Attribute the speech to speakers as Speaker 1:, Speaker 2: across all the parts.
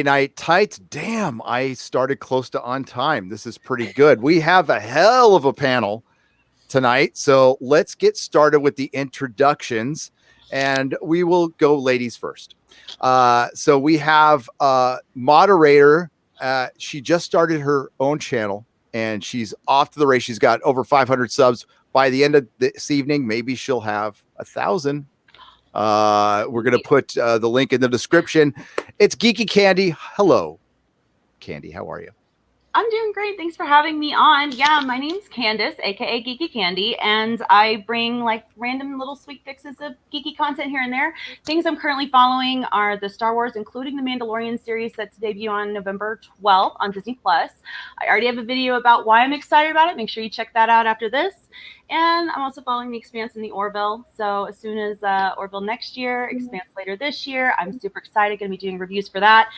Speaker 1: night tights. Damn, I started close to on time. This is pretty good. We have a hell of a panel tonight. So let's get started with the introductions, and we will go ladies first. So we have moderator. She just started her own channel and she's off to the race. She's got over 500 subs. By the end of this evening, maybe she'll have 1,000. We're going to put the link in the description. It's Geeky Candy. Hello, Candy. How are you?
Speaker 2: I'm doing great. Thanks for having me on. Yeah, my name's Candace, aka Geeky Candy, and I bring like random little sweet fixes of geeky content here and there. Things I'm currently following are the Star Wars, including the Mandalorian series set to debut on November 12th on Disney Plus. I already have a video about why I'm excited about it. Make sure you check that out after this. And I'm also following The Expanse and the Orville. So as soon as Orville next year, Expanse later this year, I'm super excited. Going to be doing reviews for that.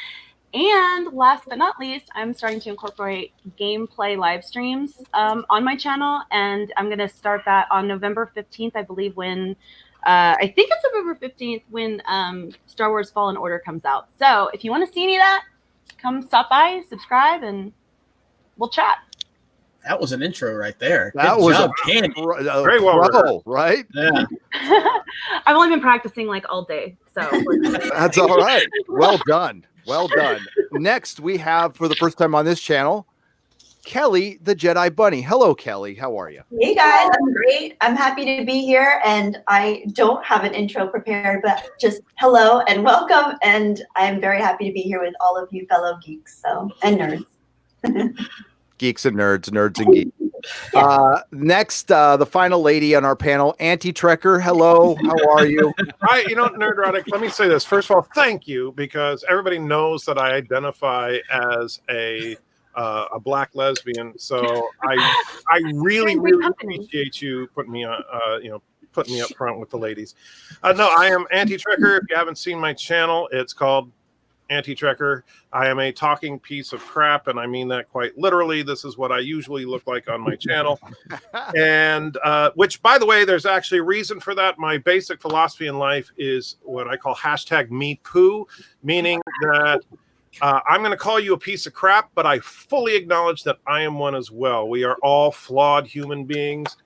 Speaker 2: And last but not least, I'm starting to incorporate gameplay live streams on my channel, and I'm going to start that on November 15th, I believe, when I think it's November 15th when Star Wars Fallen Order comes out. So if you want to see any of that, come stop by, subscribe, and we'll chat.
Speaker 3: That was an intro right there.
Speaker 1: That
Speaker 3: Good
Speaker 1: was
Speaker 3: job, Candy.
Speaker 1: Very well, right?
Speaker 3: Yeah.
Speaker 2: I've only been practicing like all day, so
Speaker 1: that's all right. Well done. Well done. Next, we have, for the first time on this channel, Kelly, the Jedi Bunny. Hello, Kelly. How are you?
Speaker 4: Hey, guys. I'm great. I'm happy to be here, and I don't have an intro prepared, but just hello and welcome, and I'm very happy to be here with all of you fellow geeks and nerds.
Speaker 1: Geeks and nerds and geeks. Next, the final lady on our panel, Auntie Trekker. Hello, how are you?
Speaker 5: Hi, Nerdrotic, let me say this. First of all, thank you, because everybody knows that I identify as a black lesbian. So I really appreciate you putting me on, putting me up front with the ladies. No, I am Auntie Trekker. If you haven't seen my channel, it's called Auntie Trekker. I am a talking piece of crap, and I mean that quite literally. This is what I usually look like on my channel. And which, by the way, there's actually a reason for that. My basic philosophy in life is what I call #MePoo, meaning that I'm going to call you a piece of crap, but I fully acknowledge that I am one as well. We are all flawed human beings.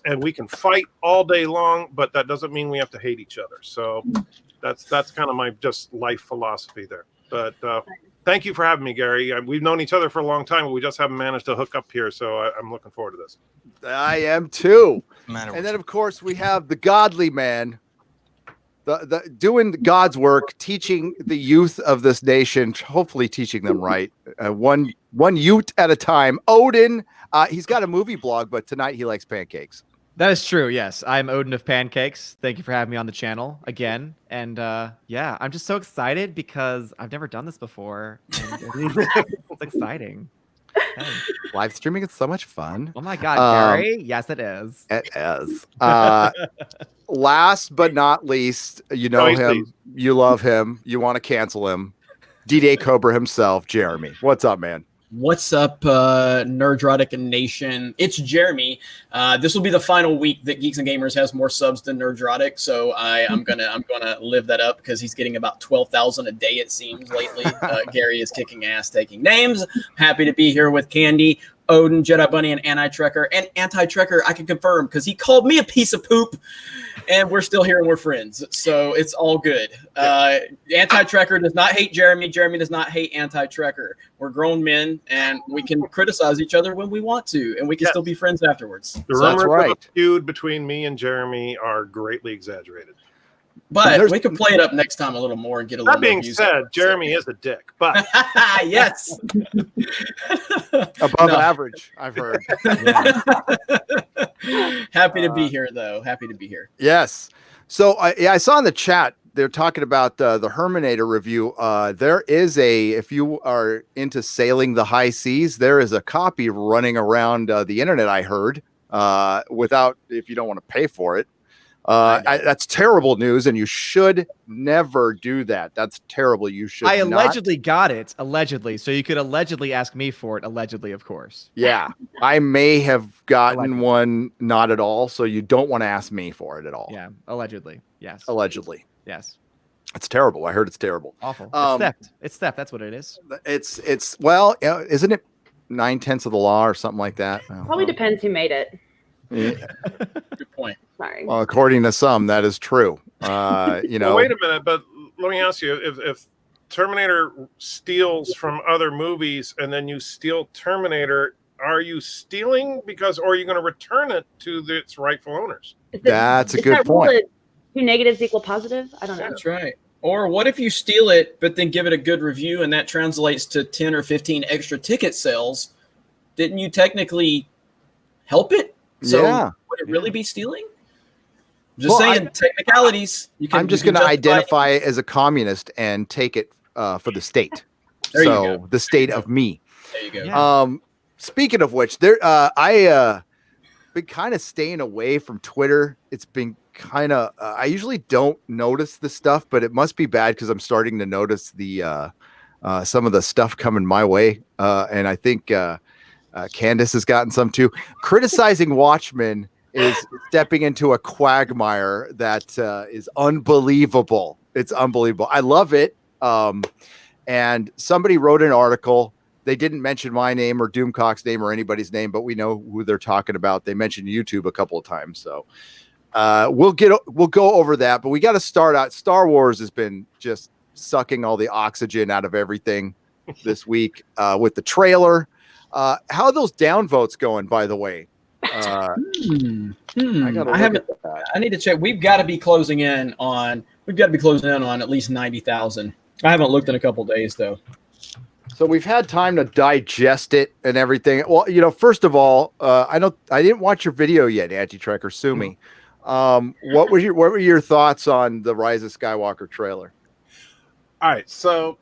Speaker 5: And we can fight all day long, but that doesn't mean we have to hate each other. So that's kind of my just life philosophy there. But thank you for having me, Gary. We've known each other for a long time, but we just haven't managed to hook up here. So I'm looking forward to this.
Speaker 1: I am too. And then, of course, we have the godly man, the doing God's work, teaching the youth of this nation, hopefully teaching them right, one youth at a time. Odin, he's got a movie blog, but tonight he likes pancakes.
Speaker 6: That is true. Yes, I'm Odin of Pancakes. Thank you for having me on the channel again. And yeah, I'm just so excited because I've never done this before. And it's exciting. Thanks.
Speaker 1: Live streaming is so much fun.
Speaker 6: Oh my God, Gary. Yes, it is.
Speaker 1: It is. Last but not least, you know him, you love him, you want to cancel him. D-Day Cobra himself, Jeremy. What's up, man?
Speaker 3: What's up, Nerdrotic and Nation? It's Jeremy. This will be the final week that Geeks and Gamers has more subs than Nerdrotic, so I'm gonna live that up because he's getting about 12,000 a day, it seems, lately. Gary is kicking ass, taking names. Happy to be here with Candy, Odin, Jedi Bunny, and Anti-Trekker. And Anti-Trekker, I can confirm because he called me a piece of poop, and we're still here and we're friends. So it's all good. Anti-Trekker does not hate Jeremy. Jeremy does not hate Anti-Trekker. We're grown men, and we can criticize each other when we want to, and we can still be friends afterwards.
Speaker 5: The rumors of a feud between me and Jeremy are greatly exexaggerated.
Speaker 3: But we can play it up next time a little more and get a little more.
Speaker 5: That being said, Jeremy is a dick, but
Speaker 3: yes,
Speaker 1: above average, I've heard.
Speaker 3: Happy to be here, though. Happy to be here.
Speaker 1: Yes. So I saw in the chat they're talking about the Herminator review. There is if you are into sailing the high seas, there is a copy running around the internet. I heard if you don't want to pay for it. That's terrible news, and you should never do that. That's terrible. You should.
Speaker 6: I allegedly got it. Allegedly, so you could allegedly ask me for it. Allegedly, of course.
Speaker 1: Yeah, I may have gotten one. Not at all. So you don't want to ask me for it at all.
Speaker 6: Yeah, allegedly. Yes.
Speaker 1: Allegedly.
Speaker 6: Yes.
Speaker 1: It's terrible. I heard it's terrible.
Speaker 6: Awful. It's
Speaker 1: Um,
Speaker 6: theft. It's theft. That's what it is.
Speaker 1: It's well, isn't it 9/10 of the law or something like that?
Speaker 2: Probably depends who made it.
Speaker 1: Yeah.
Speaker 3: Good point.
Speaker 2: Sorry.
Speaker 1: Well, according to some, that is true.
Speaker 5: Well, wait a minute, but let me ask you: if Terminator steals from other movies and then you steal Terminator, are you stealing or are you going to return it to its rightful owners?
Speaker 1: That's a
Speaker 2: Is
Speaker 1: good
Speaker 2: that rule
Speaker 1: point.
Speaker 2: that two negatives equal positive? I don't know.
Speaker 3: That's right. Or what if you steal it, but then give it a good review, and that translates to 10 or 15 extra ticket sales? Didn't you technically help it? So
Speaker 1: Yeah.
Speaker 3: would it really be stealing? Just
Speaker 1: Well,
Speaker 3: saying, technicalities.
Speaker 1: I'm just going to identify it as a communist and take it for the state.
Speaker 3: There you
Speaker 1: So
Speaker 3: go.
Speaker 1: the state of me.
Speaker 3: There you go.
Speaker 6: Yeah.
Speaker 1: Speaking of which, I been kind of staying away from Twitter. It's been kind of I usually don't notice the stuff, but it must be bad because I'm starting to notice the some of the stuff coming my way. And I think Candace has gotten some too. Criticizing Watchmen is stepping into a quagmire that is unbelievable. It's unbelievable. I love it. And somebody wrote an article. They didn't mention my name or Doomcock's name or anybody's name, but we know who they're talking about. They mentioned YouTube a couple of times. So we'll go over that, but we got to start out. Star Wars has been just sucking all the oxygen out of everything this week with the trailer. How are those downvotes going, by the way? I
Speaker 3: haven't. I need to check. We've got to be closing in on at least 90,000. I haven't looked in a couple days though.
Speaker 1: So we've had time to digest it and everything. Well, first of all, I didn't watch your video yet, Anti-Trekker. Sue me. What were your thoughts on the Rise of Skywalker trailer?
Speaker 5: All right, so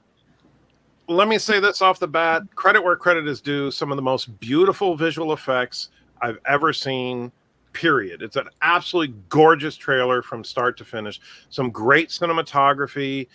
Speaker 5: let me say this off the bat. Credit where credit is due. Some of the most beautiful visual effects I've ever seen, period. It's an absolutely gorgeous trailer from start to finish. Some great cinematography,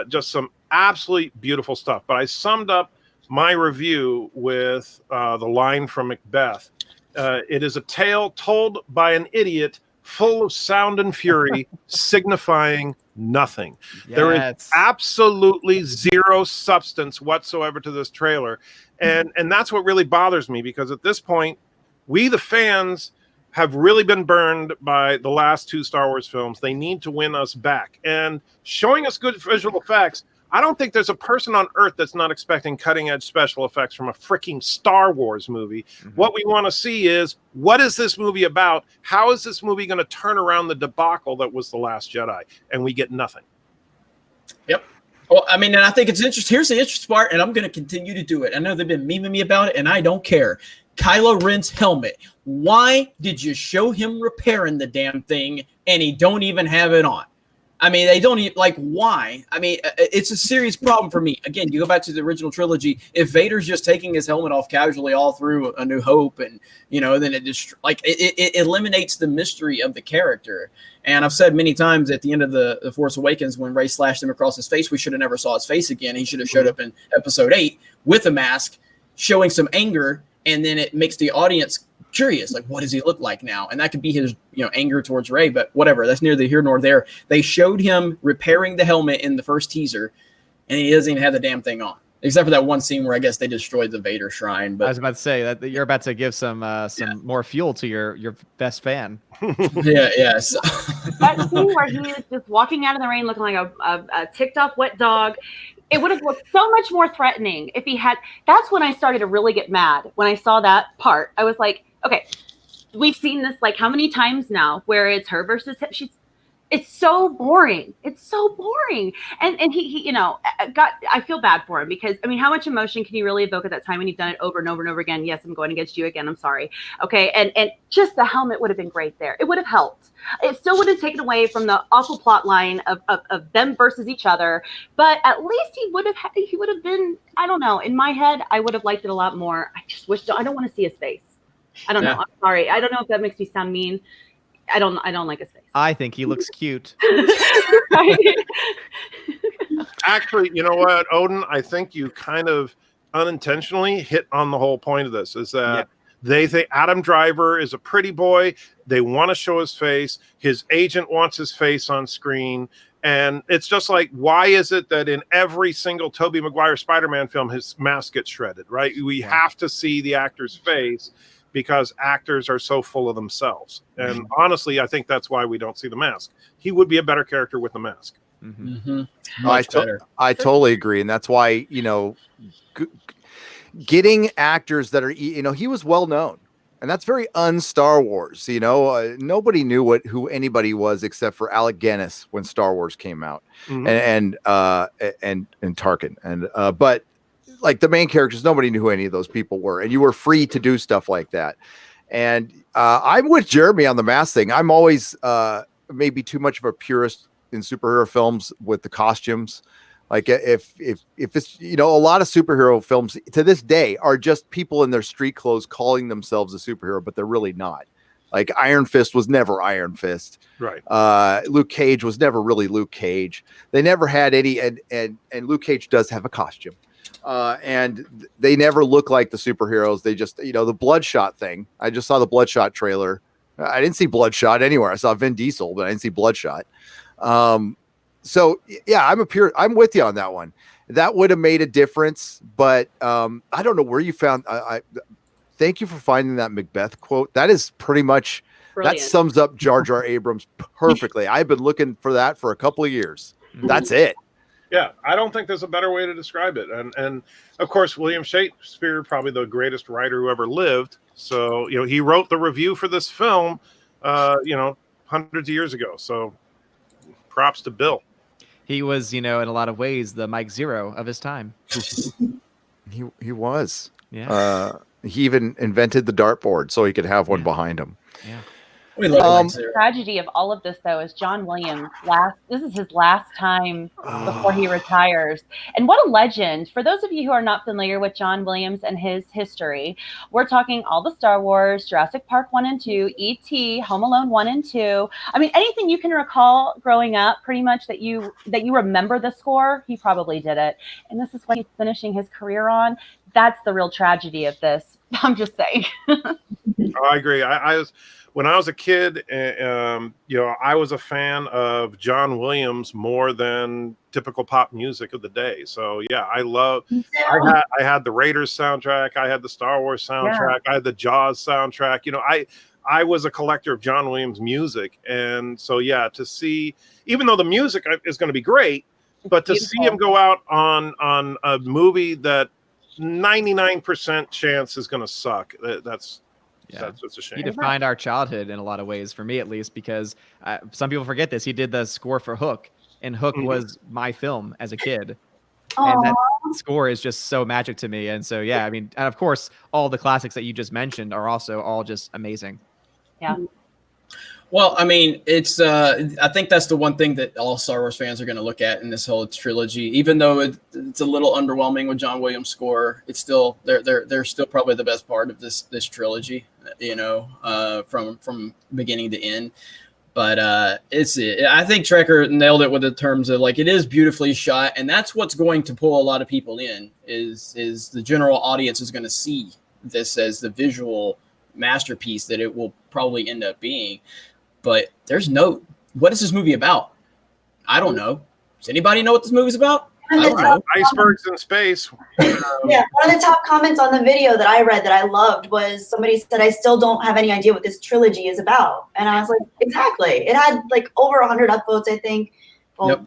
Speaker 5: just some absolutely beautiful stuff. But I summed up my review with the line from Macbeth. It is a tale told by an idiot, full of sound and fury, signifying nothing.
Speaker 6: Yes.
Speaker 5: There is absolutely zero substance whatsoever to this trailer. And that's what really bothers me, because at this point, we, the fans, have really been burned by the last two Star Wars films. They need to win us back. And showing us good visual effects, I don't think there's a person on earth that's not expecting cutting-edge special effects from a freaking Star Wars movie. Mm-hmm. What we want to see is, what is this movie about? How is this movie going to turn around the debacle that was The Last Jedi? And we get nothing.
Speaker 3: Yep. Well, I mean, and I think it's interesting. Here's the interesting part, and I'm going to continue to do it. I know they've been memeing me about it, and I don't care. Kylo Ren's helmet. Why did you show him repairing the damn thing and he don't even have it on? I mean, they don't even, why? I mean, it's a serious problem for me. Again, you go back to the original trilogy. If Vader's just taking his helmet off casually all through A New Hope, and, then it just, it eliminates the mystery of the character. And I've said many times at the end of the Force Awakens, when Rey slashed him across his face, we should have never saw his face again. He should have showed up in Episode 8 with a mask, showing some anger, and then it makes the audience curious, what does he look like now? And that could be his, anger towards Rey, but whatever. That's neither here nor there. They showed him repairing the helmet in the first teaser, and he doesn't even have the damn thing on, except for that one scene where I guess they destroyed the Vader shrine. But
Speaker 6: I was about to say that you're about to give some more fuel to your best fan.
Speaker 3: yeah. So.
Speaker 2: That scene where he was just walking out in the rain looking like a ticked off wet dog. It would have looked so much more threatening if he had. That's when I started to really get mad. When I saw that part, I was like, okay, we've seen this how many times now where it's her versus him. It's so boring. It's so boring. And he I feel bad for him, because I mean, how much emotion can you really evoke at that time when you've done it over and over and over again? Yes, I'm going against you again. I'm sorry. Okay. And just the helmet would have been great there. It would have helped. It still would have taken away from the awful plot line of them versus each other. But at least he would have been, I don't know. In my head, I would have liked it a lot more. I just wish, I don't want to see his face. I don't know. I'm sorry. I don't know if that makes me sound mean. I don't like his face.
Speaker 6: I think he looks cute.
Speaker 5: Actually, you know what, Odin? I think you kind of unintentionally hit on the whole point of this, is that they think Adam Driver is a pretty boy. They want to show his face. His agent wants his face on screen. And it's just like, why is it that in every single Tobey Maguire Spider-Man film, his mask gets shredded, right? We have to see the actor's face because actors are so full of themselves. And honestly, I think that's why we don't see the mask. He would be a better character with the mask.
Speaker 3: Much better.
Speaker 1: I totally agree. And that's why, getting actors that are, he was well known. And that's very un-Star Wars. Nobody knew who anybody was except for Alec Guinness when Star Wars came out, and Tarkin, but like the main characters, nobody knew who any of those people were, and you were free to do stuff like that. And I'm with Jeremy on the mask thing. I'm always maybe too much of a purist in superhero films with the costumes. Like if it's, a lot of superhero films to this day are just people in their street clothes calling themselves a superhero, but they're really not. Like Iron Fist was never Iron Fist.
Speaker 5: Right.
Speaker 1: Luke Cage was never really Luke Cage. They never had any, and Luke Cage does have a costume. And they never look like the superheroes. They just, the Bloodshot thing. I just saw the Bloodshot trailer. I didn't see Bloodshot anywhere. I saw Vin Diesel, but I didn't see Bloodshot. So yeah, I'm with you on that one. That would have made a difference, but I don't know where you found. I thank you for finding that Macbeth quote. That is pretty much
Speaker 2: Brilliant.
Speaker 1: that sums up Jar Jar Abrams perfectly. I've been looking for that for a couple of years. That's it.
Speaker 5: Yeah, I don't think there's a better way to describe it. And of course, William Shakespeare, probably the greatest writer who ever lived. So he wrote the review for this film, hundreds of years ago. So props to Bill.
Speaker 6: He was, in a lot of ways, the Mike Zero of his time.
Speaker 1: He was.
Speaker 6: Yeah.
Speaker 1: He even invented the dartboard so he could have one behind him.
Speaker 6: Yeah.
Speaker 3: We love
Speaker 2: The tragedy of all of this, though, is John Williams. This is his last time before he retires. And what a legend. For those of you who are not familiar with John Williams and his history, we're talking all the Star Wars, Jurassic Park 1 and 2, E.T., Home Alone 1 and 2. I mean, anything you can recall growing up, pretty much that you remember the score, he probably did it. And this is what he's finishing his career on. That's the real tragedy of this. I'm just saying.
Speaker 5: I agree. When I was a kid, I was a fan of John Williams more than typical pop music of the day. So yeah, I had the Raiders soundtrack, I had the Star Wars soundtrack, I had the Jaws soundtrack. I was a collector of John Williams music, and so yeah, to see, even though the music is going to be great, but to see him go out on a movie that 99% chance is going to suck, that's a shame.
Speaker 6: He defined our childhood in a lot of ways, for me at least, because some people forget this. He did the score for Hook, and Hook was my film as a kid. And that score is just so magic to me. And so, yeah, I mean, and of course, all the classics that you just mentioned are also all just amazing.
Speaker 2: Yeah.
Speaker 3: Well, I mean, it's I think that's the one thing that all Star Wars fans are going to look at in this whole trilogy. Even though it's a little underwhelming with John Williams' score, it's still they're still probably the best part of this trilogy. From beginning to end. But I think Trekker nailed it with the terms of, like, it is beautifully shot, and that's what's going to pull a lot of people in. Is the general audience is going to see this as the visual masterpiece that it will probably end up being. But what is this movie about? I don't know. Does anybody know what this movie's about? I don't know.
Speaker 5: Icebergs in space.
Speaker 4: Yeah, one of the top comments on the video that I read that I loved was somebody said, "I still don't have any idea what this trilogy is about." And I was like, exactly. It had like over 100 upvotes, I think. Well,
Speaker 3: Yep.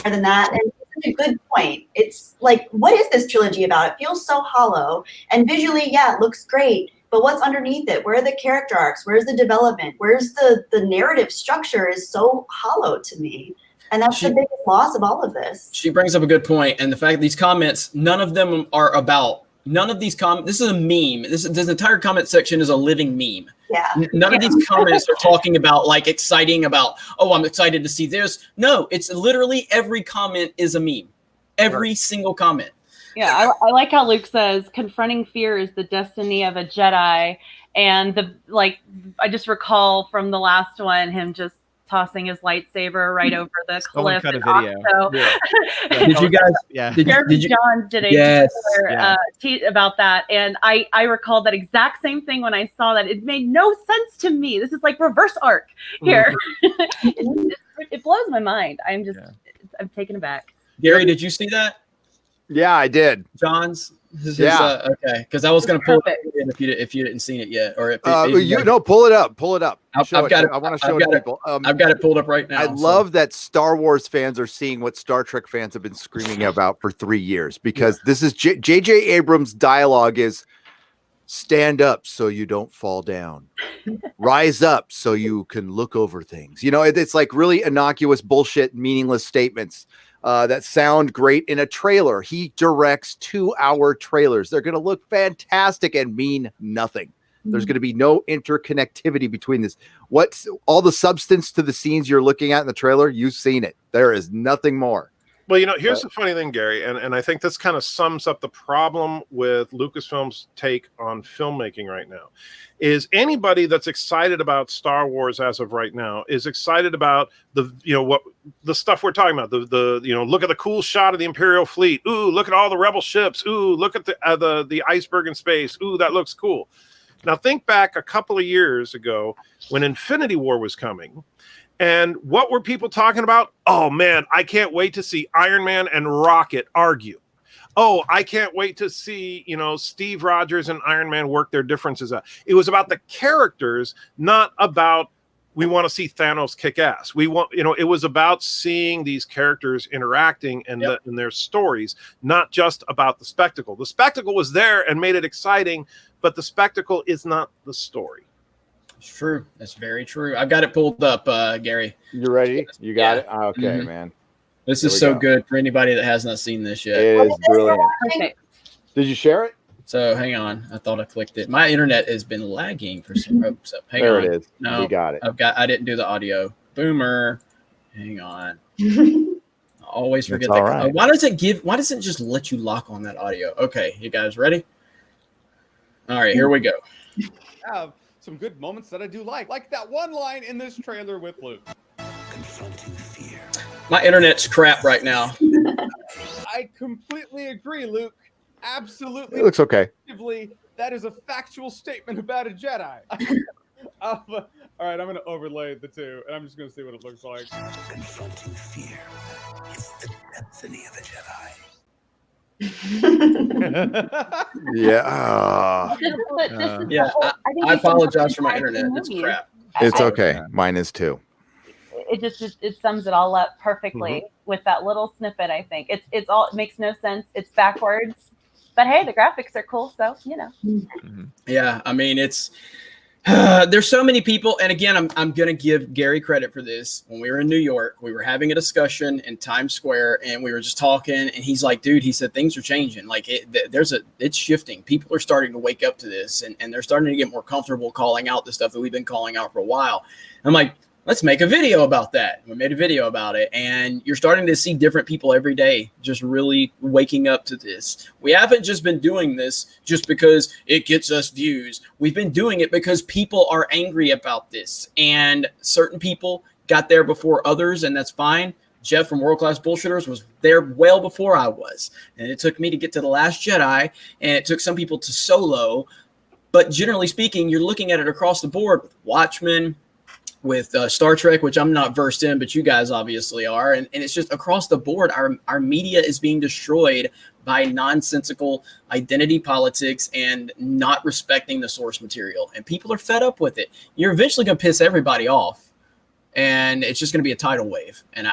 Speaker 4: More than that. And it's a good point. It's like, what is this trilogy about? It feels so hollow. And visually, yeah, it looks great. But what's underneath it? Where are the character arcs? Where's the development? Where's the narrative structure is so hollow to me. And that's the biggest loss of all of this. She
Speaker 3: brings up a good point. And the fact that these comments, none of them are about, none of these comments, this is a meme. This entire comment section is a living meme.
Speaker 4: Yeah.
Speaker 3: None of these comments are talking about, like, exciting about, oh, I'm excited to see this. No, it's literally every comment is a meme. Every single comment.
Speaker 2: Yeah, I like how Luke says, confronting fear is the destiny of a Jedi. And I just recall from the last one, him just tossing his lightsaber right over the cliff.
Speaker 6: Cut a video.
Speaker 3: Did you guys?
Speaker 6: Yeah.
Speaker 2: Jeremy Johns did a tweet about that, and I recalled that exact same thing when I saw that. It made no sense to me. This is like reverse arc here. It's it blows my mind. I'm taken aback.
Speaker 3: Gary, did you see that?
Speaker 1: Yeah, I did.
Speaker 3: John's.
Speaker 1: Yeah.
Speaker 3: Okay, because I was going to pull it
Speaker 2: Perfect.
Speaker 3: up if you didn't seen it yet, or if
Speaker 1: Pull it up. Pull it up.
Speaker 3: I've got it.
Speaker 1: I want to show it to people.
Speaker 3: I've got it pulled up right now.
Speaker 1: I love that Star Wars fans are seeing what Star Trek fans have been screaming about for 3 years, because this is J.J. Abrams' dialogue is stand up so you don't fall down, rise up so you can look over things. You know, it's like really innocuous bullshit, meaningless statements that sound great in a trailer. He directs 2-hour trailers. They're going to look fantastic and mean nothing. There's going to be no interconnectivity between this. What's all the substance to the scenes you're looking at in the trailer? You've seen it. There is nothing more.
Speaker 5: Well, you know, here's the funny thing, Gary, and I think this kind of sums up the problem with Lucasfilm's take on filmmaking right now, is anybody that's excited about Star Wars as of right now is excited about the stuff we're talking about, the look at the cool shot of the Imperial fleet. Ooh, look at all the rebel ships. Ooh, look at the iceberg in space. Ooh, that looks cool. Now think back a couple of years ago when Infinity War was coming. And what were people talking about? Oh, man, I can't wait to see Iron Man and Rocket argue. Oh, I can't wait to see, Steve Rogers and Iron Man work their differences out. It was about the characters, not about we want to see Thanos kick ass. We want, it was about seeing these characters interacting and their stories, not just about the spectacle. The spectacle was there and made it exciting, but the spectacle is not the story.
Speaker 3: It's true. That's very true. I've got it pulled up, Gary.
Speaker 1: You ready? You got it? Okay, man.
Speaker 3: This is so good for anybody that has not seen this yet.
Speaker 1: It is brilliant.
Speaker 2: Okay.
Speaker 1: Did you share it?
Speaker 3: So hang on. I thought I clicked it. My internet has been lagging for some ropes up. Hang
Speaker 1: there
Speaker 3: on.
Speaker 1: It is.
Speaker 3: No,
Speaker 1: we got it.
Speaker 3: I didn't do the audio. Boomer. Hang on. I always forget that.
Speaker 1: Right.
Speaker 3: Why does it just let you lock on that audio? Okay, you guys ready? All right, here we go.
Speaker 7: Have some good moments that I do like that one line in this trailer with Luke.
Speaker 8: Confronting fear.
Speaker 3: My internet's crap right now.
Speaker 7: I completely agree, Luke. Absolutely.
Speaker 1: It looks okay.
Speaker 7: That is a factual statement about a Jedi. All right, I'm going to overlay the two, and I'm just going to see what it looks like.
Speaker 8: Confronting fear. It's the destiny of a Jedi.
Speaker 1: Yeah.
Speaker 3: I apologize for my internet. It's crap.
Speaker 1: It's okay. Mine is too.
Speaker 2: It sums it all up perfectly with that little snippet. I think it makes no sense. It's backwards, but hey, the graphics are cool. So
Speaker 3: Yeah, I mean it's. There's so many people, and again, I'm gonna give Gary credit for this. When we were in New York, we were having a discussion in Times Square, and we were just talking. And he's like, "Dude," he said, "things are changing. Like it's shifting. People are starting to wake up to this, and they're starting to get more comfortable calling out the stuff that we've been calling out for a while." I'm like, let's make a video about that. We made a video about it, and you're starting to see different people every day just really waking up to this. We haven't just been doing this just because it gets us views. We've been doing it because people are angry about this, and certain people got there before others, and that's fine. Jeff from World Class Bullshitters was there well before I was, and it took me to get to The Last Jedi, and it took some people to Solo, but generally speaking, you're looking at it across the board with Watchmen, with Star Trek, which I'm not versed in, but you guys obviously are. And it's just across the board, our media is being destroyed by nonsensical identity politics and not respecting the source material. And people are fed up with it. You're eventually going to piss everybody off. And it's just going to be a tidal wave. And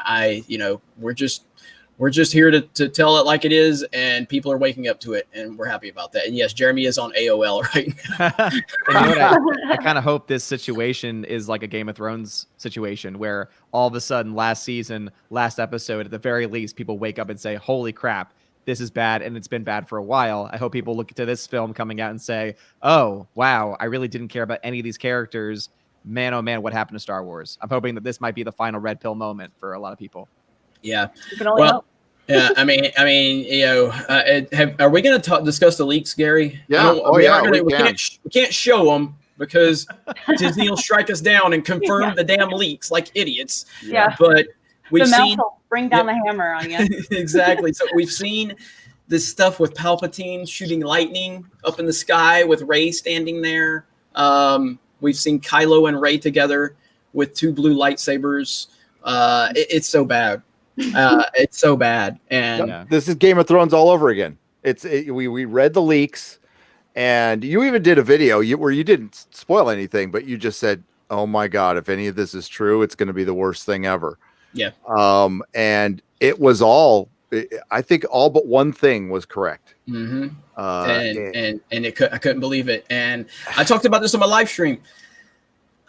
Speaker 3: we're just here to tell it like it is, and people are waking up to it, and we're happy about that. And yes, Jeremy is on AOL right now.
Speaker 6: I kind of hope this situation is like a Game of Thrones situation where all of a sudden last season, last episode, at the very least, people wake up and say, holy crap, this is bad, and it's been bad for a while. I hope people look to this film coming out and say, oh, wow, I really didn't care about any of these characters. Man, oh man, what happened to Star Wars? I'm hoping that this might be the final red pill moment for a lot of people.
Speaker 3: Yeah.
Speaker 2: Well,
Speaker 3: yeah. I mean, are we going to discuss the leaks, Gary?
Speaker 1: Yeah.
Speaker 3: We can't show them because Disney will strike us down and confirm the damn leaks like idiots.
Speaker 2: Yeah.
Speaker 3: But we've seen
Speaker 2: bring down the hammer on you.
Speaker 3: Exactly. So we've seen this stuff with Palpatine shooting lightning up in the sky with Rey standing there. We've seen Kylo and Rey together with two blue lightsabers. It's so bad. It's so bad. And
Speaker 6: Yeah.
Speaker 1: This is Game of Thrones all over again. We read the leaks, and you even did a video where you didn't spoil anything, but you just said, "Oh my God, if any of this is true, it's going to be the worst thing ever."
Speaker 3: Yeah.
Speaker 1: And it was all. I think all but one thing was correct.
Speaker 3: Mm-hmm. And I couldn't believe it. And I talked about this on my live stream.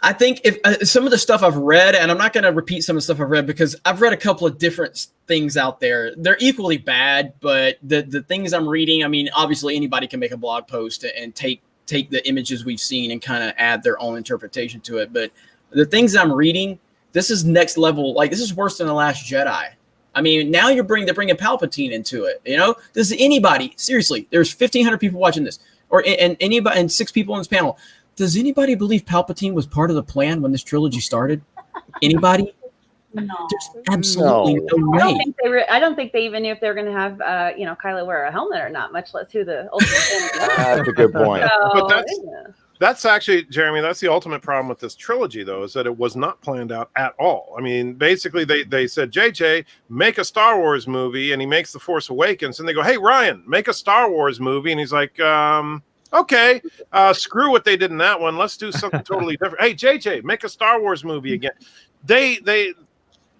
Speaker 3: I think if some of the stuff I've read, and I'm not going to repeat some of the stuff I've read because I've read a couple of different things out there. They're equally bad, but the things I'm reading, I mean, obviously anybody can make a blog post and take the images we've seen and kind of add their own interpretation to it. But the things I'm reading, this is next level. Like, this is worse than The Last Jedi. I mean, now they're bringing Palpatine into it. You know, does anybody, seriously, there's 1,500 people watching this, and anybody, and 6 people on this panel. Does anybody believe Palpatine was part of the plan when this trilogy started? Anybody?
Speaker 4: No.
Speaker 3: There's absolutely no way.
Speaker 2: I don't think they even knew if they were going to have, Kylo wear a helmet or not, much less who the ultimate fan was.
Speaker 1: That's a good point.
Speaker 2: So,
Speaker 5: But that's actually, Jeremy, that's the ultimate problem with this trilogy, though, is that it was not planned out at all. I mean, basically, they said, JJ, make a Star Wars movie, and he makes The Force Awakens, and they go, hey, Ryan, make a Star Wars movie, and he's like, okay, screw what they did in that one. Let's do something totally different. Hey, JJ, make a Star Wars movie again.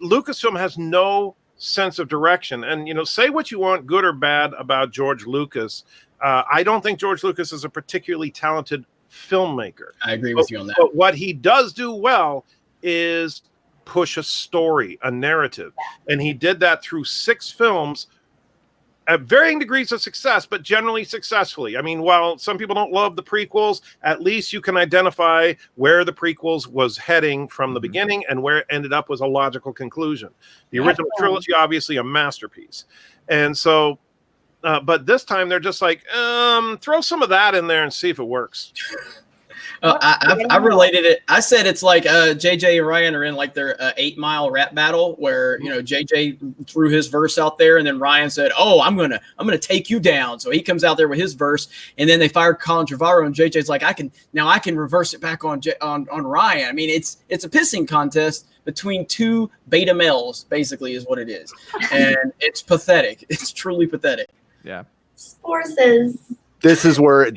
Speaker 5: Lucasfilm has no sense of direction. And, say what you want, good or bad, about George Lucas. I don't think George Lucas is a particularly talented filmmaker.
Speaker 3: I agree with you on that.
Speaker 5: But what he does do well is push a story, a narrative. And he did that through 6 films at varying degrees of success, but generally successfully. I mean, while some people don't love the prequels, at least you can identify where the prequels was heading from the beginning, and where it ended up was a logical conclusion. The original trilogy, obviously a masterpiece. And so, but this time they're just like, throw some of that in there and see if it works.
Speaker 3: I related it. I said it's like JJ and Ryan are in like their 8 Mile rap battle where JJ threw his verse out there, and then Ryan said, "Oh, I'm gonna take you down." So he comes out there with his verse, and then they fired Colin Trevorrow, and JJ's like, "I can reverse it back on Ryan." I mean, it's a pissing contest between 2 beta males, basically, is what it is, and it's pathetic. It's truly pathetic.
Speaker 6: Yeah.
Speaker 4: Forces.
Speaker 1: This is where it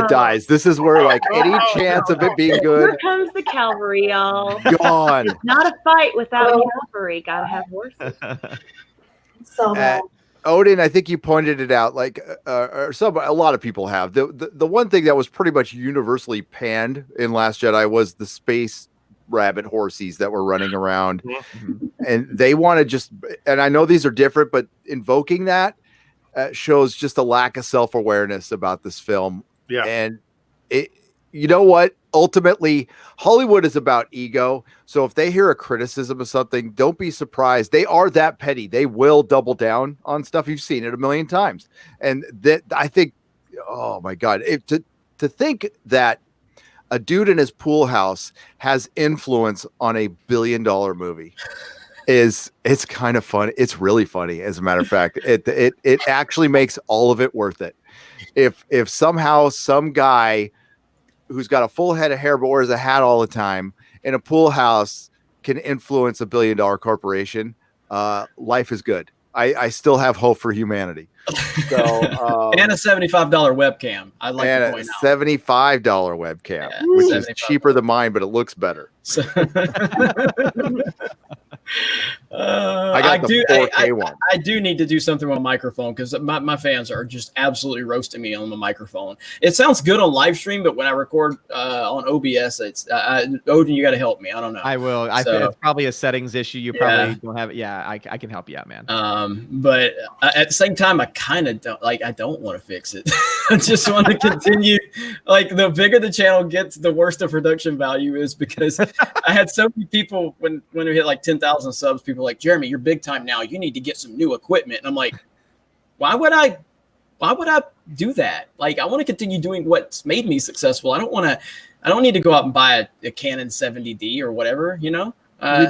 Speaker 1: dies. This is where, like, any chance of it being good,
Speaker 2: here comes the cavalry, y'all.
Speaker 1: gone.
Speaker 2: It's not a fight without cavalry. Gotta have horses.
Speaker 4: So bad.
Speaker 1: Odin, I think you pointed it out. Like, a lot of people have. The one thing that was pretty much universally panned in Last Jedi was the space rabbit horsies that were running around, and they want to just. And I know these are different, but invoking that shows just a lack of self-awareness about this film.
Speaker 5: Yeah.
Speaker 1: And you know what? Ultimately, Hollywood is about ego. So if they hear a criticism of something, don't be surprised. They are that petty. They will double down on stuff. You've seen it a million times. And that, I think, oh my God, to think that a dude in his pool house has influence on a $1 billion movie it's kind of funny. It's really funny, as a matter of fact. It actually makes all of it worth it. If somehow some guy who's got a full head of hair but wears a hat all the time in a pool house can influence $1 billion corporation, life is good. I still have hope for humanity. So
Speaker 3: and a $75 webcam. I'd like to point out.
Speaker 1: $75 webcam, which is cheaper than mine, but it looks better.
Speaker 3: So
Speaker 1: I got the 4K one.
Speaker 3: I do need to do something with a microphone because my fans are just absolutely roasting me on the microphone. It sounds good on live stream, but when I record on OBS, it's Odin, you got to help me. I don't know.
Speaker 6: I will. It's probably a settings issue. You probably don't have it. Yeah, I can help you out, man.
Speaker 3: But at the same time, I kind of don't I don't want to fix it. I just want to continue. Like, the bigger the channel gets, the worse the production value is, because I had so many people when we hit like 10,000 subs, people were like, Jeremy, you're big time now. You need to get some new equipment. And I'm like, why would I do that? Like, I want to continue doing what's made me successful. I don't need to go out and buy a Canon 70D or whatever,
Speaker 1: You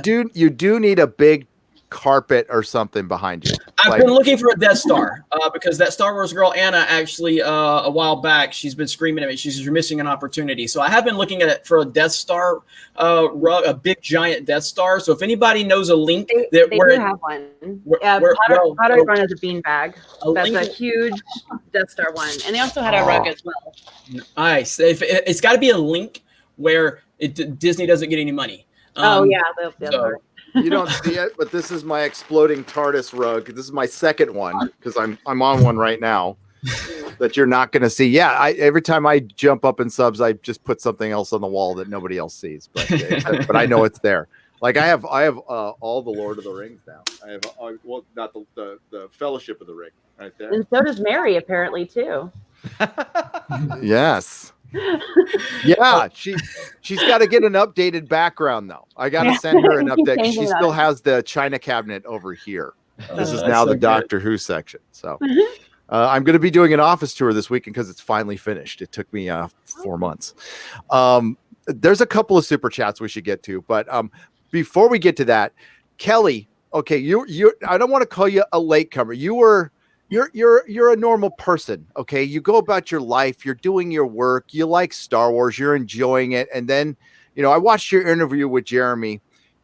Speaker 1: do need a big carpet or something behind you.
Speaker 3: I've been looking for a Death Star because that Star Wars girl Anna actually a while back, she's been screaming at me. She's you're missing an opportunity. So I have been looking at it for a Death Star rug, a big giant Death Star. So if anybody knows a link
Speaker 2: They do have one. Potter Run has a beanbag. That's a huge Death Star one, and they also had a rug as well.
Speaker 3: Nice. It's got to be a link where Disney doesn't get any money.
Speaker 2: So.
Speaker 1: You don't see it, but this is my exploding TARDIS rug. This is my second one because I'm on one right now that you're not going to see. Yeah, every time I jump up in subs, I just put something else on the wall that nobody else sees, but I know it's there. Like I have all the Lord of the Rings now. I have well, not the Fellowship of the Ring right there,
Speaker 2: and so does Mary apparently too.
Speaker 1: Yes. Yeah, she's got to get an updated background though. I got to send her an update. She still has the china cabinet over here. This is now the Doctor Who section. So I'm going to be doing an office tour this weekend because it's finally finished. It took me 4 months. There's a couple of super chats we should get to, but before we get to that, Kelly, okay, you I don't want to call you a latecomer. You're a normal person, okay? You go about your life, you're doing your work, you like Star Wars, you're enjoying it, and then, I watched your interview with Jeremy.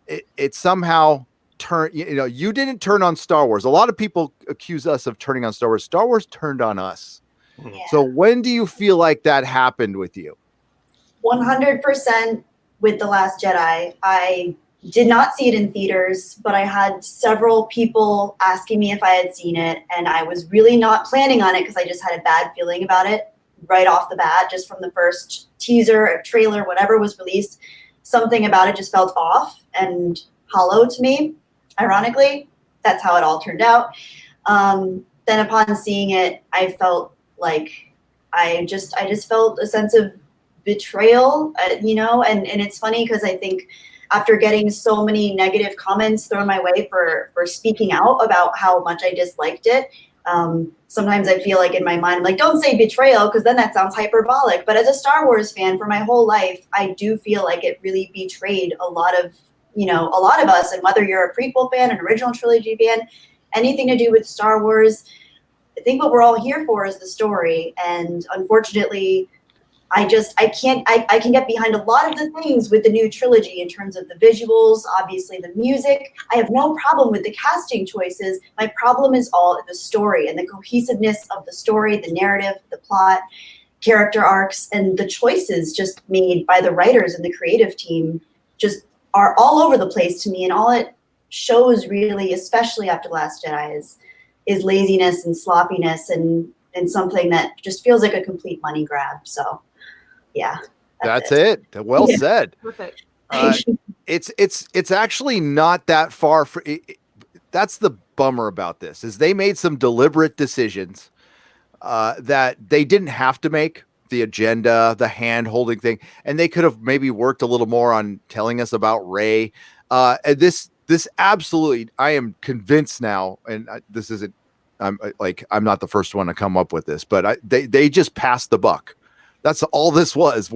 Speaker 1: It somehow turned, you didn't turn on Star Wars. A lot of people accuse us of turning on Star Wars. Star Wars turned on us. Yeah. So when do you feel like that happened with you?
Speaker 4: 100% with The Last Jedi. I did not see it in theaters, but I had several people asking me if I had seen it, and I was really not planning on it because I just had a bad feeling about it right off the bat, just from the first teaser or trailer, whatever was released. Something about it just felt off and hollow to me. Ironically, that's how it all turned out. Then upon seeing it, I felt like I just felt a sense of betrayal, and it's funny because I think after getting so many negative comments thrown my way for speaking out about how much I disliked it, sometimes I feel like in my mind, I'm like, don't say betrayal because then that sounds hyperbolic. But as a Star Wars fan for my whole life, I do feel like it really betrayed a lot of us. And whether you're a prequel fan, an original trilogy fan, anything to do with Star Wars, I think what we're all here for is the story. And unfortunately, I can get behind a lot of the things with the new trilogy in terms of the visuals, obviously the music. I have no problem with the casting choices. My problem is all the story and the cohesiveness of the story, the narrative, the plot, character arcs, and the choices just made by the writers and the creative team just are all over the place to me. And all it shows really, especially after Last Jedi, is laziness and sloppiness and something that just feels like a complete money grab. So yeah,
Speaker 1: that's it. Well said.
Speaker 2: Perfect.
Speaker 1: It's actually not that far for that's the bummer about this is they made some deliberate decisions that they didn't have to make. The agenda, the hand holding thing, and they could have maybe worked a little more on telling us about Rey. And this absolutely, I am convinced now, and this isn't, I'm not the first one to come up with this, but they just passed the buck. That's all this was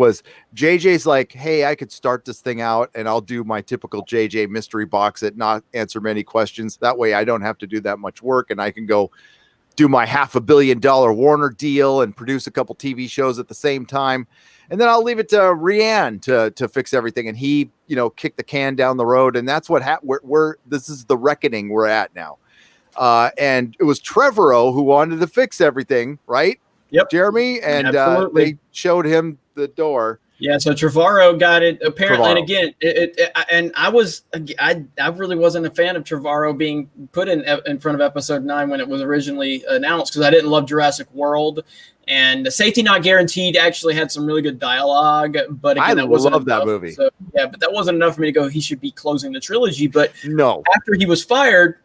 Speaker 1: JJ's like, hey, I could start this thing out and I'll do my typical JJ mystery box it, not answer many questions. That way I don't have to do that much work and I can go do my $500 million Warner deal and produce a couple TV shows at the same time. And then I'll leave it to Rianne to fix everything. And he, kicked the can down the road. And that's what this is the reckoning we're at now. And it was Trevorrow who wanted to fix everything, right?
Speaker 3: Yep.
Speaker 1: Jeremy, and they showed him the door.
Speaker 3: Yeah, so Trevorrow got it apparently, and again, I really wasn't a fan of Trevorrow being put in front of Episode 9 when it was originally announced because I didn't love Jurassic World, and the Safety Not Guaranteed actually had some really good dialogue, but again, that wasn't enough.
Speaker 1: That movie.
Speaker 3: So, yeah, but that wasn't enough for me to go. He should be closing the trilogy, but
Speaker 1: no,
Speaker 3: after he was fired.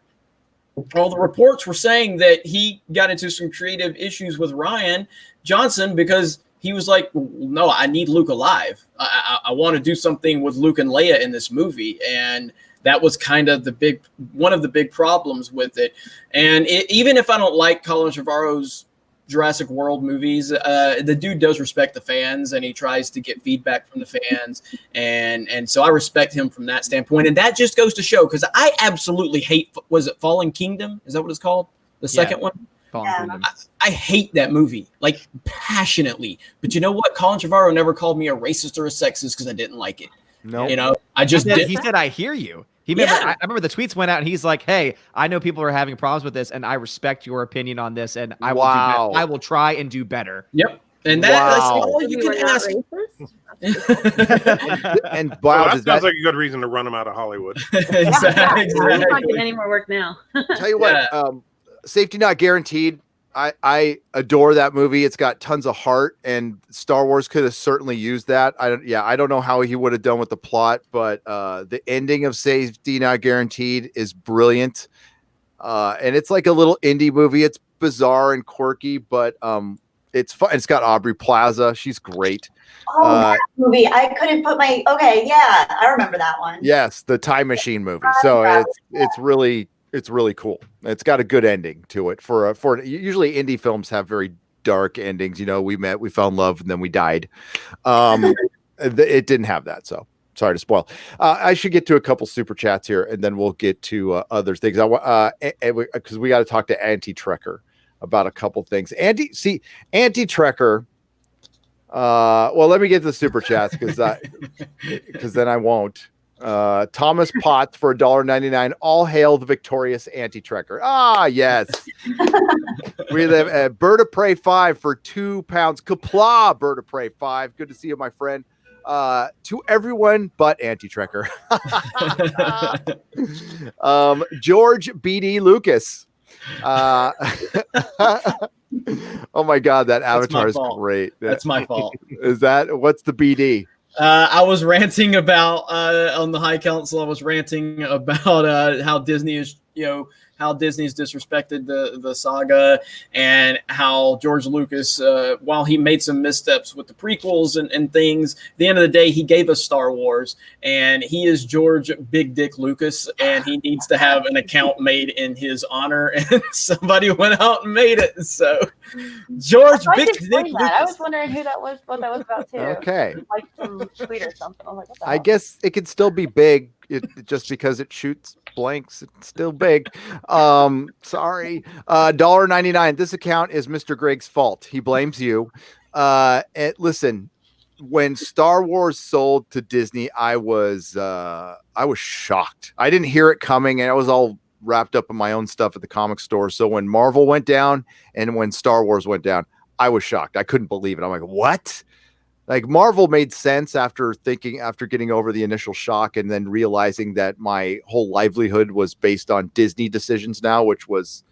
Speaker 3: All the reports were saying that he got into some creative issues with Rian Johnson because he was like, no, I need Luke alive. I want to do something with Luke and Leia in this movie. And that was kind of one of the big problems with it. And even if I don't like Colin Trevorrow's Jurassic World movies, the dude does respect the fans, and he tries to get feedback from the fans, and so I respect him from that standpoint. And that just goes to show, because I absolutely hate, was it Fallen Kingdom? Is that what it's called? The second one?
Speaker 6: Fallen Kingdom.
Speaker 3: I hate that movie, like passionately. But you know what? Colin Trevorrow never called me a racist or a sexist because I didn't like it.
Speaker 1: No,
Speaker 3: You know, I just did.
Speaker 6: He said, "I hear you." I remember the tweets went out, and he's like, "Hey, I know people are having problems with this, and I respect your opinion on this, and I will I will try and do better."
Speaker 3: Yep. And that's all you can ask.
Speaker 1: And
Speaker 5: Well,
Speaker 1: wow,
Speaker 5: that
Speaker 1: does
Speaker 5: sounds
Speaker 1: that
Speaker 5: like a good reason to run him out of Hollywood.
Speaker 3: Exactly.
Speaker 2: I'm not getting any more work now.
Speaker 1: tell you what? Safety Not Guaranteed. I adore that movie. It's got tons of heart, and Star Wars could have certainly used that. I don't know how he would have done with the plot, but the ending of Safety Not Guaranteed is brilliant. And it's like a little indie movie. It's bizarre and quirky, but it's fun. It's got Aubrey Plaza. She's great.
Speaker 4: Oh, that movie. I couldn't put my, okay, yeah, I remember that one.
Speaker 1: Yes, the Time Machine movie. So it's really cool. It's got a good ending to it. For usually indie films have very dark endings. You know, we met, we fell in love, and then we died. It didn't have that. So sorry to spoil. I should get to a couple super chats here, and then we'll get to other things. Because we got to talk to Anti Trekker about a couple things. Anti Trekker. Well, let me get to the super chats because then I won't. Thomas Potts for $1.99. All hail the victorious Anti-Trekker. Ah, yes. We live at Bird of Prey 5 for £2. Kapla, Bird of Prey 5. Good to see you, my friend. To everyone but Anti-Trekker. George B.D. Lucas. Oh my God, that avatar is great.
Speaker 3: That's my fault.
Speaker 1: Is that what's the BD?
Speaker 3: I was ranting about on the High Council. I was ranting about how Disney is, how Disney's disrespected the saga, and how George Lucas, while he made some missteps with the prequels and things, at the end of the day, he gave us Star Wars, and he is George Big Dick Lucas, and he needs to have an account made in his honor, and somebody went out and made it. So, George Big Dick Lucas.
Speaker 2: I was wondering who that was, what that was about too.
Speaker 1: Okay.
Speaker 2: Like some tweet or something. I was like, what the
Speaker 1: I
Speaker 2: hell?
Speaker 1: guess it could still be big. Just because it shoots blanks, it's still big. Sorry. $1.99. This account is Mr. Greg's fault. He blames you. Listen, when Star Wars sold to Disney, I was shocked. I didn't hear it coming, and I was all wrapped up in my own stuff at the comic store. So when Marvel went down and when Star Wars went down, I was shocked. I couldn't believe it. I'm like, what? Like, Marvel made sense after getting over the initial shock and then realizing that my whole livelihood was based on Disney decisions now, which was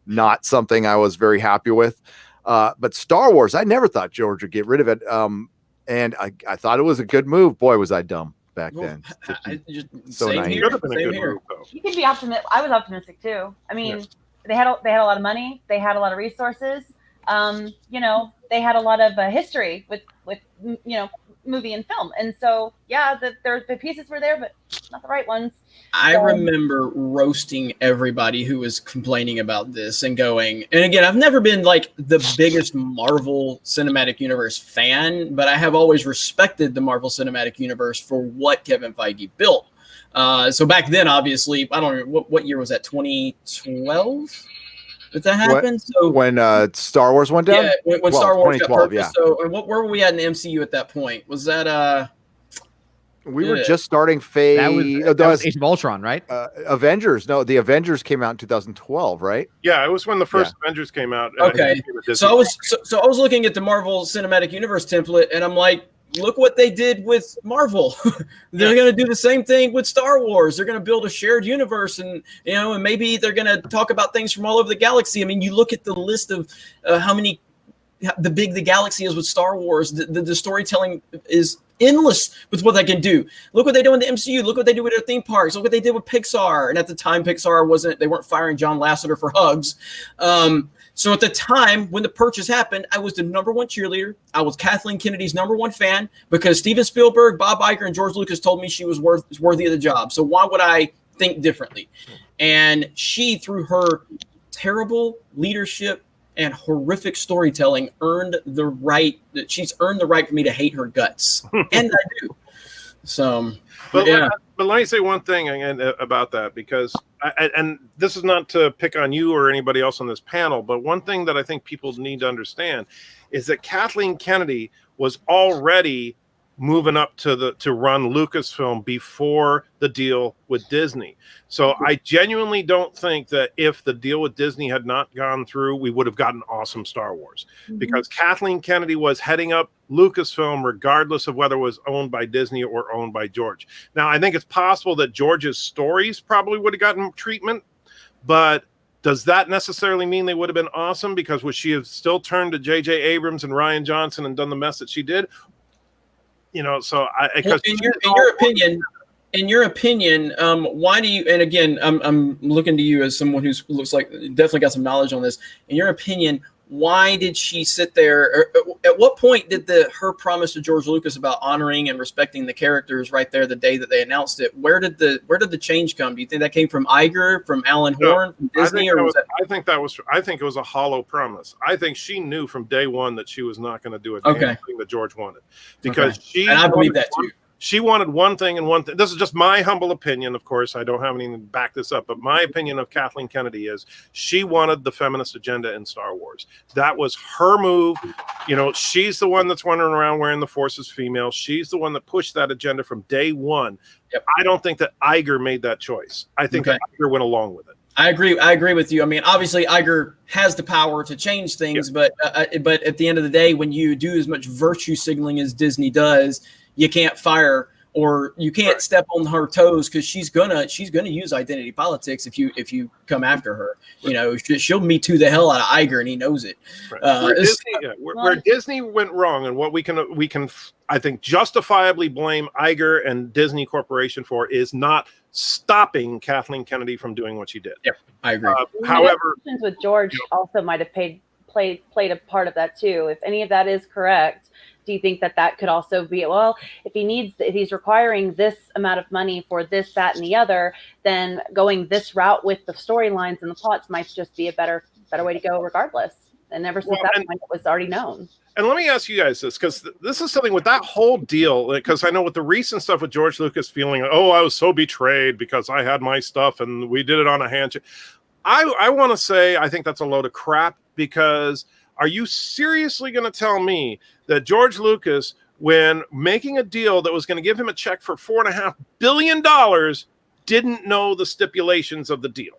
Speaker 1: not something I was very happy with. But Star Wars, I never thought George would get rid of it. And I thought it was a good move. Boy, was I dumb back then. So
Speaker 3: same
Speaker 1: naive.
Speaker 3: here.
Speaker 5: Could have been a
Speaker 3: Same
Speaker 5: good
Speaker 3: here.
Speaker 5: move, though.
Speaker 2: You can be optimistic. I was optimistic too. I mean, they had a lot of money. They had a lot of resources. They had a lot of history with movie and film, and so the pieces were there, but not the right ones.
Speaker 3: I remember roasting everybody who was complaining about this and going, and again, I've never been like the biggest Marvel Cinematic Universe fan, but I have always respected the Marvel Cinematic Universe for what Kevin Feige built. So back then, obviously, I don't know what year was that, 2012? Did that happen? So
Speaker 1: when Star Wars went down?
Speaker 3: Yeah, when Star Wars got
Speaker 1: 2012,
Speaker 3: purchased. So, and where were we at in the MCU at that point? Was that
Speaker 1: we were just starting phase.
Speaker 6: That was Age of Ultron, right?
Speaker 1: Avengers. No, the Avengers came out in 2012, right?
Speaker 5: Yeah, it was when the first Avengers came out.
Speaker 3: Okay. So I was looking at the Marvel Cinematic Universe template, and I'm like, look what they did with Marvel. They're going to do the same thing with Star Wars. They're going to build a shared universe, and and maybe they're going to talk about things from all over the galaxy. I mean, you look at the list of the big the galaxy is with Star Wars. The storytelling is endless with what they can do. Look what they do in the MCU. Look what they do with their theme parks. Look what they did with Pixar. And at the time, Pixar they weren't firing John Lasseter for hugs. So at the time when the purchase happened, I was the number one cheerleader. I was Kathleen Kennedy's number one fan because Steven Spielberg, Bob Iger, and George Lucas told me she was worthy of the job. So why would I think differently? And she, through her terrible leadership and horrific storytelling she's earned the right for me to hate her guts. And I do. So,
Speaker 5: but
Speaker 3: yeah.
Speaker 5: But let me say one thing about that, because and this is not to pick on you or anybody else on this panel, but one thing that I think people need to understand is that Kathleen Kennedy was already moving up to run Lucasfilm before the deal with Disney. So I genuinely don't think that if the deal with Disney had not gone through, we would have gotten awesome Star Wars, because Kathleen Kennedy was heading up Lucasfilm regardless of whether it was owned by Disney or owned by George. Now, I think it's possible that George's stories probably would have gotten treatment, but does that necessarily mean they would have been awesome? Because would she have still turned to J.J. Abrams and Rian Johnson and done the mess that she did? You know, so in your opinion, why do you? And again, I'm looking to you as someone who looks like definitely got some knowledge on this. In your opinion, why did she sit there? Or at what point did her promise to George Lucas about honoring and respecting the characters right there the day that they announced it? Where did the change come? Do you think that came from Iger, from Alan Horn, from Disney, I think it was a hollow promise. I think she knew from day one that she was not going to do a damn thing that George wanted, because
Speaker 3: and I believe that too.
Speaker 5: She wanted one thing and one thing. This is just my humble opinion. Of course, I don't have anything to back this up, but my opinion of Kathleen Kennedy is she wanted the feminist agenda in Star Wars. That was her move. You know, she's the one that's wandering around wearing the Force as female. She's the one that pushed that agenda from day one. Yep. I don't think that Iger made that choice. I think that Iger went along with it.
Speaker 3: I agree with you. I mean, obviously, Iger has the power to change things, but at the end of the day, when you do as much virtue signaling as Disney does, you can't fire, or you can't step on her toes, because she's gonna use identity politics if you come after her. You know, she'll Me Too the hell out of Iger, and he knows it.
Speaker 5: Where Disney went wrong, and what we can I think justifiably blame Iger and Disney Corporation for, is not stopping Kathleen Kennedy from doing what she did.
Speaker 3: Yeah, I agree.
Speaker 2: However, with George also might have played a part of that too. If any of that is correct, do you think that could also be, well, if he's requiring this amount of money for this, that, and the other, then going this route with the storylines and the plots might just be a better way to go regardless. And ever since that point, it was already known.
Speaker 5: And let me ask you guys this, because this is something with that whole deal, because I know with the recent stuff with George Lucas feeling, oh, I was so betrayed because I had my stuff and we did it on a handshake. I want to say I think that's a load of crap, because are you seriously going to tell me that George Lucas, when making a deal that was going to give him a check for $4.5 billion, didn't know the stipulations of the deal?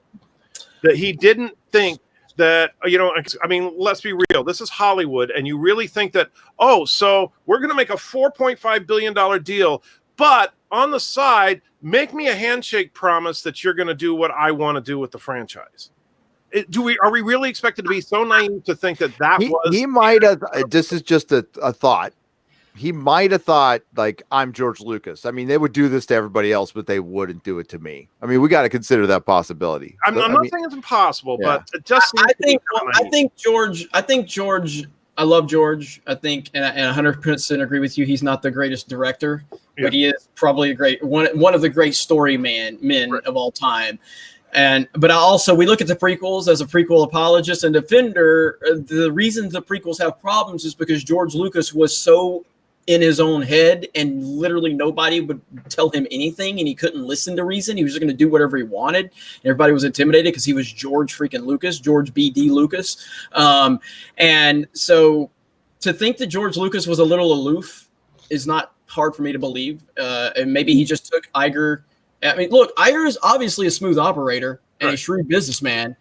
Speaker 5: That he didn't think that, you know, I mean, let's be real. This is Hollywood, and you really think that, oh, so we're going to make a $4.5 billion deal, but on the side, make me a handshake promise that you're going to do what I want to do with the franchise. Are we really expected to be so naive to think that
Speaker 1: he might have? This is just a thought. He might have thought, like, I'm George Lucas. I mean, they would do this to everybody else, but they wouldn't do it to me. I mean, we got to consider that possibility.
Speaker 5: I'm not saying it's impossible, but it just
Speaker 3: I think George. I love George. I think, and I 100% agree with you. He's not the greatest director, but he is probably a great one of the great story men of all time. But we look at the prequels as a prequel apologist and defender. The reason the prequels have problems is because George Lucas was so in his own head, and literally nobody would tell him anything, and he couldn't listen to reason. He was just going to do whatever he wanted. And everybody was intimidated because he was George freaking Lucas, George B.D. Lucas. And so to think that George Lucas was a little aloof is not hard for me to believe. And maybe he just took Iger. I mean, look, Iger is obviously a smooth operator and a shrewd businessman.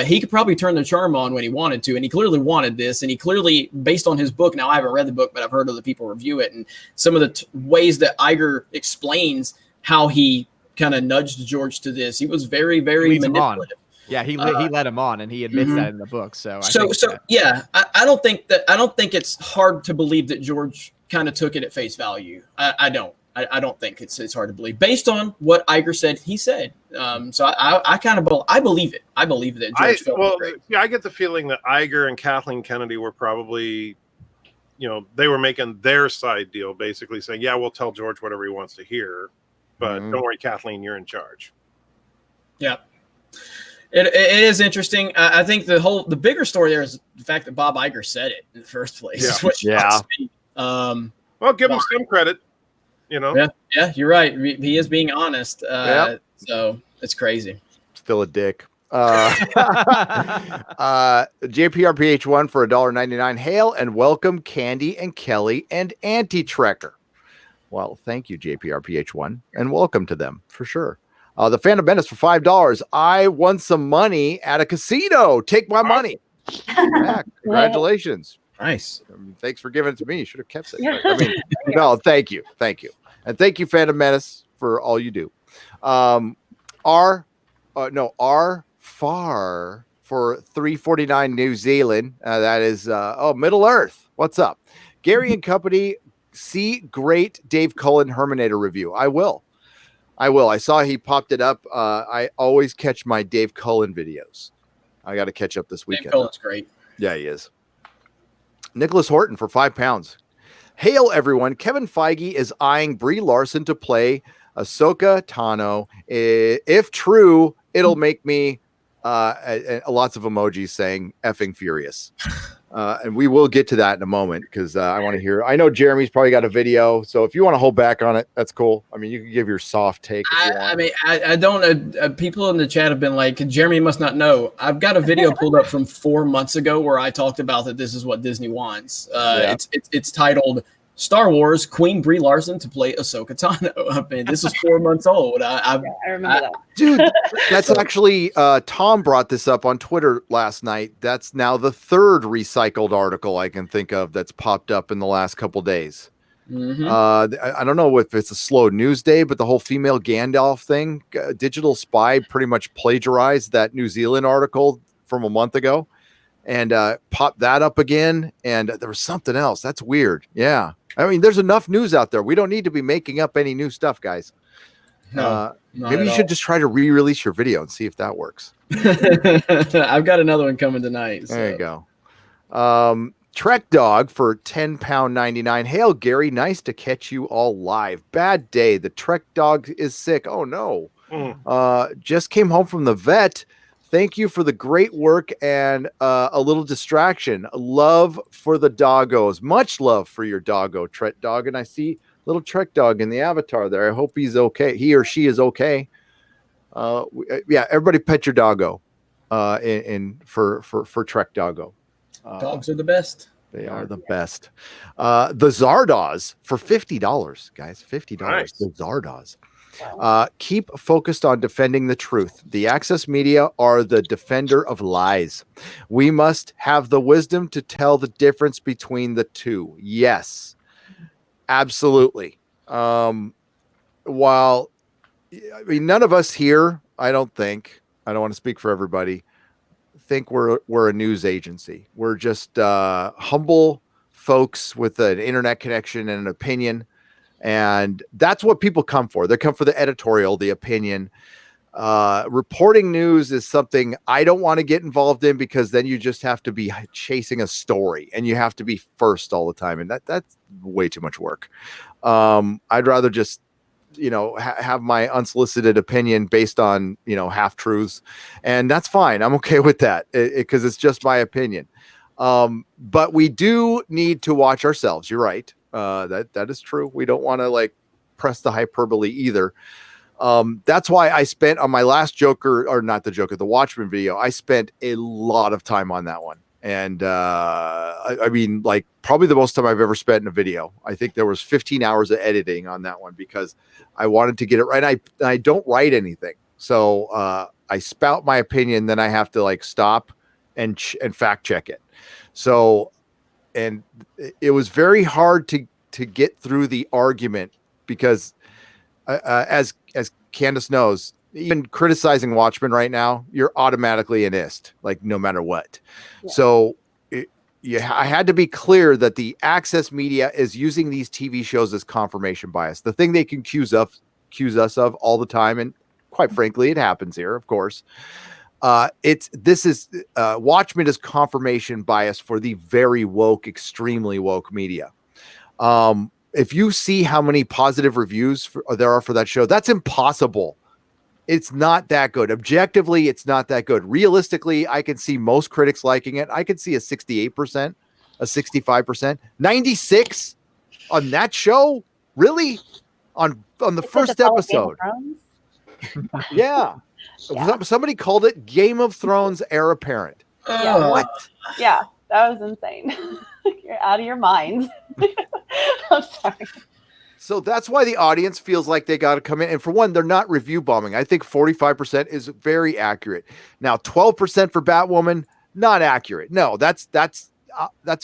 Speaker 3: He could probably turn the charm on when he wanted to, and he clearly wanted this, and he clearly, based on his book, now I haven't read the book, but I've heard other people review it, and some of the ways that Iger explains how he kind of nudged George to this, he was very, very manipulative.
Speaker 6: Yeah, he led him on, and he admits that in the book. So
Speaker 3: I don't think it's hard to believe that George kind of took it at face value. I don't think it's hard to believe based on what Iger said. He said, so I believe it. I believe that George felt great.
Speaker 5: Yeah, I get the feeling that Iger and Kathleen Kennedy were probably, you know, they were making their side deal, basically saying, yeah, we'll tell George whatever he wants to hear, but don't worry, Kathleen, you're in charge.
Speaker 3: Yeah. It is interesting. I think the bigger story there is the fact that Bob Iger said it in the first place.
Speaker 5: Yeah.
Speaker 3: Which shocks me.
Speaker 5: Well, give him some credit. You know.
Speaker 3: Yeah, you're right. He is being honest.
Speaker 1: Yep.
Speaker 3: So it's crazy.
Speaker 1: Still a dick. JPRPH1 for $1.99. Hail and welcome Candy and Kelly and Anti-Trekker. Well, thank you, JPRPH1, and welcome to them for sure. The Phantom Menace for $5. I won some money at a casino. Take my money. Yeah, congratulations.
Speaker 3: Nice.
Speaker 1: Thanks for giving it to me. You should have kept it. I mean, no, thank you. And thank you, Phantom Menace, for all you do. R Far for $3.49 New Zealand. That is Middle Earth. What's up? Gary and company, see great Dave Cullen Herminator review. I will. I saw he popped it up. I always catch my Dave Cullen videos. I got to catch up this weekend.
Speaker 3: Dave Cullen's great.
Speaker 1: Yeah, he is. Nicholas Horton for £5. Hail, everyone. Kevin Feige is eyeing Brie Larson to play Ahsoka Tano. If true, it'll make me lots of emojis saying effing furious. And we will get to that in a moment because I want to hear. I know Jeremy's probably got a video, so if you want to hold back on it, that's cool. I mean, you can give your soft take. If you want.
Speaker 3: I mean, I don't. People in the chat have been like, Jeremy must not know. I've got a video pulled up from 4 months ago where I talked about that. This is what Disney wants. It's titled Star Wars Queen Brie Larson to play Ahsoka Tano. I mean, this is 4 months old.
Speaker 2: I remember that.
Speaker 1: Dude, that's actually Tom brought this up on Twitter last night. That's now the third recycled article I can think of that's popped up in the last couple days.
Speaker 3: Mm-hmm.
Speaker 1: I don't know if it's a slow news day, but the whole female Gandalf thing, Digital Spy pretty much plagiarized that New Zealand article from a month ago and popped that up again. And there was something else. That's weird. Yeah. I mean, there's enough news out there. We don't need to be making up any new stuff, guys. Maybe you should just try to re-release your video and see if that works.
Speaker 3: I've got another one coming tonight. So.
Speaker 1: There you go. Trek Dog for £10.99. Hail, Gary. Nice to catch you all live. Bad day. The Trek Dog is sick. Oh, no. Just came home from the vet. Thank you for the great work and a little distraction. Love for the doggos. Much love for your doggo, Trek Dog. And I see little Trek Dog in the avatar there. I hope he's okay. He or she is okay. Everybody pet your doggo for Trek Doggo.
Speaker 3: Dogs are the best.
Speaker 1: They are the best. The Zardoz for $50, guys. $50.
Speaker 5: Nice.
Speaker 1: The Zardoz. Keep focused on defending the truth. The access media are the defender of lies. We must have the wisdom to tell the difference between the two. Yes, absolutely. While I mean, none of us here, I don't want to speak for everybody, think we're a news agency. We're just humble folks with an internet connection and an opinion. And that's what people come for. They come for the editorial, the opinion. Reporting news is something I don't want to get involved in because then you just have to be chasing a story and you have to be first all the time. And that's way too much work. I'd rather just, have my unsolicited opinion based on, half truths. And that's fine. I'm okay with that because it's just my opinion. But we do need to watch ourselves. You're right. That is true. We don't want to press the hyperbole either. That's why I spent on my last the Watchmen video. I spent a lot of time on that one. And I mean, probably the most time I've ever spent in a video. I think there was 15 hours of editing on that one because I wanted to get it right. I don't write anything. So I spout my opinion, then I have to stop and fact check it. So, and it was very hard to get through the argument because as Candace knows, even criticizing Watchmen right now, you're automatically an ist, no matter what. Yeah. So I had to be clear that the access media is using these TV shows as confirmation bias. The thing they can accuse us of all the time, and quite frankly, it happens here, of course. Watchmen is confirmation bias for the very woke, extremely woke media. If you see how many positive reviews there are for that show, that's impossible It's not that good. Objectively, it's not that good. Realistically, I can see most critics liking it. I could see a 68%, a 65%, 96 on that show. Really? On the first episode. Yeah.
Speaker 2: Yeah.
Speaker 1: Somebody called it Game of Thrones heir apparent.
Speaker 2: Yeah.
Speaker 1: What?
Speaker 2: Yeah, that was insane. You're out of your mind. I'm sorry.
Speaker 1: So that's why the audience feels like they got to come in. And for one, they're not review bombing. I think 45% is very accurate. Now, 12% for Batwoman, not accurate. No, that's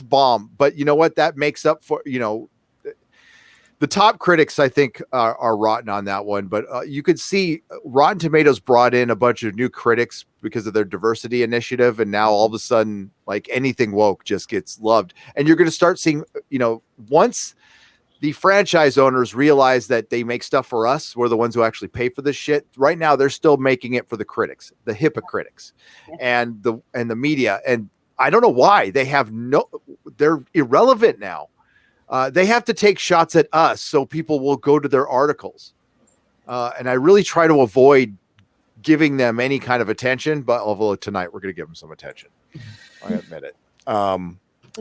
Speaker 1: bomb. But you know what? That makes up for, the top critics, I think, are rotten on that one. But you could see Rotten Tomatoes brought in a bunch of new critics because of their diversity initiative. And now all of a sudden, like anything woke just gets loved. And you're going to start seeing, once the franchise owners realize that they make stuff for us, we're the ones who actually pay for this shit. Right now, they're still making it for the critics, the hypocritics, and the media. And I don't know why they're irrelevant now. They have to take shots at us so people will go to their articles. And I really try to avoid giving them any kind of attention, but although tonight we're going to give them some attention. I admit it.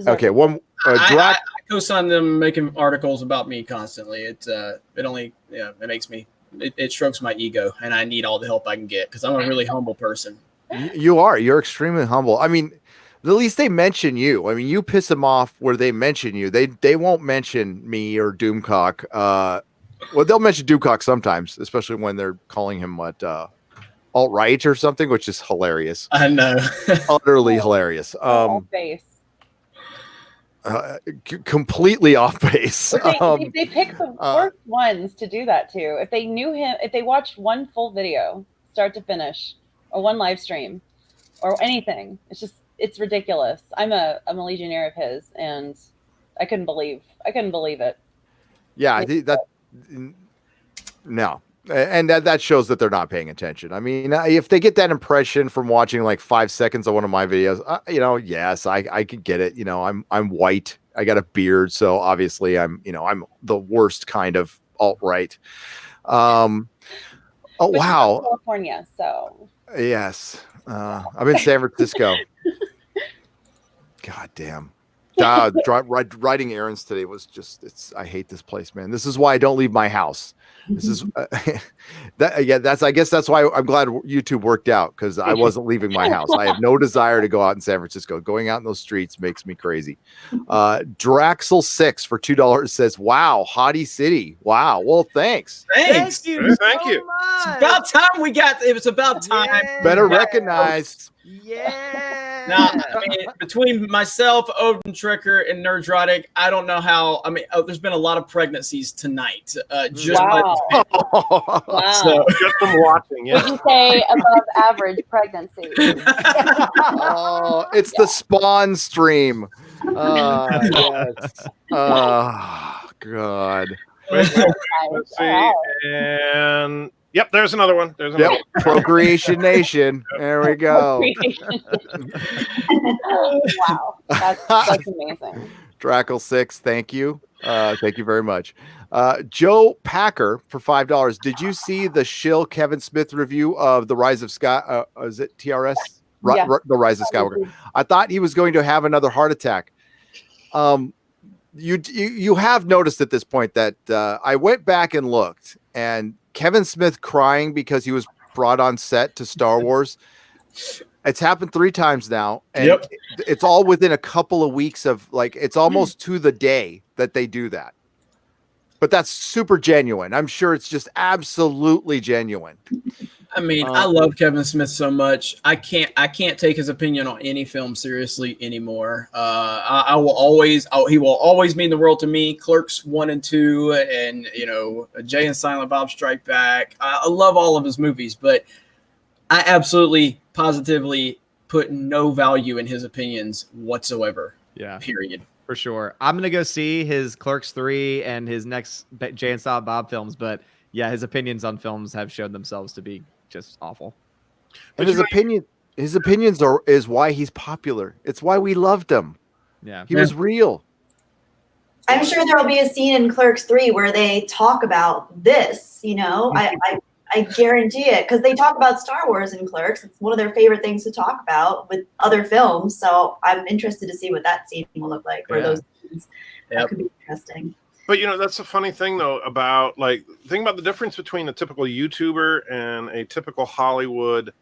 Speaker 1: Okay, one.
Speaker 3: I co-sign them making articles about me constantly. It makes me, it strokes my ego, and I need all the help I can get because I'm a really humble person.
Speaker 1: You're extremely humble. I mean, at least they mention you. I mean, you piss them off where they mention you. They won't mention me or Doomcock. Well, they'll mention Doomcock sometimes, especially when they're calling him alt-right or something, which is hilarious.
Speaker 3: I know.
Speaker 1: Utterly hilarious.
Speaker 2: Face.
Speaker 1: Completely off base.
Speaker 2: They pick the worst ones to do that to. If they knew him, if they watched one full video, start to finish, or one live stream, or anything, it's ridiculous. I'm a Legionnaire of his, and I couldn't believe it.
Speaker 1: Yeah, I think that no. And that shows that they're not paying attention. I mean, if they get that impression from watching like 5 seconds of one of my videos, yes, I could get it. I'm white. I got a beard, so obviously I'm the worst kind of alt-right. Oh wow,
Speaker 2: California. So
Speaker 1: yes, I'm in San Francisco. God damn. Writing errands today was I hate this place, man. This is why I don't leave my house. This is I guess that's why I'm glad YouTube worked out, because I wasn't leaving my house. I have no desire to go out in San Francisco. Going out in those streets makes me crazy. Draxel 6 for $2 says, "Wow, hottie city." Wow. Well, thanks.
Speaker 3: Thank
Speaker 5: you.
Speaker 3: It's about time it was about time.
Speaker 6: Yeah.
Speaker 1: Better recognized.
Speaker 6: Yeah.
Speaker 3: Now, I mean, between myself, Odin Tricker, and Nerdrotic, I don't know how. I mean, there's been a lot of pregnancies tonight.
Speaker 2: Wow. Wow.
Speaker 3: So,
Speaker 5: Just from watching, yeah.
Speaker 2: Would you say above average pregnancy?
Speaker 1: Oh, it's the Spawn stream. Yes. Oh, God.
Speaker 5: Let's see. And yep, there's another one.
Speaker 1: Yep. Procreation Nation. There we go.
Speaker 2: Wow. That's amazing.
Speaker 1: Drackle 6, thank you. Thank you very much. Joe Packer for $5. Did you see the shill Kevin Smith review of The Rise of Sky? Is it TRS?
Speaker 2: Yeah.
Speaker 1: The Rise of Skywalker. I thought he was going to have another heart attack. You have noticed at this point that I went back and looked, and Kevin Smith crying because he was brought on set to Star Wars. It's happened 3 times now, and it's all within a couple of weeks of it's almost to the day that they do that. But that's super genuine. I'm sure it's just absolutely genuine.
Speaker 3: I mean, I love Kevin Smith so much. I can't take his opinion on any film seriously anymore. He will always mean the world to me. Clerks 1 and 2, and Jay and Silent Bob Strike Back. I love all of his movies, but I absolutely, positively put no value in his opinions whatsoever.
Speaker 6: Yeah.
Speaker 3: Period.
Speaker 6: For sure. I'm going to go see his Clerks 3 and his next Jay and Silent Bob films, but yeah, his opinions on films have shown themselves to be just awful.
Speaker 1: And his opinions is why he's popular. It's why we loved him.
Speaker 6: Yeah.
Speaker 1: He was real.
Speaker 4: I'm sure there will be a scene in Clerks 3 where they talk about this. I I guarantee it, because they talk about Star Wars in Clerks. It's one of their favorite things to talk about with other films. So I'm interested to see what that scene will look like, or those scenes. That could be interesting.
Speaker 5: But that's a funny thing though about think about the difference between a typical YouTuber and a typical Hollywood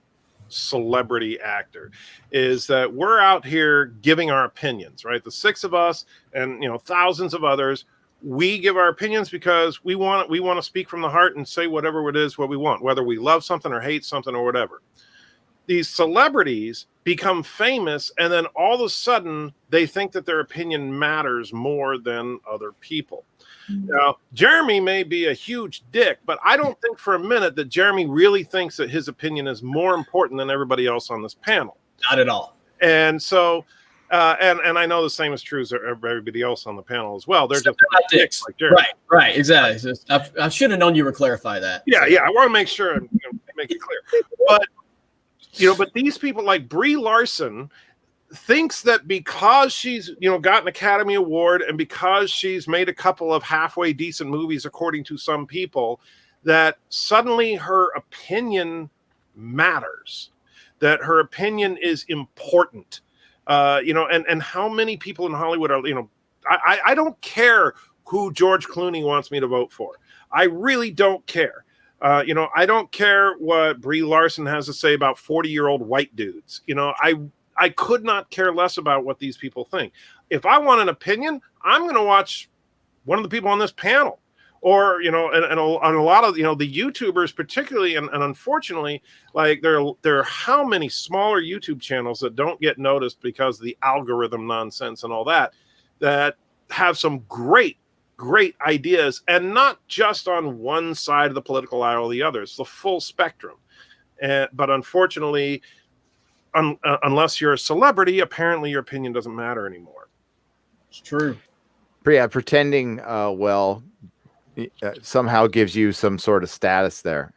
Speaker 5: celebrity actor is that we're out here giving our opinions, right? The six of us and thousands of others, we give our opinions because we want to speak from the heart and say whatever it is what we want, whether we love something or hate something or whatever. These celebrities become famous, and then all of a sudden they think that their opinion matters more than other people. Now, Jeremy may be a huge dick, but I don't think for a minute that Jeremy really thinks that his opinion is more important than everybody else on this panel.
Speaker 3: Not at all.
Speaker 5: And so, and I know the same is true as everybody else on the panel as well. They're just
Speaker 3: not dicks.
Speaker 5: Like Jeremy.
Speaker 3: Right, exactly. I should have known you would clarify that.
Speaker 5: Yeah. I want to make sure and make it clear. But but these people like Brie Larson thinks that because she's got an Academy Award and because she's made a couple of halfway decent movies according to some people, that suddenly her opinion matters, that her opinion is important. And how many people in Hollywood are, I don't care who George Clooney wants me to vote for. I really don't care. I don't care what Brie Larson has to say about 40-year-old white dudes. I could not care less about what these people think. If I want an opinion, I'm going to watch one of the people on this panel, or and a lot of the YouTubers particularly, and unfortunately, like there are how many smaller YouTube channels that don't get noticed because of the algorithm nonsense and all that have some great ideas, and not just on one side of the political aisle or the other. It's the full spectrum. But unfortunately, unless you're a celebrity, apparently your opinion doesn't matter anymore.
Speaker 3: It's true.
Speaker 1: Yeah, pretending somehow gives you some sort of status there.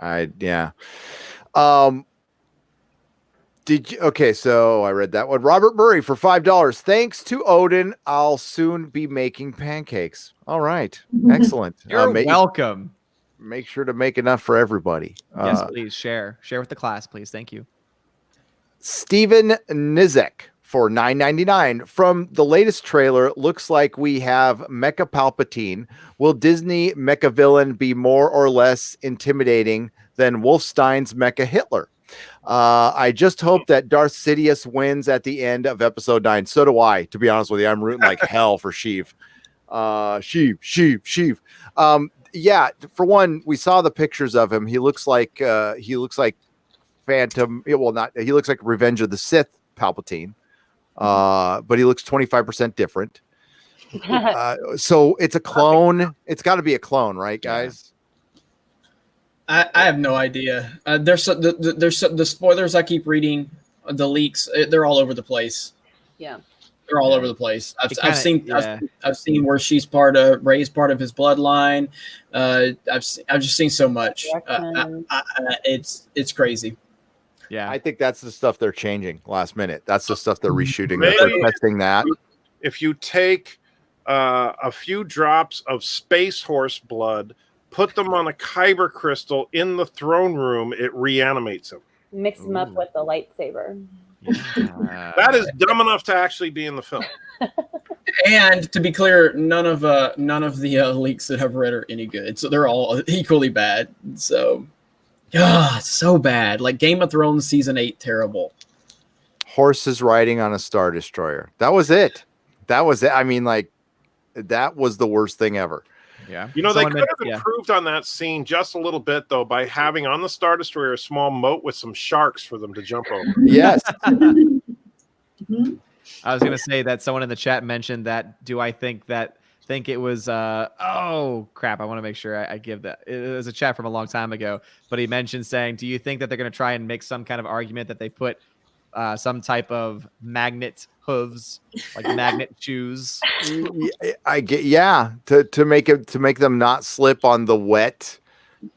Speaker 1: Okay, so I read that one. Robert Murray for $5. Thanks to Odin, I'll soon be making pancakes. All right, excellent.
Speaker 6: You're welcome.
Speaker 1: Make sure to make enough for everybody.
Speaker 6: Yes, please share with the class, please. Thank you.
Speaker 1: Steven Nizek for $9.99. From the latest trailer, looks like we have Mecha Palpatine. Will Disney Mecha villain be more or less intimidating than Wolfenstein's Mecha Hitler? I just hope that Darth Sidious wins at the end of episode 9. So do I, to be honest with you. I'm rooting like hell for Sheev. Sheev. Yeah, for one, we saw the pictures of him. He looks like Phantom. He looks like Revenge of the Sith Palpatine. But he looks 25% different. So it's a clone. It's got to be a clone, right, guys?
Speaker 3: I have no idea. There's the spoilers I keep reading, the leaks. They're all over the place.
Speaker 2: Yeah,
Speaker 3: they're all over the place. I've seen where she's Rey's part of his bloodline. I've just seen so much. It's crazy.
Speaker 6: Yeah,
Speaker 1: I think that's the stuff they're changing last minute. That's the stuff they're reshooting. They're testing that.
Speaker 5: If you take a few drops of space horse blood, put them on a kyber crystal in the throne room, it reanimates him.
Speaker 2: Mix them up with the lightsaber.
Speaker 5: That is dumb enough to actually be in the film.
Speaker 3: And to be clear, none of the leaks that I've read are any good. So they're all equally bad. So, so bad. Like Game of Thrones season 8, terrible.
Speaker 1: Horses riding on a Star Destroyer. That was it. I mean, like, that was the worst thing ever.
Speaker 6: Yeah.
Speaker 5: They could have improved on that scene just a little bit, though, by having on the Star Destroyer a small moat with some sharks for them to jump over.
Speaker 1: Yes.
Speaker 6: I was going to say that someone in the chat mentioned that. Do I think it was oh crap, I want to make sure I give that. It was a chat from a long time ago, but he mentioned saying, do you think that they're going to try and make some kind of argument that they put some type of magnet hooves, like magnet shoes?
Speaker 1: I get, to make them not slip on the wet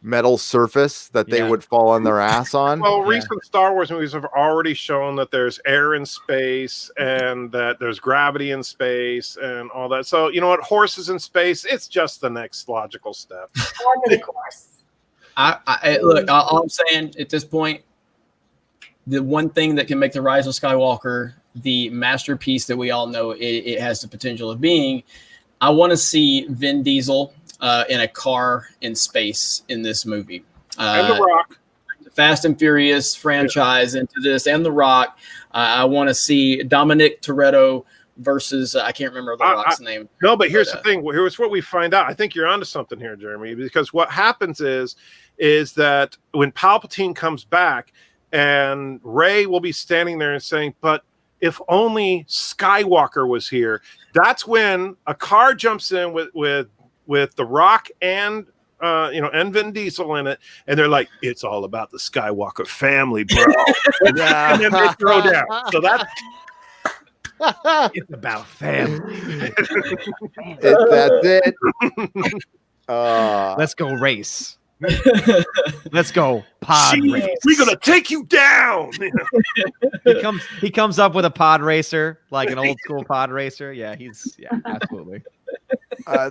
Speaker 1: metal surface that they would fall on their ass on.
Speaker 5: Well, recent Star Wars movies have already shown that there's air in space and that there's gravity in space and all that. So, you know what? Horses in space, it's just the next logical step.
Speaker 4: Of course.
Speaker 3: Look, all I'm saying at this point, the one thing that can make the Rise of Skywalker the masterpiece that we all know it has the potential of being, I want to see Vin Diesel in a car in space in this movie.
Speaker 5: And The Rock.
Speaker 3: Fast and Furious franchise into this, and The Rock. I want to see Dominic Toretto versus I can't remember The Rock's name.
Speaker 5: No, but here's the thing. Here's what we find out. I think you're onto something here, Jeremy, because what happens is that when Palpatine comes back, and Rey will be standing there and saying, "But if only Skywalker was here." That's when a car jumps in with The Rock and and Vin Diesel in it, and they're like, "It's all about the Skywalker family, bro." And then they throw down. So that's
Speaker 6: it's about family.
Speaker 1: That's it.
Speaker 6: Let's go race. Let's go pod race.
Speaker 5: We're gonna take you down.
Speaker 6: He comes up with a pod racer, like an old school pod racer. Yeah, absolutely.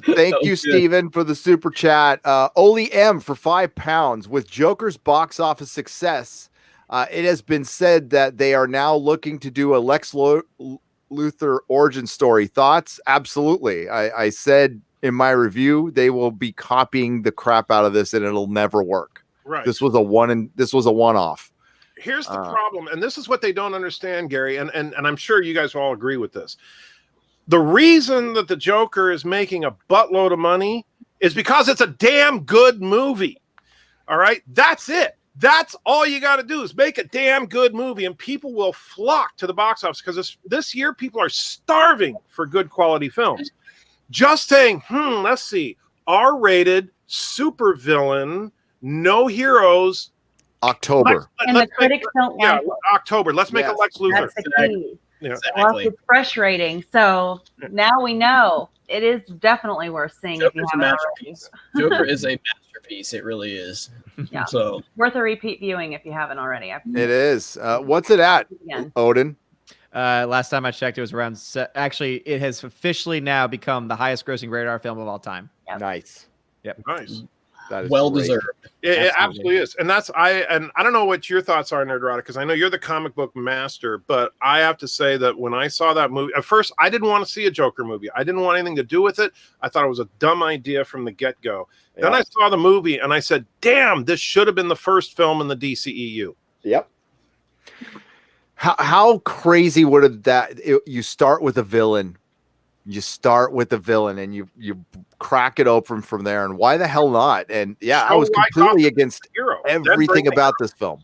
Speaker 1: Thank you, Steven, for the super chat. Oli M for £5 with Joker's box office success. It has been said that they are now looking to do a Lex Luthor origin story. Thoughts? Absolutely. I said in my review they will be copying the crap out of this, and it'll never work.
Speaker 5: Right.
Speaker 1: This was a one-off.
Speaker 5: Here's the problem, and this is what they don't understand, Gary, and I'm sure you guys will all agree with this. The reason that the Joker is making a buttload of money is because it's a damn good movie. All right? That's it. That's all you got to do is make a damn good movie, and people will flock to the box office because this year people are starving for good quality films. Just saying, let's see, R-rated, supervillain, no heroes.
Speaker 1: October.
Speaker 2: And the critics don't like it.
Speaker 5: October. Let's make a Lex Luthor.
Speaker 2: That's the key.
Speaker 5: Yeah.
Speaker 2: Well, it's fresh rating. So now we know it is definitely worth seeing.
Speaker 3: Joker's
Speaker 2: if you
Speaker 3: a
Speaker 2: haven't
Speaker 3: masterpiece. Joker is a masterpiece. It really is.
Speaker 2: Yeah.
Speaker 3: So
Speaker 2: worth a repeat viewing if you haven't already.
Speaker 1: It is. What's it at, Odin?
Speaker 6: Last time I checked, it was around. Actually, it has officially now become the highest-grossing rated R film of all time.
Speaker 2: Yep.
Speaker 1: Nice.
Speaker 6: Yep.
Speaker 5: Nice.
Speaker 1: That is
Speaker 3: well
Speaker 1: great.
Speaker 3: deserved.
Speaker 5: It absolutely is. And I don't know what your thoughts are, Nerdrotic, because I know you're the comic book master, but I have to say that when I saw that movie, at first I didn't want to see a Joker movie. I didn't want anything to do with it. I thought it was a dumb idea from the get-go. Yeah. Then I saw the movie and I said, damn, this should have been the first film in the DCEU.
Speaker 1: Yep. How crazy would have that? You start with a villain. You start with the villain and you crack it open from there. And why the hell not? And I was completely against everything about this film.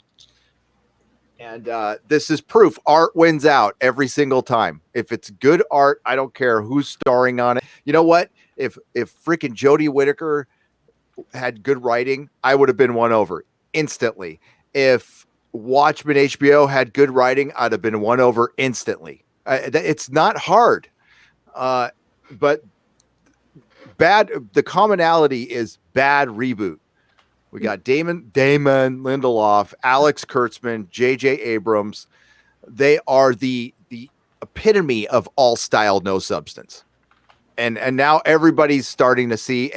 Speaker 1: And this is proof. Art wins out every single time. If it's good art, I don't care who's starring on it. You know what? If freaking Jodie Whittaker had good writing, I would have been won over instantly. If Watchmen HBO had good writing, I'd have been won over instantly. It's not hard. But the commonality is bad reboot. We got Damon Lindelof, Alex Kurtzman, J.J. Abrams. They are the epitome of all style, no substance. And now everybody's starting to see,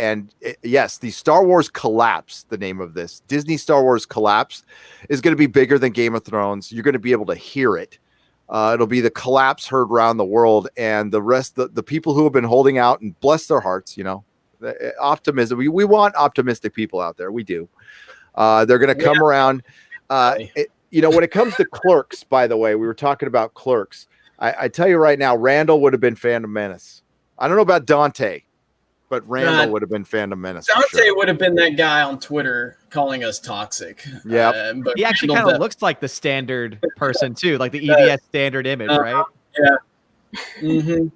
Speaker 1: yes, the Star Wars Collapse, the name of this, Disney Star Wars Collapse, is going to be bigger than Game of Thrones. You're going to be able to hear it. It'll be the collapse heard around the world, and the rest, the people who have been holding out and bless their hearts, optimism. We want optimistic people out there. We do. They're going to come around. When it comes to Clerks, by the way, we were talking about Clerks. I tell you right now, Randall would have been Phantom Menace. I don't know about Dante, but Randall would have been Phantom Menace.
Speaker 3: Dante would have been that guy on Twitter calling us toxic.
Speaker 1: Yeah,
Speaker 3: but
Speaker 6: he actually kind of looks like the standard person too, like the EVS standard image, right?
Speaker 3: Yeah. Mm-hmm.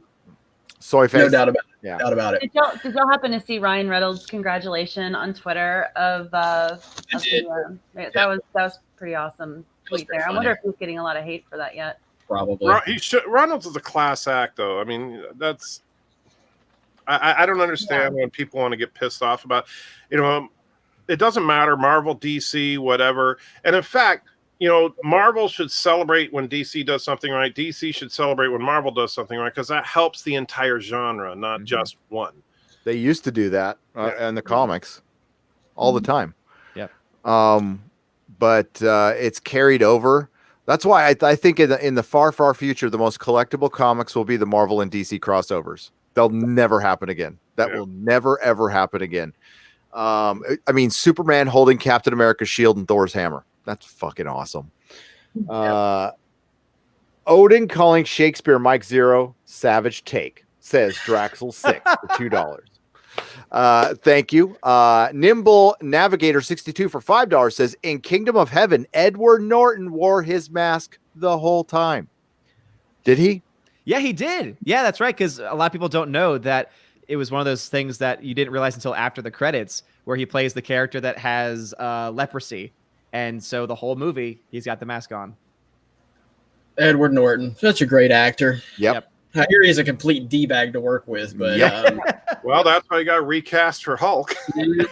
Speaker 1: Soy face.
Speaker 3: No doubt about it. Yeah. Doubt about it.
Speaker 2: Did y'all happen to see Ryan Reynolds' congratulation on Twitter that was pretty awesome tweet there. I wonder if he's getting a lot of hate for that yet.
Speaker 3: Probably.
Speaker 5: Reynolds is a class act, though. I mean, that's. I don't understand when people want to get pissed off about, it doesn't matter, Marvel, DC, whatever. And in fact, Marvel should celebrate when DC does something right. DC should celebrate when Marvel does something right, because that helps the entire genre, not just one.
Speaker 1: They used to do that in the comics all the time.
Speaker 6: Yeah.
Speaker 1: but it's carried over. That's why I think in the far, far future, the most collectible comics will be the Marvel and DC crossovers. They'll never happen again. That will never, ever happen again. I mean, Superman holding Captain America's shield and Thor's hammer. That's fucking awesome. Odin calling Shakespeare Mike Zero, savage take, says Draxel 6 for $2. Thank you. Nimble Navigator 62 for $5 says, in Kingdom of Heaven, Edward Norton wore his mask the whole time. Did he?
Speaker 6: Yeah, he did. Yeah, that's right. Because a lot of people don't know that it was one of those things that you didn't realize until after the credits, where he plays the character that has leprosy. And so the whole movie, he's got the mask on.
Speaker 3: Edward Norton, such a great actor.
Speaker 1: Yep.
Speaker 3: I hear he's a complete D-bag to work with, but
Speaker 5: well, that's why he got recast for Hulk.
Speaker 1: And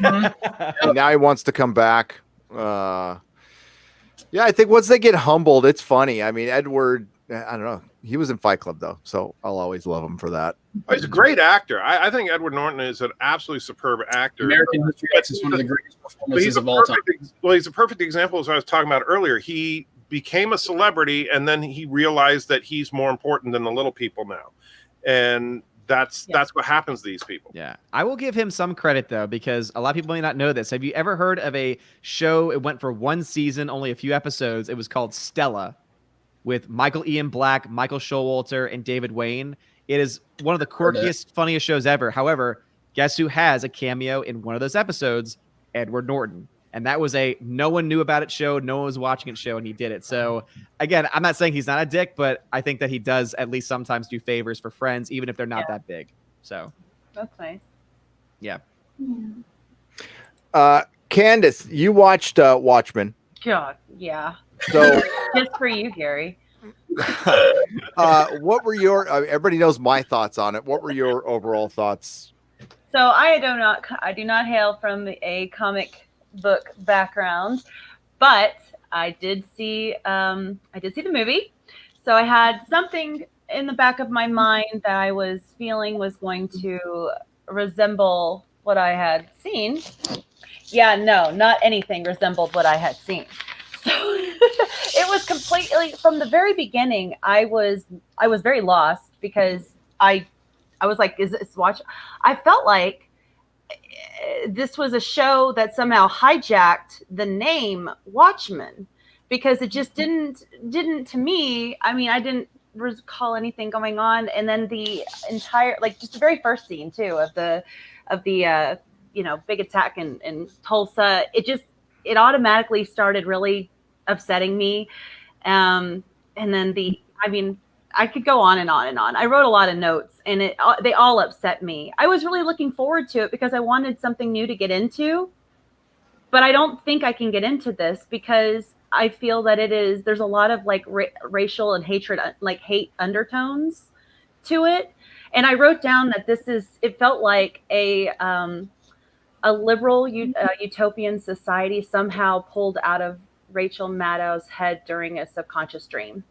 Speaker 1: now he wants to come back. Yeah, I think once they get humbled, it's funny. I mean, Edward, I don't know. He was in Fight Club, though, so I'll always love him for that.
Speaker 5: He's a great actor. I think Edward Norton is an absolutely superb actor.
Speaker 3: American History X is one of the greatest performances of all time.
Speaker 5: Well, he's a perfect example, as I was talking about earlier. He became a celebrity, and then he realized that he's more important than the little people now. And that's what happens to these people.
Speaker 6: Yeah. I will give him some credit, though, because a lot of people may not know this. Have you ever heard of a show? It went for one season, only a few episodes. It was called Stella, with Michael Ian Black, Michael Showalter, and David Wayne. It is one of the quirkiest, funniest shows ever. However, guess who has a cameo in one of those episodes? Edward Norton. And that was no one knew about it show. No one was watching it show, and he did it. So, again, I'm not saying he's not a dick, but I think that he does at least sometimes do favors for friends, even if they're not that big. So
Speaker 2: that's nice.
Speaker 6: Yeah.
Speaker 1: Candace, you watched Watchmen.
Speaker 2: God, yeah.
Speaker 1: So
Speaker 2: just for you, Gary.
Speaker 1: What were your? Everybody knows my thoughts on it. What were your overall thoughts?
Speaker 2: So I do not hail from a comic book background, but I did see the movie. So I had something in the back of my mind that I was feeling was going to resemble what I had seen. Yeah, no, not anything resembled what I had seen. So it was completely, from the very beginning, I was very lost, because I was like, is this watch? I felt like this was a show that somehow hijacked the name Watchmen, because it just didn't to me. I mean, I didn't recall anything going on. And then the entire, like, just the very first scene too of the big attack in Tulsa, it automatically started really upsetting me. And then I could go on and on and on. I wrote a lot of notes, and they all upset me. I was really looking forward to it because I wanted something new to get into, but I don't think I can get into this because I feel that there's a lot of like racial and hatred, like hate undertones to it. And I wrote down that it felt like a liberal utopian society somehow pulled out of Rachel Maddow's head during a subconscious dream.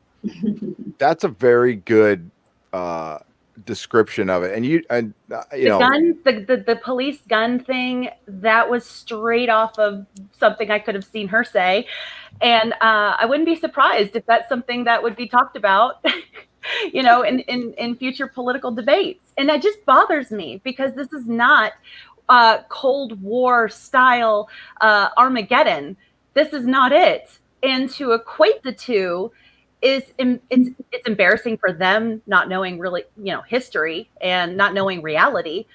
Speaker 1: That's a very good description of it. And
Speaker 2: the police gun thing, that was straight off of something I could have seen her say. And I wouldn't be surprised if that's something that would be talked about, in future political debates. And that just bothers me, because this is not Cold War style Armageddon. This is not it. And to equate the two, it's embarrassing for them, not knowing really, history and not knowing reality.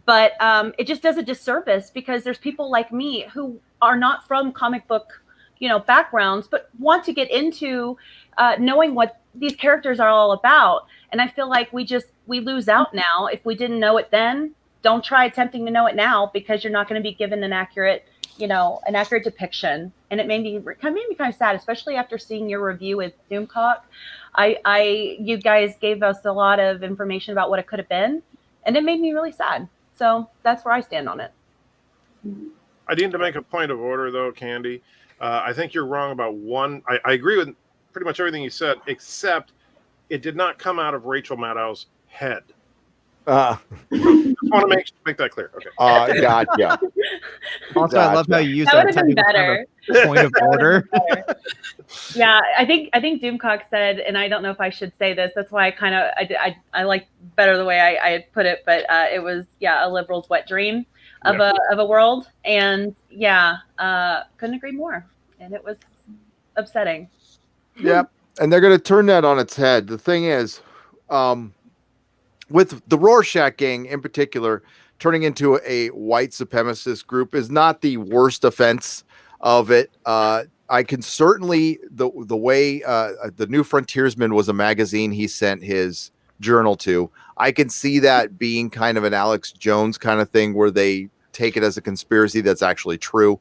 Speaker 2: But it just does a disservice, because there's people like me who are not from comic book, backgrounds, but want to get into knowing what these characters are all about. And I feel like we lose out now. If we didn't know it then, don't try attempting to know it now, because you're not going to be given an accurate depiction. And it made me kind of sad, especially after seeing your review with Doomcock. You guys gave us a lot of information about what it could have been, and it made me really sad. So that's where I stand on it.
Speaker 5: I need to make a point of order, though, Candy. I think you're wrong about one. I agree with pretty much everything you said, except it did not come out of Rachel Maddow's head. Just want to make that clear. Okay.
Speaker 1: Gotcha.
Speaker 6: Also, I love how you use
Speaker 2: That
Speaker 6: a
Speaker 2: would have been
Speaker 6: technical term
Speaker 2: better.
Speaker 6: of point of order.
Speaker 2: Yeah, I think Doomcock said, and I don't know if I should say this. That's why I like better the way I had put it, but it was a liberal's wet dream of a world, and couldn't agree more, and it was upsetting.
Speaker 1: Yep, and they're going to turn that on its head. The thing is, with the Rorschach gang in particular, turning into a white supremacist group is not the worst offense of it. I can certainly the way the New Frontiersman was a magazine he sent his journal to. I can see that being kind of an Alex Jones kind of thing where they take it as a conspiracy that's actually true,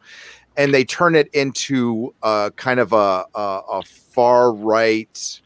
Speaker 1: and they turn it into kind of a far right,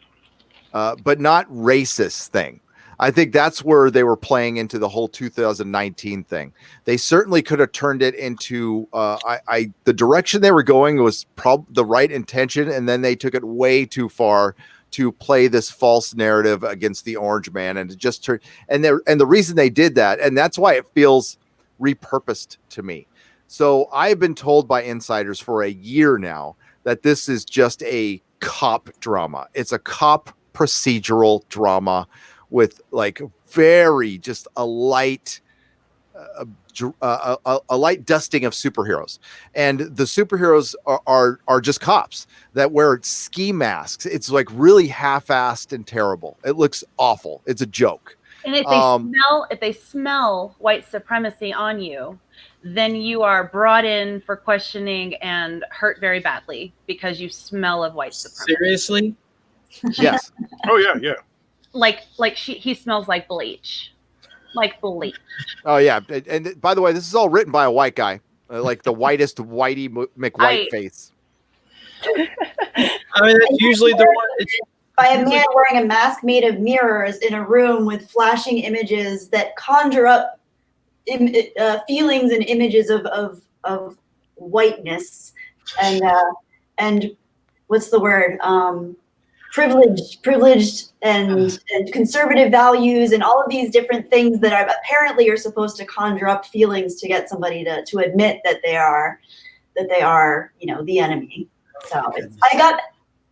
Speaker 1: but not racist thing. I think that's where they were playing into the whole 2019 thing. They certainly could have turned it into the direction they were going was probably the right intention, and then they took it way too far to play this false narrative against the Orange Man, and it just turned. And the reason they did that, and that's why it feels repurposed to me. So I've been told by insiders for a year now that this is just a cop drama. It's a cop procedural drama with like very just a light light dusting of superheroes, and the superheroes are just cops that wear ski masks. It's like really half-assed and terrible. It looks awful. It's a joke.
Speaker 2: And if they smell white supremacy on you, then you are brought in for questioning and hurt very badly because you smell of white supremacy.
Speaker 3: Seriously?
Speaker 1: Yes.
Speaker 5: Oh yeah.
Speaker 2: He smells like bleach. Like bleach.
Speaker 1: Oh yeah, and by the way, this is all written by a white guy, like the whitest Whitey McWhite face.
Speaker 3: I mean, that's usually the one. It's
Speaker 4: by a man wearing a mask made of mirrors in a room with flashing images that conjure up feelings and images of whiteness and what's the word? Privileged and conservative values and all of these different things that are apparently supposed to conjure up feelings to get somebody to admit that they are the enemy. So I got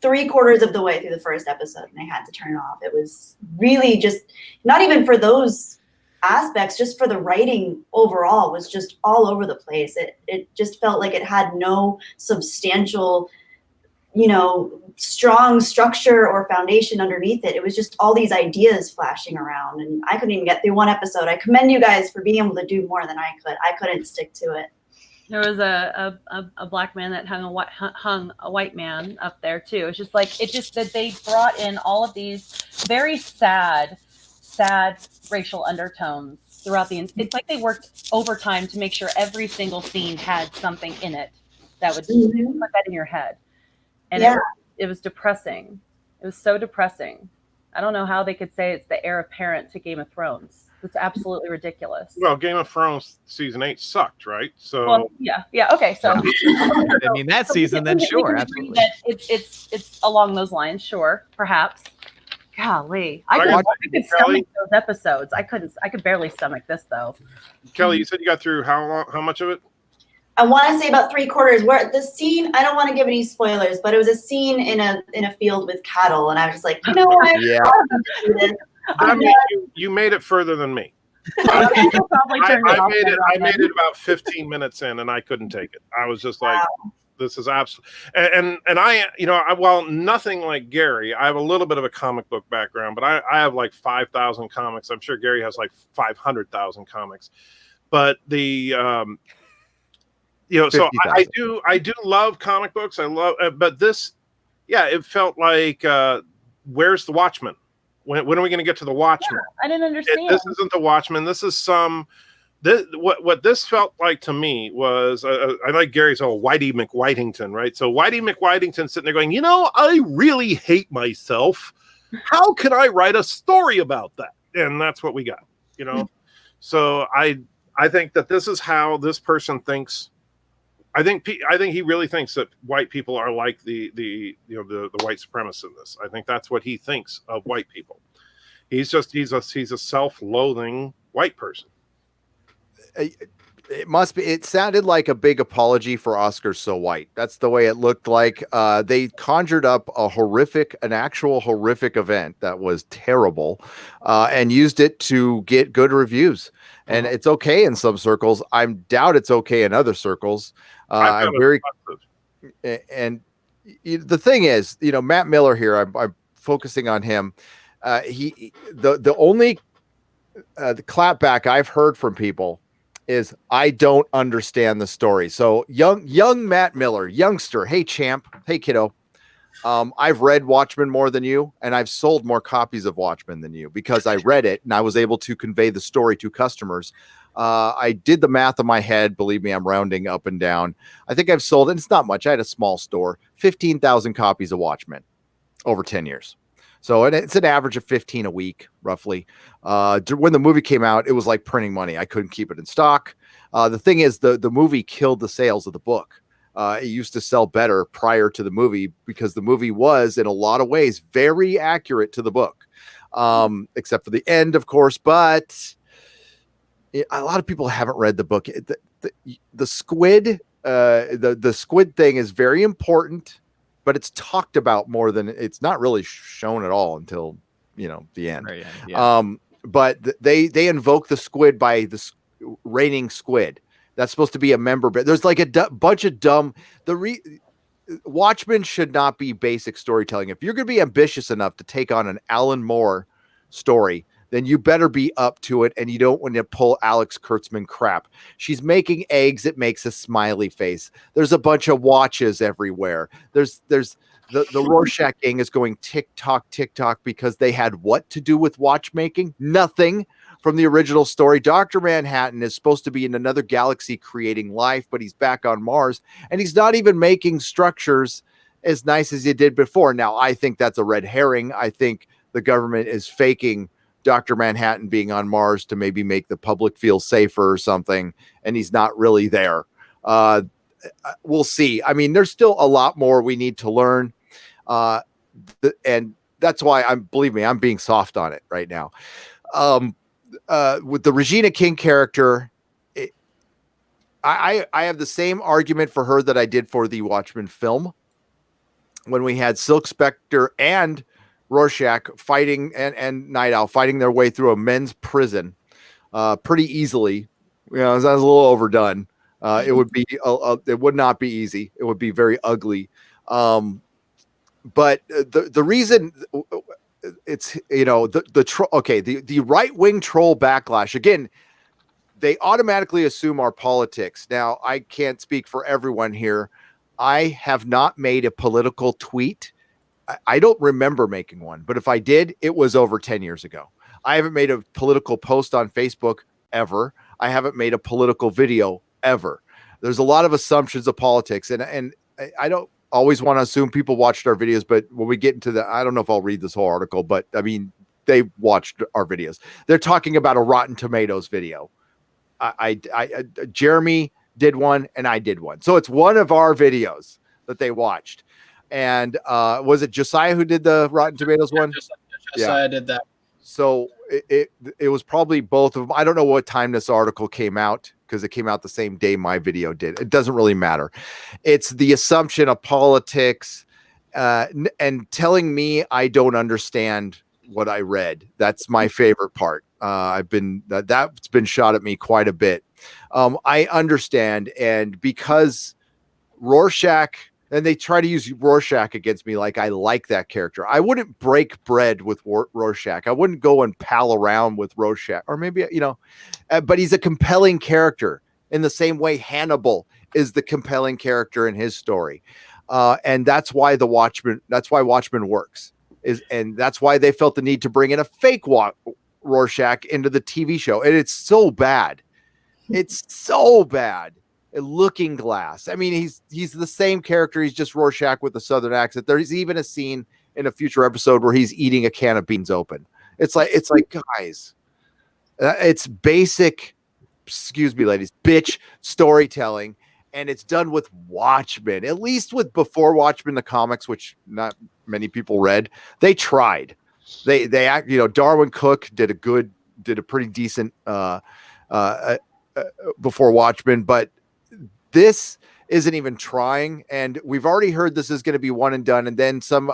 Speaker 4: 3/4 of the way through the first episode and I had to turn it off. It was really just not even for those aspects, just for the writing overall was just all over the place. It just felt like it had no substantial, strong structure or foundation underneath it. It was just all these ideas flashing around, and I couldn't even get through one episode. I commend you guys for being able to do more than I could. I couldn't stick to it.
Speaker 2: There was a black man that hung a white man up there too. It's just like that they brought in all of these very sad racial undertones throughout it's like they worked overtime to make sure every single scene had something in it that would put that in your head. And it was depressing. It was so depressing. I don't know how they could say it's the heir apparent to Game of Thrones. It's absolutely ridiculous.
Speaker 5: Well, Game of Thrones season 8 sucked, right? So
Speaker 2: okay. So
Speaker 6: I mean that season, then sure, absolutely.
Speaker 2: That it's along those lines, sure, perhaps. Golly, I could stomach those episodes. I could barely stomach this though.
Speaker 5: Kelly, you said you got through how much of it?
Speaker 4: I want to say about 3/4. Where the scene, I don't want to give any spoilers, but it was a scene in a field with cattle, and I was just like, what?
Speaker 1: Yeah.
Speaker 5: I mean, you made it further than me. I made it about 15 minutes in, and I couldn't take it. I was just like, this is absolute. And I, while nothing like Gary, I have a little bit of a comic book background, but I have like 5,000 comics. I'm sure Gary has like 500,000 comics. But the so I do love comic books. I love, but this, it felt like, where's the Watchmen? When are we going to get to the Watchmen?
Speaker 2: I didn't understand.
Speaker 5: This isn't the Watchmen. This is what this felt like to me was, I like Gary's whole Whitey McWhitington, right? So Whitey McWhitington sitting there going, I really hate myself. How can I write a story about that? And that's what we got, So I think that this is how this person thinks. I think he really thinks that white people are like the white supremacists in this. I think that's what he thinks of white people. He's a self-loathing white person.
Speaker 1: It must be. It sounded like a big apology for Oscars So White. That's the way it looked like. They conjured up an actual horrific event that was terrible, and used it to get good reviews. And it's okay in some circles. I doubt it's okay in other circles. I'm very, and the thing is, Matt Miller here. I'm focusing on him. The only the clapback I've heard from people is I don't understand the story. So young Matt Miller, youngster. Hey champ. Hey kiddo. I've read Watchmen more than you, and I've sold more copies of Watchmen than you because I read it and I was able to convey the story to customers. I did the math in my head. Believe me, I'm rounding up and down. I think I've sold, and it's not much. I had a small store, 15,000 copies of Watchmen over 10 years. So it's an average of 15 a week, roughly. When the movie came out, it was like printing money. I couldn't keep it in stock. The thing is, the movie killed the sales of the book. It used to sell better prior to the movie because the movie was, in a lot of ways, very accurate to the book, except for the end, of course. But a lot of people haven't read the book. The squid, the squid thing is very important, but it's talked about more than it's not really shown at all until the end. Right, yeah. But they invoke the squid by the raining squid. That's supposed to be a member, but there's like a bunch of dumb. Watchmen should not be basic storytelling. If you're going to be ambitious enough to take on an Alan Moore story, then you better be up to it, and you don't want to pull Alex Kurtzman crap. She's making eggs. It makes a smiley face. There's a bunch of watches everywhere. There's the Rorschach gang is going tick-tock because they had what to do with watchmaking? Nothing from the original story. Dr. Manhattan is supposed to be in another galaxy creating life, but he's back on Mars, and he's not even making structures as nice as he did before. Now, I think that's a red herring. I think the government is faking Dr. Manhattan being on Mars to maybe make the public feel safer or something, and he's not really there. We'll see. I mean, there's still a lot more we need to learn, and that's why believe me, I'm being soft on it right now. With the Regina King character, I have the same argument for her that I did for the Watchmen film when we had Silk Spectre and Rorschach fighting and Night Owl fighting their way through a men's prison pretty easily. That was a little overdone. It would not be easy. It would be very ugly. But the reason it's the right-wing troll backlash, again, they automatically assume our politics. Now, I can't speak for everyone here. I have not made a political tweet. I don't remember making one, but if I did, it was over 10 years ago. I haven't made a political post on Facebook ever. I haven't made a political video ever. There's a lot of assumptions of politics, and I don't always want to assume people watched our videos, but when we get into that, I don't know if I'll read this whole article, but I mean, they watched our videos. They're talking about a Rotten Tomatoes video. Jeremy did one and I did one. So it's one of our videos that they watched. And was it Josiah who did the Rotten Tomatoes one?
Speaker 3: Josiah did that.
Speaker 1: So it was probably both of them. I don't know what time this article came out because it came out the same day my video did. It doesn't really matter. It's the assumption of politics and telling me I don't understand what I read. That's my favorite part. That's been shot at me quite a bit. I understand, and because Rorschach. And they try to use Rorschach against me like I like that character. I wouldn't break bread with Rorschach. I wouldn't go and pal around with Rorschach. Or maybe, but he's a compelling character in the same way Hannibal is the compelling character in his story. And that's why Watchmen works. And that's why they felt the need to bring in a fake Rorschach into the TV show. And it's so bad. It's so bad. Looking Glass. I mean, he's the same character. He's just Rorschach with a Southern accent. There's even a scene in a future episode where he's eating a can of beans open. It's like guys, it's basic. Excuse me, ladies. Bitch storytelling, and it's done with Watchmen. At least with before Watchmen, the comics, which not many people read. They tried. They act, Darwin Cook did a pretty decent before Watchmen, but this isn't even trying. And we've already heard this is going to be one and done. And then some,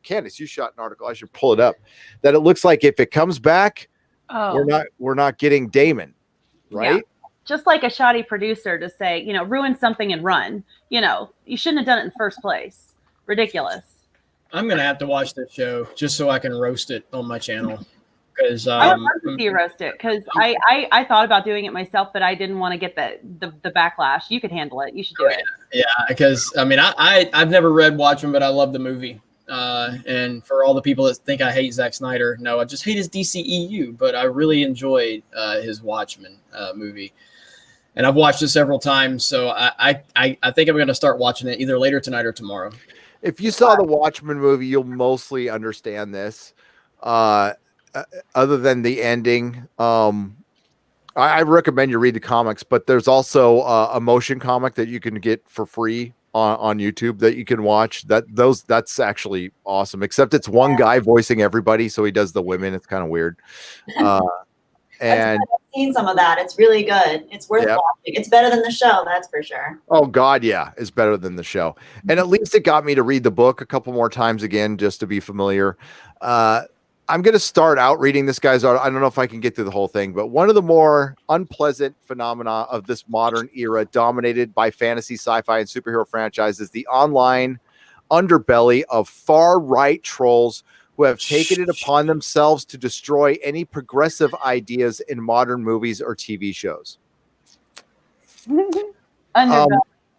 Speaker 1: Candace, you shot an article. I should pull it up, that it looks like if it comes back, we're not getting Damon, right?
Speaker 2: Yeah. Just like a shoddy producer to say, ruin something and run. You shouldn't have done it in the first place. Ridiculous.
Speaker 3: I'm going to have to watch this show just so I can roast it on my channel. Because
Speaker 2: I would love to see you roast it, because I thought about doing it myself, but I didn't want to get the backlash. You could handle it. You should do it.
Speaker 3: Yeah, because I've never read Watchmen, but I love the movie. And for all the people that think I hate Zack Snyder, no, I just hate his DCEU. But I really enjoyed his Watchmen movie, and I've watched it several times. So I think I'm going to start watching it either later tonight or tomorrow.
Speaker 1: If you saw the Watchmen movie, you'll mostly understand this. Other than the ending, I recommend you read the comics, but there's also a motion comic that you can get for free on YouTube that you can watch. That's actually awesome, except it's one guy voicing everybody, so he does the women. It's kind of weird. And
Speaker 4: I've seen some of that. It's really good. It's worth watching. It's better than the show, that's for sure.
Speaker 1: Oh God, yeah, it's better than the show. And at least it got me to read the book a couple more times again, just to be familiar. I'm going to start out reading this guy's article. I don't know if I can get through the whole thing, but one of the more unpleasant phenomena of this modern era, dominated by fantasy, sci-fi, and superhero franchises, the online underbelly of far-right trolls who have taken it upon themselves to destroy any progressive ideas in modern movies or TV shows.
Speaker 2: Underbelly.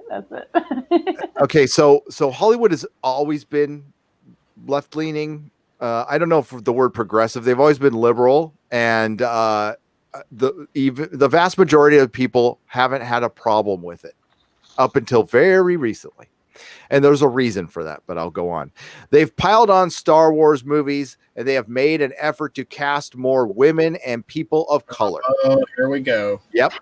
Speaker 2: That's it.
Speaker 1: Okay, so Hollywood has always been left-leaning. I don't know if the word progressive. They've always been liberal, and the vast majority of people haven't had a problem with it up until very recently. And there's a reason for that, but I'll go on. They've piled on Star Wars movies, and they have made an effort to cast more women and people of color.
Speaker 3: Oh, here we go.
Speaker 1: Yep.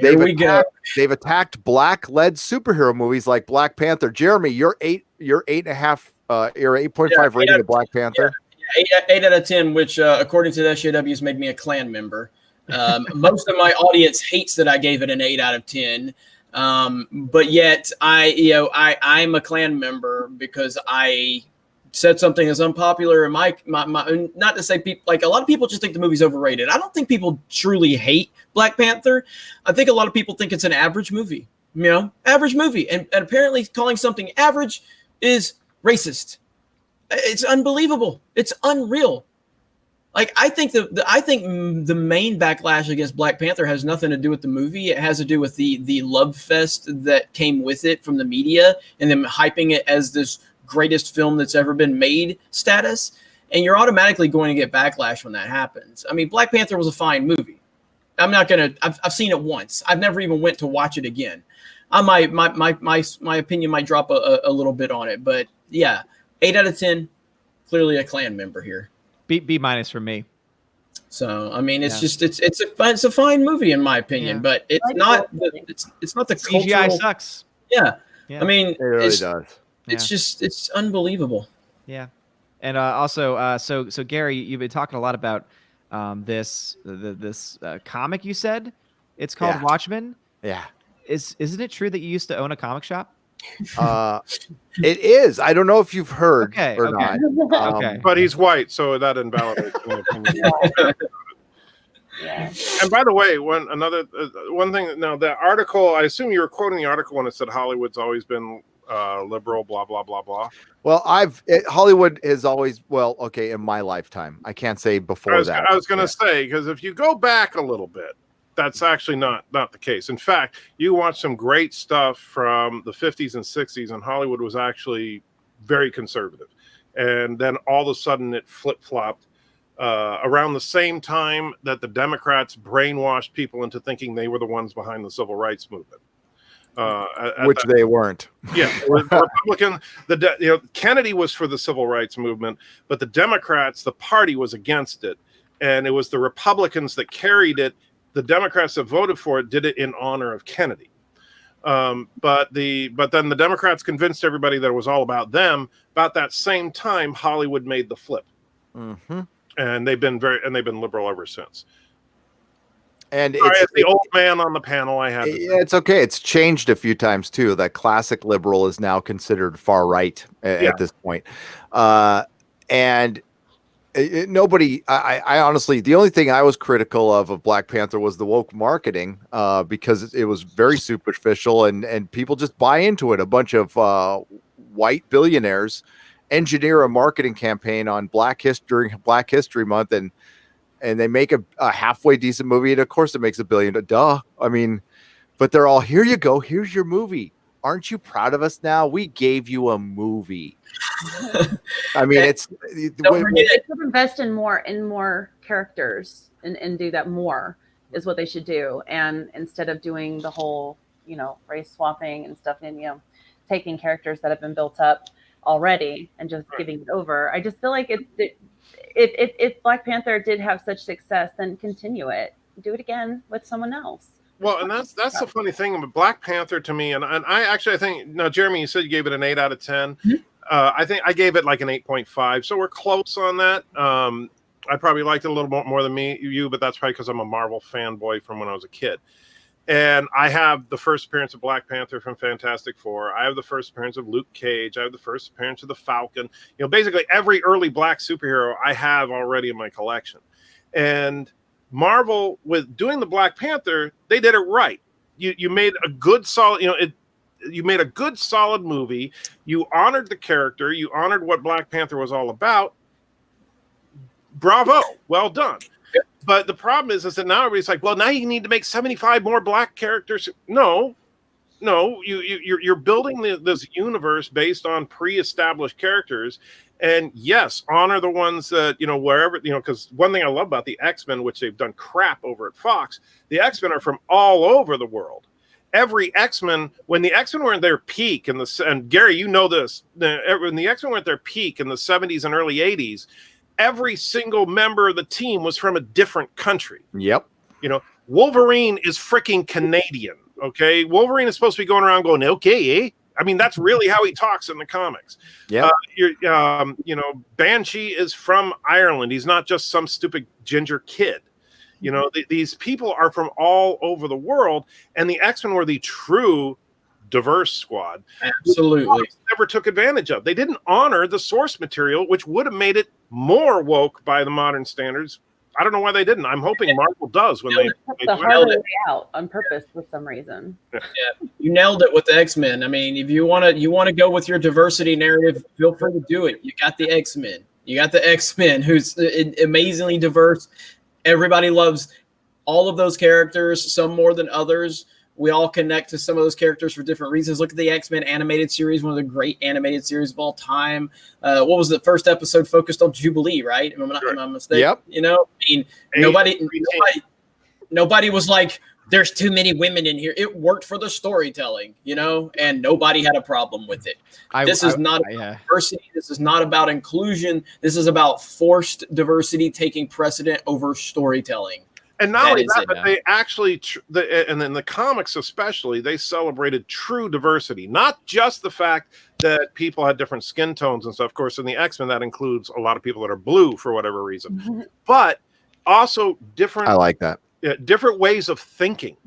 Speaker 1: They've attacked black-led superhero movies like Black Panther. Jeremy, you're 8.5. You're 8.5 rating of Black Panther.
Speaker 3: Yeah, 8 out of 10, which according to the SJW has made me a Klan member. Most of my audience hates that I gave it an 8 out of 10. But yet I'm a Klan member because I said something that's unpopular in my not to say people, like, a lot of people just think the movie's overrated. I don't think people truly hate Black Panther. I think a lot of people think it's an average movie, average movie. And apparently calling something average is racist. It's unbelievable. It's unreal. Like, I think the main backlash against Black Panther has nothing to do with the movie. It has to do with the love fest that came with it from the media and them hyping it as this greatest film that's ever been made status. And you're automatically going to get backlash when that happens. I mean, Black Panther was a fine movie. I've seen it once. I've never even went to watch it again. My opinion might drop a little bit on it, but yeah, 8 out of 10, clearly a Klan member here.
Speaker 6: B minus from me.
Speaker 3: So I mean, it's just it's a fine movie in my opinion, but it's not the
Speaker 6: CGI
Speaker 3: cultural,
Speaker 6: sucks.
Speaker 3: Yeah. I mean,
Speaker 1: it really does.
Speaker 3: It's unbelievable.
Speaker 6: Yeah, and also, so Gary, you've been talking a lot about this comic. You said it's called Watchmen.
Speaker 1: Yeah.
Speaker 6: Isn't it true that you used to own a comic shop?
Speaker 1: It is. I don't know if you've heard or not.
Speaker 6: Okay.
Speaker 5: But he's white, so that invalidates my opinion.
Speaker 2: Yeah.
Speaker 5: And by the way, one thing. Now, that article, I assume you were quoting the article when it said Hollywood's always been liberal, blah blah blah blah.
Speaker 1: Well, Hollywood is always in my lifetime. I can't say before that.
Speaker 5: I was going to say, because if you go back a little bit, that's actually not the case. In fact, you watch some great stuff from the 50s and 60s, and Hollywood was actually very conservative. And then all of a sudden it flip-flopped around the same time that the Democrats brainwashed people into thinking they were the ones behind the civil rights movement.
Speaker 1: Which they weren't.
Speaker 5: Yeah, the Republican, Kennedy was for the civil rights movement, but the Democrats, the party, was against it. And it was the Republicans that carried it. The Democrats that voted for it did it in honor of Kennedy. But then the Democrats convinced everybody that it was all about them. About that same time, Hollywood made the flip, and they've been liberal ever since.
Speaker 1: And
Speaker 5: Sorry, as the old man on the panel, I had to
Speaker 1: yeah, it's okay. It's changed a few times too. That classic liberal is now considered far right at this point. And nobody, I honestly, the only thing I was critical of Black Panther was the woke marketing, because it was very superficial and people just buy into it. A bunch of white billionaires engineer a marketing campaign on Black History Month, and they make a halfway decent movie, and of course it makes $1 billion. Duh. I mean, but they're all, here you go, here's your movie. Aren't you proud of us now? We gave you a movie. I mean, it's
Speaker 2: they should invest in more characters and do that more is what they should do. And instead of doing the whole, race swapping and stuff, and taking characters that have been built up already and just giving it over. I just feel like if Black Panther did have such success, then continue it. Do it again with someone else.
Speaker 5: Well, and that's the funny thing about Black Panther to me, and I think now, Jeremy, you said you gave it an 8 out of 10. I think I gave it like an 8.5, so we're close on that. I probably liked it a little more than you, but that's probably because I'm a Marvel fanboy from when I was a kid. And I have the first appearance of Black Panther from Fantastic Four. I have the first appearance of Luke Cage. I have the first appearance of the Falcon. Basically every early Black superhero I have already in my collection. And Marvel, with doing the Black Panther, they did it right. You made a good solid, you made a good solid movie. You honored the character. You honored what Black Panther was all about. Bravo, well done. But the problem is that now everybody's like, well, now you need to make 75 more Black characters. No, you're building this universe based on pre-established characters. And yes, honor the ones that, wherever, because one thing I love about the X-Men, which they've done crap over at Fox, the X-Men are from all over the world. Every X-Men, when the X-Men were at their peak, and Gary, you know this, when the X-Men were at their peak in the 70s and early 80s, every single member of the team was from a different country.
Speaker 1: Yep.
Speaker 5: Wolverine is freaking Canadian. Okay. Wolverine is supposed to be going around going, okay, eh? I mean, that's really how he talks in the comics.
Speaker 1: Yeah.
Speaker 5: Banshee is from Ireland. He's not just some stupid ginger kid. These people are from all over the world, and the X-Men were the true diverse squad.
Speaker 3: Absolutely.
Speaker 5: Never took advantage of. They didn't honor the source material, which would have made it more woke by the modern standards. I don't know why they didn't. I'm hoping Marvel does when they
Speaker 2: the hard way out on purpose for some reason.
Speaker 3: Yeah, you nailed it with the X-Men. I mean, if you want to go with your diversity narrative, feel free to do it. You got the X-Men. You got the X-Men, who's amazingly diverse. Everybody loves all of those characters, some more than others. We all connect to some of those characters for different reasons. Look at the X-Men animated series, one of the great animated series of all time. What was the first episode focused on Jubilee, right? Am I mistaken?
Speaker 1: Yep.
Speaker 3: Nobody was like, there's too many women in here. It worked for the storytelling, and nobody had a problem with it. This is not about diversity. This is not about inclusion. This is about forced diversity taking precedent over storytelling.
Speaker 5: And not only that, but they actually, and in the comics especially, they celebrated true diversity. Not just the fact that people had different skin tones and stuff. Of course, in the X-Men, that includes a lot of people that are blue for whatever reason. But also different.
Speaker 1: I like that.
Speaker 5: Different ways of thinking.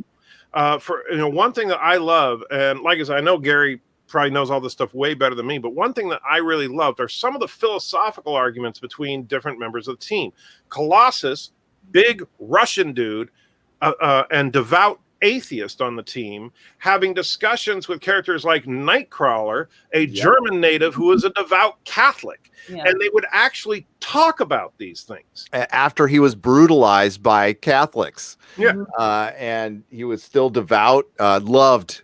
Speaker 5: One thing that I love, and like I said, I know Gary probably knows all this stuff way better than me, but one thing that I really loved are some of the philosophical arguments between different members of the team. Colossus, big Russian dude, and devout atheist on the team, having discussions with characters like Nightcrawler, a German native who is a devout Catholic. And they would actually talk about these things.
Speaker 1: After he was brutalized by Catholics.
Speaker 5: Yeah.
Speaker 1: And he was still devout, loved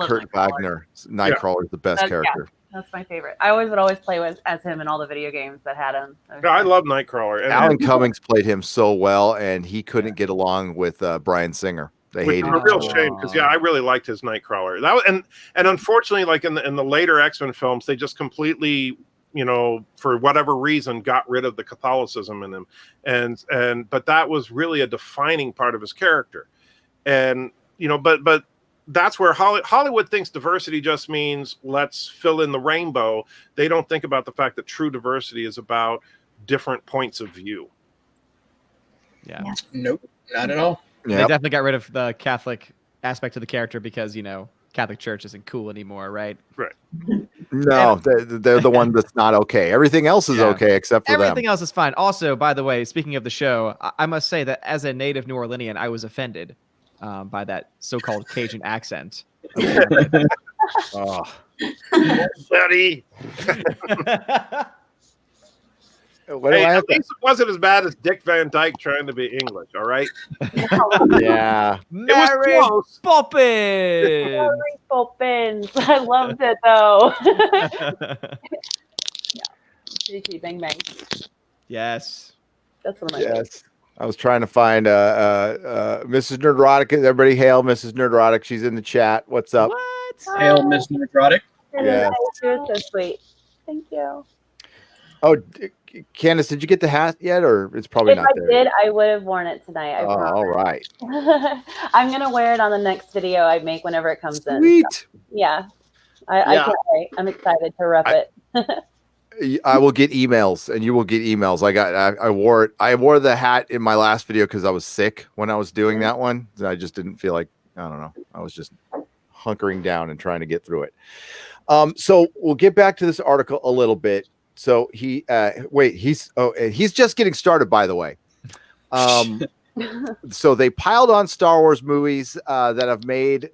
Speaker 1: Kurt Wagner. Nightcrawler is the best character.
Speaker 2: That's my favorite. I would always play as him in all the video games that had him.
Speaker 5: I love Nightcrawler. And
Speaker 1: Alan Cummings played him so well, and he couldn't get along with Bryan Singer. They hated
Speaker 5: him. A real shame, because I really liked his Nightcrawler. That was, and unfortunately, like in the later X-Men films, they just completely, for whatever reason, got rid of the Catholicism in him, but that was really a defining part of his character, and but that's where Hollywood thinks diversity just means let's fill in the rainbow. They don't think about the fact that true diversity is about different points of view.
Speaker 6: Yeah.
Speaker 3: Nope, not at all.
Speaker 6: They
Speaker 1: Yep.
Speaker 6: definitely got rid of the Catholic aspect of the character because, Catholic Church isn't cool anymore, right?
Speaker 5: Right.
Speaker 1: No, they're the one that's not okay. Everything else is
Speaker 6: Yeah.
Speaker 1: okay except for
Speaker 6: Everything
Speaker 1: them.
Speaker 6: else is fine. Also, by the way, speaking of the show, I must say that as a native New Orleanian, I was offended by that so-called Cajun accent.
Speaker 1: Oh.
Speaker 5: Buddy.
Speaker 1: What do
Speaker 5: Hey,
Speaker 1: I have
Speaker 5: at least it wasn't as bad as Dick Van Dyke trying to be English, all right?
Speaker 1: Yeah.
Speaker 6: Mary
Speaker 5: close.
Speaker 6: Poppins!
Speaker 2: Poppins. I loved it though. Chitty bang bang.
Speaker 6: Yes.
Speaker 2: That's one of my favorites.
Speaker 1: Yes. I was trying to find Mrs. Nerdrotic. Everybody hail Mrs. Nerdrotic. She's in the chat. What's up?
Speaker 6: What?
Speaker 3: Hail, Miss Nerdrotic.
Speaker 1: Yes.
Speaker 2: You're so sweet. Thank you.
Speaker 1: Oh, Candace, did you get the hat yet, or it's probably
Speaker 2: If
Speaker 1: not
Speaker 2: I
Speaker 1: there?
Speaker 2: did, I would have worn it tonight. I
Speaker 1: Oh,
Speaker 2: promise.
Speaker 1: all right.
Speaker 2: I'm gonna wear it on the next video I make whenever it comes in.
Speaker 1: Sweet.
Speaker 2: Yeah. I can't wait. I'm excited to rep it.
Speaker 1: I will get emails, and you will get emails. I wore it. I wore the hat in my last video because I was sick when I was doing that one. I just didn't feel like, I don't know. I was just hunkering down and trying to get through it. So we'll get back to this article a little bit. So he's just getting started, by the way. So they piled on Star Wars movies that have made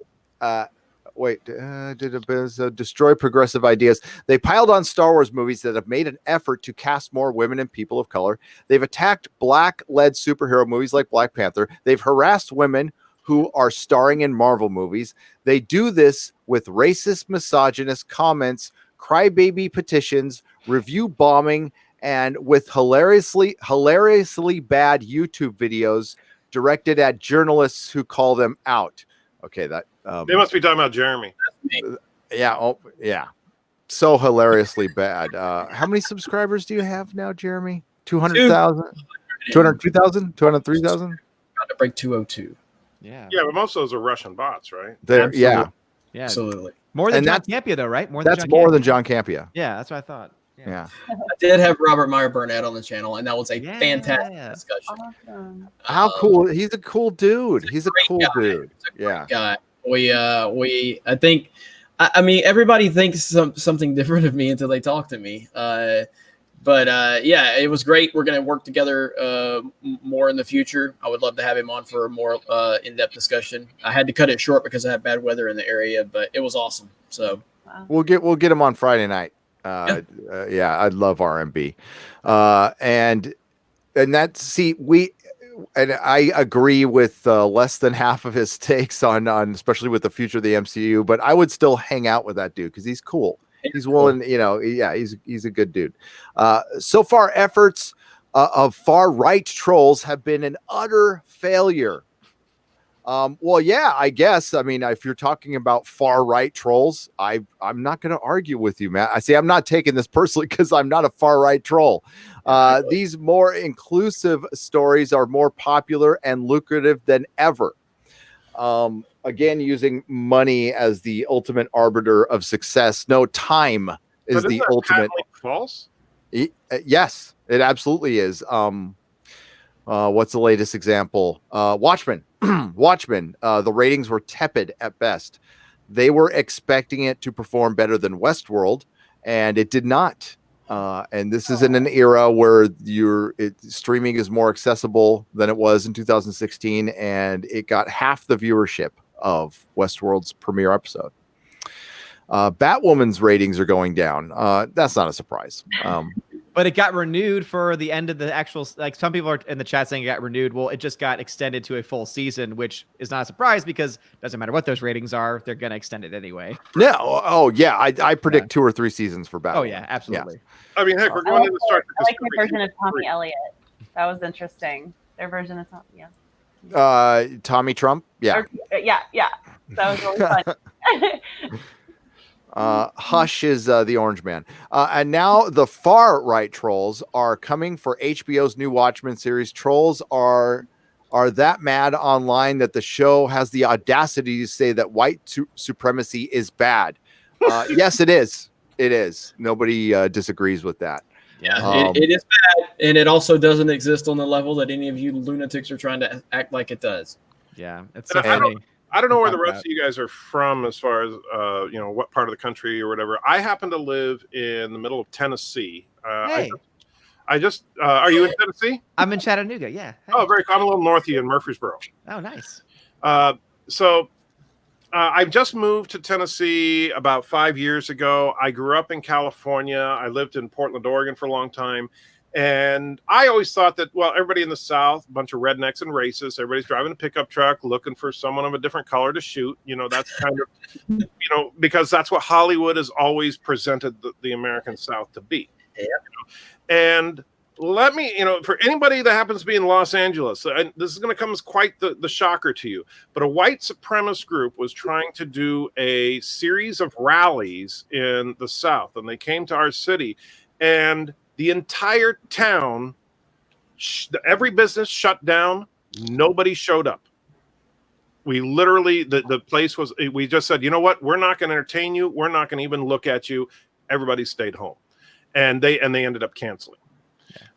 Speaker 1: destroy progressive ideas. They piled on Star Wars movies that have made an effort to cast more women and people of color. They've attacked black-led superhero movies like Black Panther. They've harassed women who are starring in Marvel movies. They do this with racist, misogynist comments, crybaby petitions, review bombing, and with hilariously bad YouTube videos directed at journalists who call them out. Okay, that
Speaker 5: They must be talking about Jeremy.
Speaker 1: yeah, yeah, so hilariously bad. How many subscribers do you have now, Jeremy? 200,000, 202,000, 203,000.
Speaker 3: About to break 202.
Speaker 6: Yeah.
Speaker 5: Yeah, but most of those are Russian bots, right?
Speaker 1: Yeah,
Speaker 6: Yeah.
Speaker 3: Absolutely.
Speaker 6: More than
Speaker 1: And
Speaker 6: John
Speaker 1: that's-
Speaker 6: Campia, though, right?
Speaker 1: that's more than John Campia.
Speaker 6: Yeah, that's what I thought.
Speaker 1: Yeah.
Speaker 3: I did have Robert Meyer Burnett on the channel, and that was a
Speaker 6: Yeah.
Speaker 3: fantastic discussion.
Speaker 2: Awesome.
Speaker 1: How cool! He's a cool dude. He's a
Speaker 3: great
Speaker 1: cool
Speaker 3: guy.
Speaker 1: dude.
Speaker 3: He's a great
Speaker 1: Yeah.
Speaker 3: guy. I think, I mean, everybody thinks something different of me until they talk to me. But yeah, it was great. We're going to work together more in the future. I would love to have him on for a more in-depth discussion. I had to cut it short because I had bad weather in the area, but it was awesome. So
Speaker 1: We'll get him on Friday night. Yeah, I love RMB. And I agree with less than half of his takes on especially with the future of the MCU, but I would still hang out with that dude because he's cool. He's willing, he's a good dude. So far, efforts of far-right trolls have been an utter failure. Well, yeah, I guess. I mean, if you're talking about far-right trolls, I'm not going to argue with you, Matt. I say I'm not taking this personally because I'm not a far-right troll. These more inclusive stories are more popular and lucrative than ever. Again, using money as the ultimate arbiter of success. No, time is the ultimate.
Speaker 5: False?
Speaker 1: Yes, it absolutely is. What's the latest example? Watchmen. Watchmen. The ratings were tepid at best. They were expecting it to perform better than Westworld, and it did not. And this is in an era where streaming is more accessible than it was in 2016, and it got half the viewership of Westworld's premiere episode. Batwoman's ratings are going down. That's not a surprise.
Speaker 6: But it got renewed for the end of the actual, like some people are in the chat saying it got renewed. Well, it just got extended to a full season, which is not a surprise because it doesn't matter what those ratings are. They're going to extend it anyway.
Speaker 1: Yeah. Oh, yeah. I predict 2 or 3 seasons for Batwoman.
Speaker 6: Oh, yeah, absolutely.
Speaker 5: Yeah. I mean, heck, we're going into Star
Speaker 2: I like their version of Tommy Elliott. That was interesting. Their version of Tommy, yeah.
Speaker 1: Tommy Trump. Yeah.
Speaker 2: Yeah. That was really fun.
Speaker 1: Hush is the orange man. And now the far right trolls are coming for HBO's new Watchmen series. Trolls are are that mad online that the show has the audacity to say that white supremacy is bad. Yes, it is. It is. Nobody disagrees with that.
Speaker 3: Yeah, it is bad, and it also doesn't exist on the level that any of you lunatics are trying to act like it does.
Speaker 6: Yeah, it's
Speaker 5: And
Speaker 6: so funny.
Speaker 5: I don't know where the
Speaker 6: About
Speaker 5: rest of you guys are from as far as what part of the country or whatever. I happen to live in the middle of Tennessee.
Speaker 6: Hey,
Speaker 5: I just are you in Tennessee?
Speaker 6: I'm in Chattanooga. Yeah. Hey.
Speaker 5: Oh, very cool. I'm a little north of you in Murfreesboro.
Speaker 6: Oh, nice.
Speaker 5: So I've just moved to Tennessee about 5 years ago. I grew up in California. I lived in Portland, Oregon for a long time. And I always thought that, well, everybody in the South, a bunch of rednecks and racists, everybody's driving a pickup truck looking for someone of a different color to shoot. That's kind of, because that's what Hollywood has always presented the American South to be.
Speaker 3: Yeah.
Speaker 5: And let me, for anybody that happens to be in Los Angeles, and this is going to come as quite the shocker to you, but a white supremacist group was trying to do a series of rallies in the South, and they came to our city, and the entire town, every business shut down. Nobody showed up. We literally, the place was, we just said, you know what? We're not going to entertain you. We're not going to even look at you. Everybody stayed home. And they ended up canceling.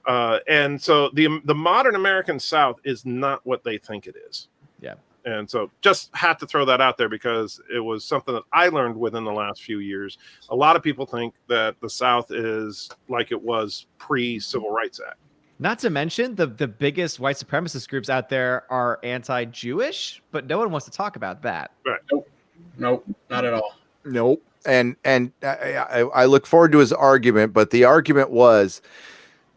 Speaker 5: And so the modern American South is not what they think it is.
Speaker 6: Yeah.
Speaker 5: And so just had to throw that out there because it was something that I learned within the last few years. A lot of people think that the South is like it was pre-Civil Rights Act.
Speaker 6: Not to mention the biggest white supremacist groups out there are anti-Jewish, but no one wants to talk about that.
Speaker 5: Right.
Speaker 3: Nope, not at all.
Speaker 1: Nope. And I look forward to his argument, but the argument was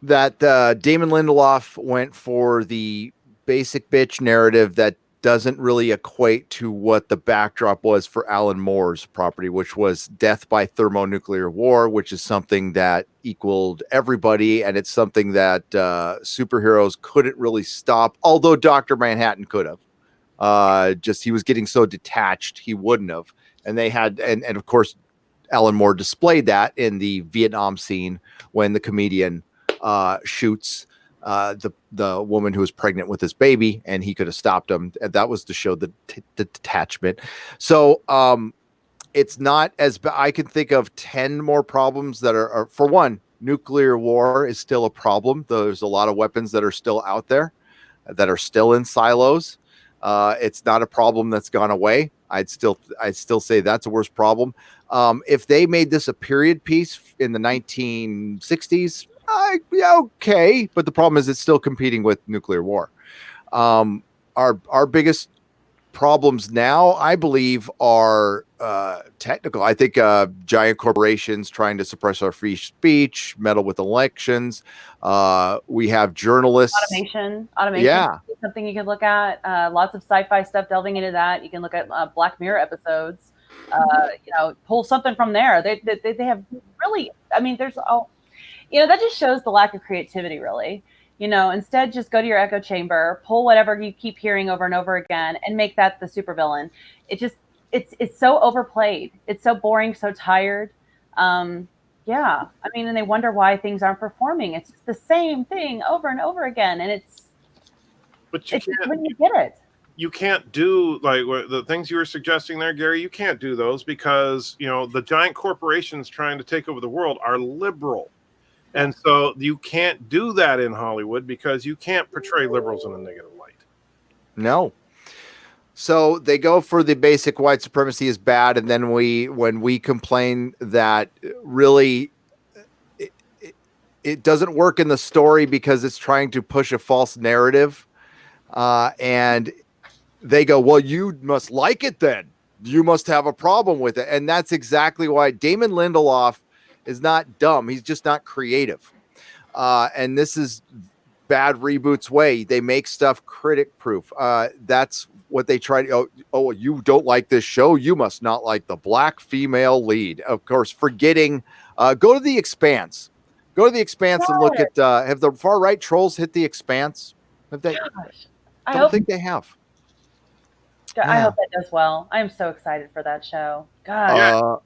Speaker 1: that Damon Lindelof went for the basic bitch narrative that doesn't really equate to what the backdrop was for Alan Moore's property, which was death by thermonuclear war, which is something that equaled everybody. And it's something that superheroes couldn't really stop, although Dr. Manhattan could have. Just he was getting so detached, he wouldn't have. And they had, and of course, Alan Moore displayed that in the Vietnam scene when the comedian shoots the woman who was pregnant with his baby, and he could have stopped him. And that was to show the detachment. So it's not as I can think of 10 more problems that are for one, nuclear war is still a problem. There's a lot of weapons that are still out there that are still in silos. It's not a problem that's gone away. I'd still say that's a worse problem. If they made this a period piece in the 1960s, yeah, okay. But the problem is it's still competing with nuclear war. Our biggest problems now, I believe, are technical. I think giant corporations trying to suppress our free speech, meddle with elections. We have journalists.
Speaker 2: Automation.
Speaker 1: Yeah.
Speaker 2: Is something you can look at. Lots of sci-fi stuff delving into that. You can look at Black Mirror episodes. Pull something from there. They have really. I mean, there's all. That just shows the lack of creativity, really. Instead, just go to your echo chamber, pull whatever you keep hearing over and over again, and make that the supervillain. It's so overplayed. It's so boring, so tired. And they wonder why things aren't performing. It's just the same thing over and over again, and
Speaker 5: But you can't,
Speaker 2: when you get it.
Speaker 5: You can't do like the things you were suggesting there, Gary. You can't do those because the giant corporations trying to take over the world are liberal. And so you can't do that in Hollywood because you can't portray liberals in a negative light.
Speaker 1: No. So they go for the basic white supremacy is bad. And then when we complain that really it doesn't work in the story because it's trying to push a false narrative. And they go, well, you must like it then. You must have a problem with it. And that's exactly why Damon Lindelof is not dumb. He's just not creative. And this is bad reboots way. They make stuff critic proof. That's what they try to, oh, you don't like this show. You must not like the black female lead. Of course, forgetting, go to The Expanse. Go to The Expanse and look at, have the far right trolls hit The Expanse? Have they?
Speaker 2: Gosh,
Speaker 1: I don't think they have.
Speaker 2: I hope that does well. I am so excited for that show. God.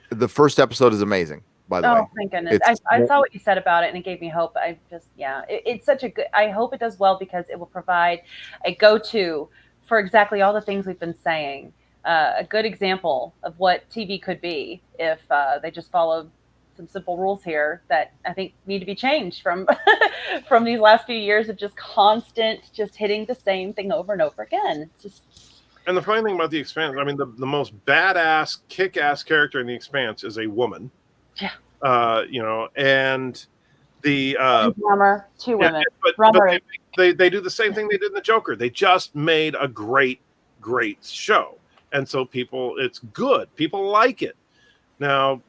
Speaker 1: The first episode is amazing, by the way.
Speaker 2: Oh, thank goodness. I saw what you said about it and it gave me hope. It's such a good, I hope it does well because it will provide a go-to for exactly all the things we've been saying. A good example of what TV could be if they just followed some simple rules here that I think need to be changed from from these last few years of just constant, just hitting the same thing over and over again. It's just.
Speaker 5: And the funny thing about The Expanse, I mean, the most badass, kick-ass character in The Expanse is a woman.
Speaker 2: Yeah.
Speaker 5: And the
Speaker 2: drummer, two women.
Speaker 5: but they do the same thing they did in the Joker. They just made a great show, and so it's good. People like it. Now,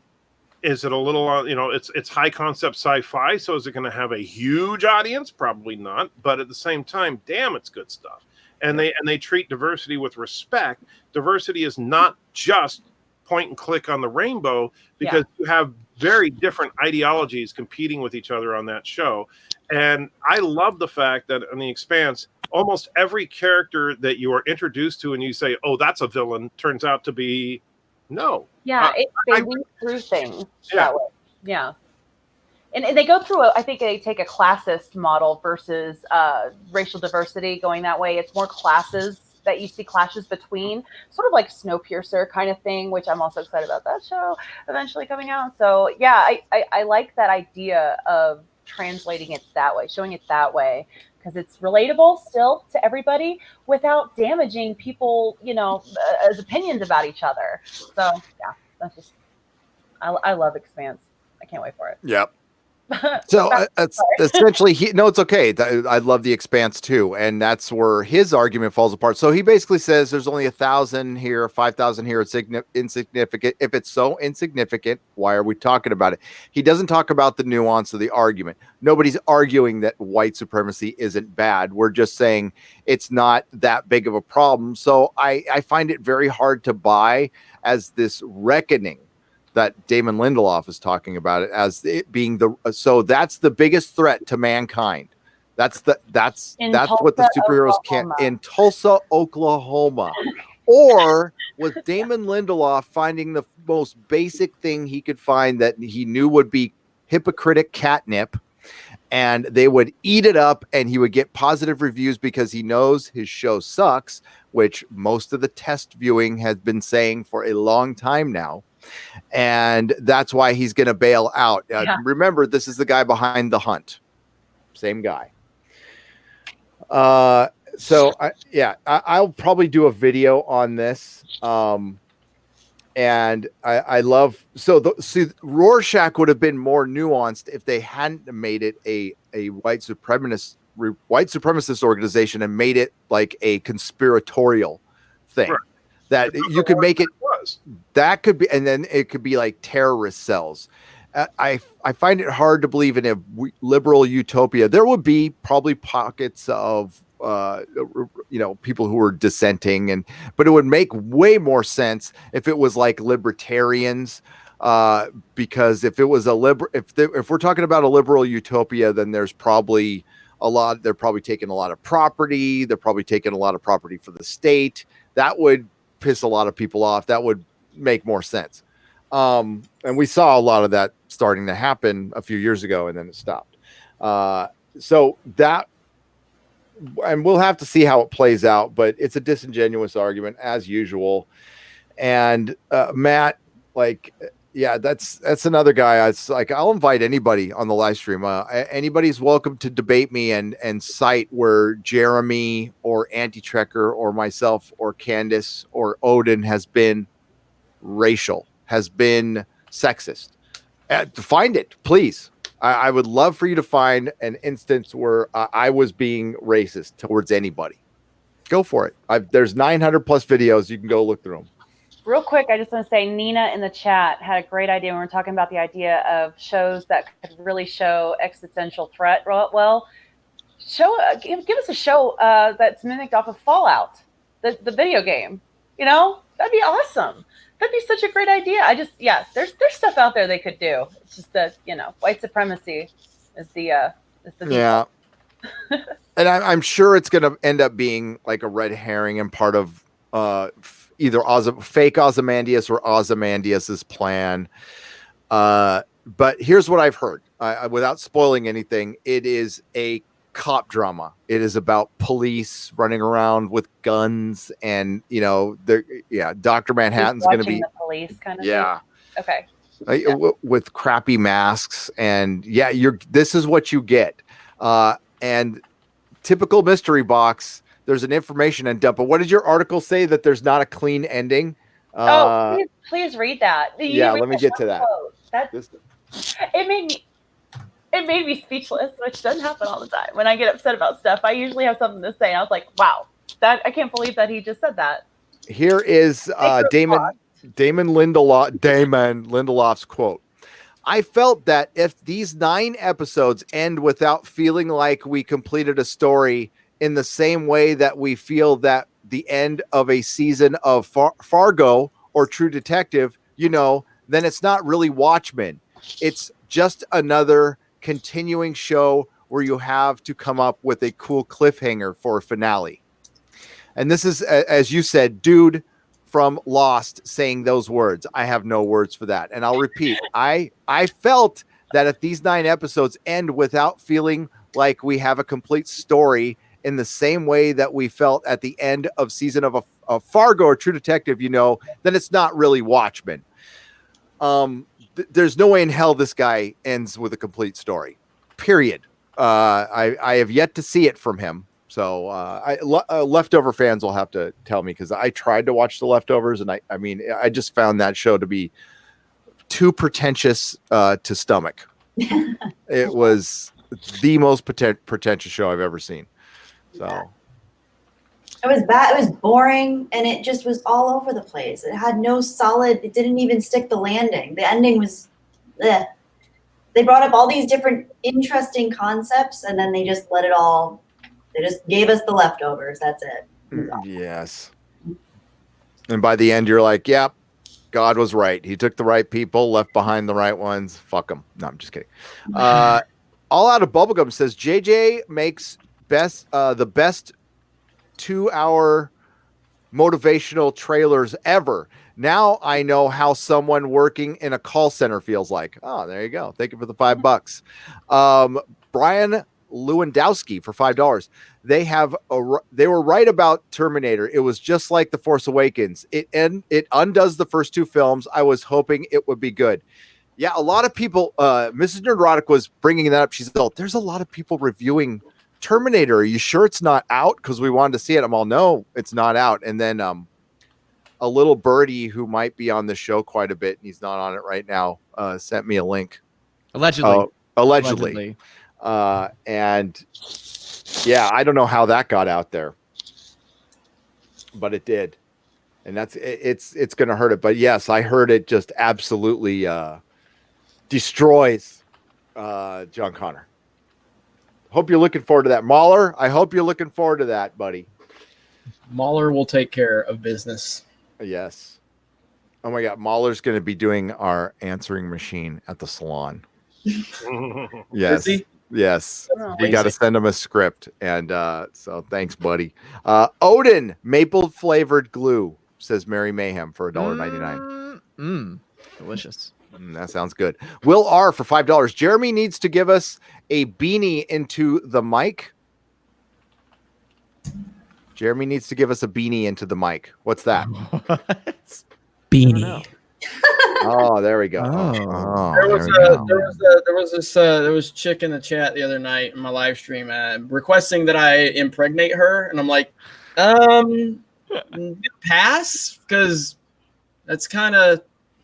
Speaker 5: is it a little it's high concept sci-fi, so is it going to have a huge audience? Probably not. But at the same time, damn, it's good stuff. And they treat diversity with respect. Diversity is not just point and click on the rainbow, because you have very different ideologies competing with each other on that show. And I love the fact that in The Expanse, almost every character that you are introduced to and you say, oh, that's a villain, turns out to be no.
Speaker 2: Yeah, they weave through things that way. Yeah. And they go through, I think they take a classist model versus racial diversity going that way. It's more classes that you see clashes between, sort of like Snowpiercer kind of thing, which I'm also excited about that show eventually coming out. So yeah, I like that idea of translating it that way, showing it that way, because it's relatable still to everybody without damaging people, as opinions about each other. So yeah, that's just, I love Expanse. I can't wait for it.
Speaker 1: Yep. So it's essentially it's okay. I love The Expanse too, and that's where his argument falls apart. So he basically says there's only 1,000 here, 5,000 here. It's insignificant. If it's so insignificant, why are we talking about it? He doesn't talk about the nuance of the argument. Nobody's arguing that white supremacy isn't bad. We're just saying it's not that big of a problem. So I find it very hard to buy as this reckoning that Damon Lindelof is talking about it as it being so that's the biggest threat to mankind. That's what the superheroes can't in Tulsa, Oklahoma, or with Damon Lindelof finding the most basic thing he could find that he knew would be hypocritic catnip, and they would eat it up and he would get positive reviews because he knows his show sucks, which most of the test viewing has been saying for a long time now. And that's why he's going to bail out. Remember, this is the guy behind The Hunt. Same guy. I'll probably do a video on this. And I love, Rorschach would have been more nuanced if they hadn't made it a white supremacist organization and made it like a conspiratorial thing. Right. That you could make it, that could be, and then it could be like terrorist cells. I find it hard to believe in a liberal utopia. There would be probably pockets of people who were dissenting, but it would make way more sense if it was like libertarians. Because if it was if we're talking about a liberal utopia, then there's probably they're probably taking a lot of property. They're probably taking a lot of property for the state. That would piss a lot of people off. That would make more sense. And we saw a lot of that starting to happen a few years ago, and then it stopped. So that, and we'll have to see how it plays out, but it's a disingenuous argument as usual. And Matt, that's another guy. It's like, I'll invite anybody on the live stream. Anybody's welcome to debate me and cite where Jeremy or Anti-Trekker or myself or Candace or Odin has been racial, has been sexist. Find it, please. I would love for you to find an instance where I was being racist towards anybody. Go for it. There's 900 plus videos. You can go look through them.
Speaker 2: Real quick, I just want to say Nina in the chat had a great idea when we were talking about the idea of shows that could really show existential threat. Well, give us a show that's mimicked off of Fallout, the video game. That'd be awesome. That'd be such a great idea. There's stuff out there they could do. It's just that white supremacy is the
Speaker 1: yeah. And I'm sure it's going to end up being like a red herring and part of either fake Ozymandias or Ozymandias's plan. but here's what I've heard. Without spoiling anything, it is a cop drama. It is about police running around with guns, and Dr. Manhattan's going to be
Speaker 2: the police kind of
Speaker 1: yeah.
Speaker 2: thing. Okay.
Speaker 1: With crappy masks, and this is what you get. And typical mystery box, there's an information dump. But what did your article say, that there's not a clean ending?
Speaker 2: Please read that.
Speaker 1: Let me get to that.
Speaker 2: It made me speechless, which doesn't happen all the time. When I get upset about stuff, I usually have something to say. And I was like, wow, I can't believe that he just said that.
Speaker 1: Here is Damon Lindelof's quote. I felt that if these 9 episodes end without feeling like we completed a story in the same way that we feel that the end of a season of Fargo or True Detective, then it's not really Watchmen. It's just another continuing show where you have to come up with a cool cliffhanger for a finale. And this is, as you said, dude from Lost saying those words. I have no words for that. And I'll repeat, I felt that if these 9 episodes end without feeling like we have a complete story in the same way that we felt at the end of season of a Fargo or True Detective, then it's not really Watchmen. There's no way in hell this guy ends with a complete story, period. I have yet to see it from him. So Leftover fans will have to tell me, because I tried to watch The Leftovers, and I just found that show to be too pretentious to stomach. It was the most pretentious show I've ever seen. So
Speaker 4: it was bad. It was boring, and it just was all over the place. It had no solid. It didn't even stick the landing. The ending was. Bleh. They brought up all these different interesting concepts, and then they just let it all. They just gave us the leftovers. That's it.
Speaker 1: Yes. And by the end, you're like, yep, God was right. He took the right people, left behind the right ones. Fuck them. No, I'm just kidding. All Out of Bubblegum says JJ makes the best 2-hour motivational trailers ever. Now I know how someone working in a call center feels like. Oh, there you go. Thank you for the $5. Brian Lewandowski for $5. They were right about Terminator. It was just like The Force Awakens. It undoes the first 2 films. I was hoping it would be good. Yeah, a lot of people. Mrs. Nerdrotic was bringing that up. She said, "There's a lot of people reviewing Terminator. Are you sure it's not out? Because we wanted to see it." I'm all, no, it's not out. And then a little birdie who might be on the show quite a bit, and he's not on it right now, sent me a link. Allegedly. And yeah, I don't know how that got out there, but it did. And it's going to hurt it. But yes, I heard it just absolutely destroys John Connor. Hope you're looking forward to that. Mahler, I hope you're looking forward to that, buddy.
Speaker 3: Mahler will take care of business.
Speaker 1: Yes. Oh my God. Mahler's going to be doing our answering machine at the salon. Yes. Yes.
Speaker 2: Oh,
Speaker 1: we got to send him a script. And so thanks, buddy. Odin, maple flavored glue, says Mary Mayhem for $1.99.
Speaker 6: Delicious.
Speaker 1: That sounds good. Will R for $5. Jeremy needs to give us a beanie into the mic. Jeremy needs to give us a beanie into the mic. What's that?
Speaker 3: Beanie.
Speaker 1: Oh, there we go.
Speaker 3: There was a chick in the chat the other night in my live stream requesting that I impregnate her, and I'm like, pass, because that's kind of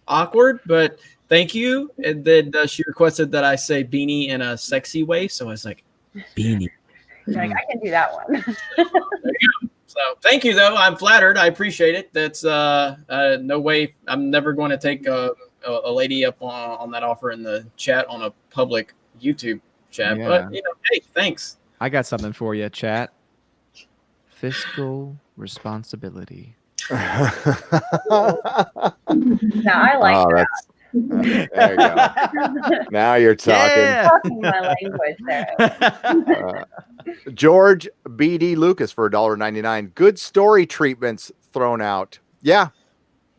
Speaker 3: awkward, but thank you. And then she requested that I say beanie in a sexy way, so I was like, beanie.
Speaker 2: Like, I can do that one.
Speaker 3: So thank you, though. I'm flattered. I appreciate it. That's no way. I'm never going to take a lady up on that offer in the chat on a public YouTube chat.
Speaker 6: Yeah.
Speaker 3: But hey, thanks.
Speaker 6: I got something for you, chat. Fiscal responsibility.
Speaker 2: Now I like that.
Speaker 1: There you go. Now you're talking.
Speaker 6: Yeah.
Speaker 2: Talking my language there.
Speaker 1: George B.D. Lucas for $1.99. Good story treatments thrown out. Yeah.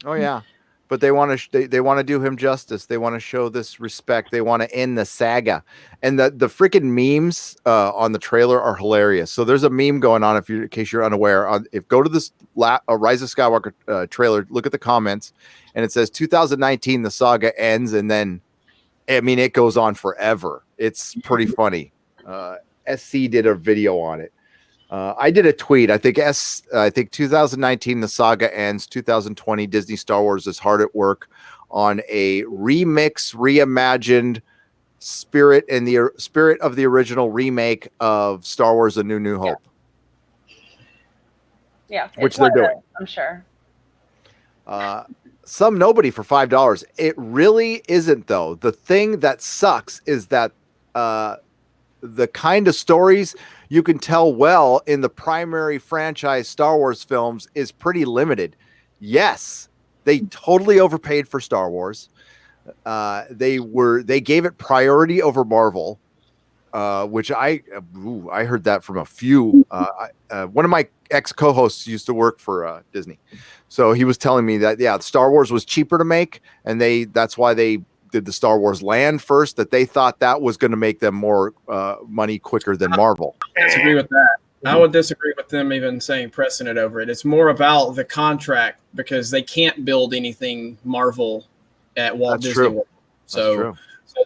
Speaker 1: Oh, yeah. but they want to they want to do him justice. They want to show this respect. They want to end the saga. And the freaking memes on the trailer are hilarious. So there's a meme going on, in case you're unaware. If go to this Rise of Skywalker trailer, look at the comments, and it says 2019 the saga ends, and then I mean it goes on forever. It's pretty funny. SC did a video on it. I did a tweet. I think 2019 the saga ends. 2020 Disney Star Wars is hard at work on a reimagined spirit of the original remake of Star Wars: A New Hope.
Speaker 2: Yeah,
Speaker 1: which they're doing.
Speaker 2: I'm sure.
Speaker 1: Some nobody for $5. It really isn't though. The thing that sucks is that the kind of stories you can tell well in the primary franchise Star Wars films is pretty limited. Yes, they totally overpaid for Star Wars. They gave it priority over Marvel, which I heard that from a few. One of my ex co-hosts used to work for Disney, so he was telling me that Star Wars was cheaper to make, and that's why they did the Star Wars Land first, that they thought that was going to make them more money quicker than Marvel.
Speaker 3: I disagree with that. I would disagree with them even saying precedent over it. It's more about the contract, because they can't build anything Marvel at Walt Disney World. So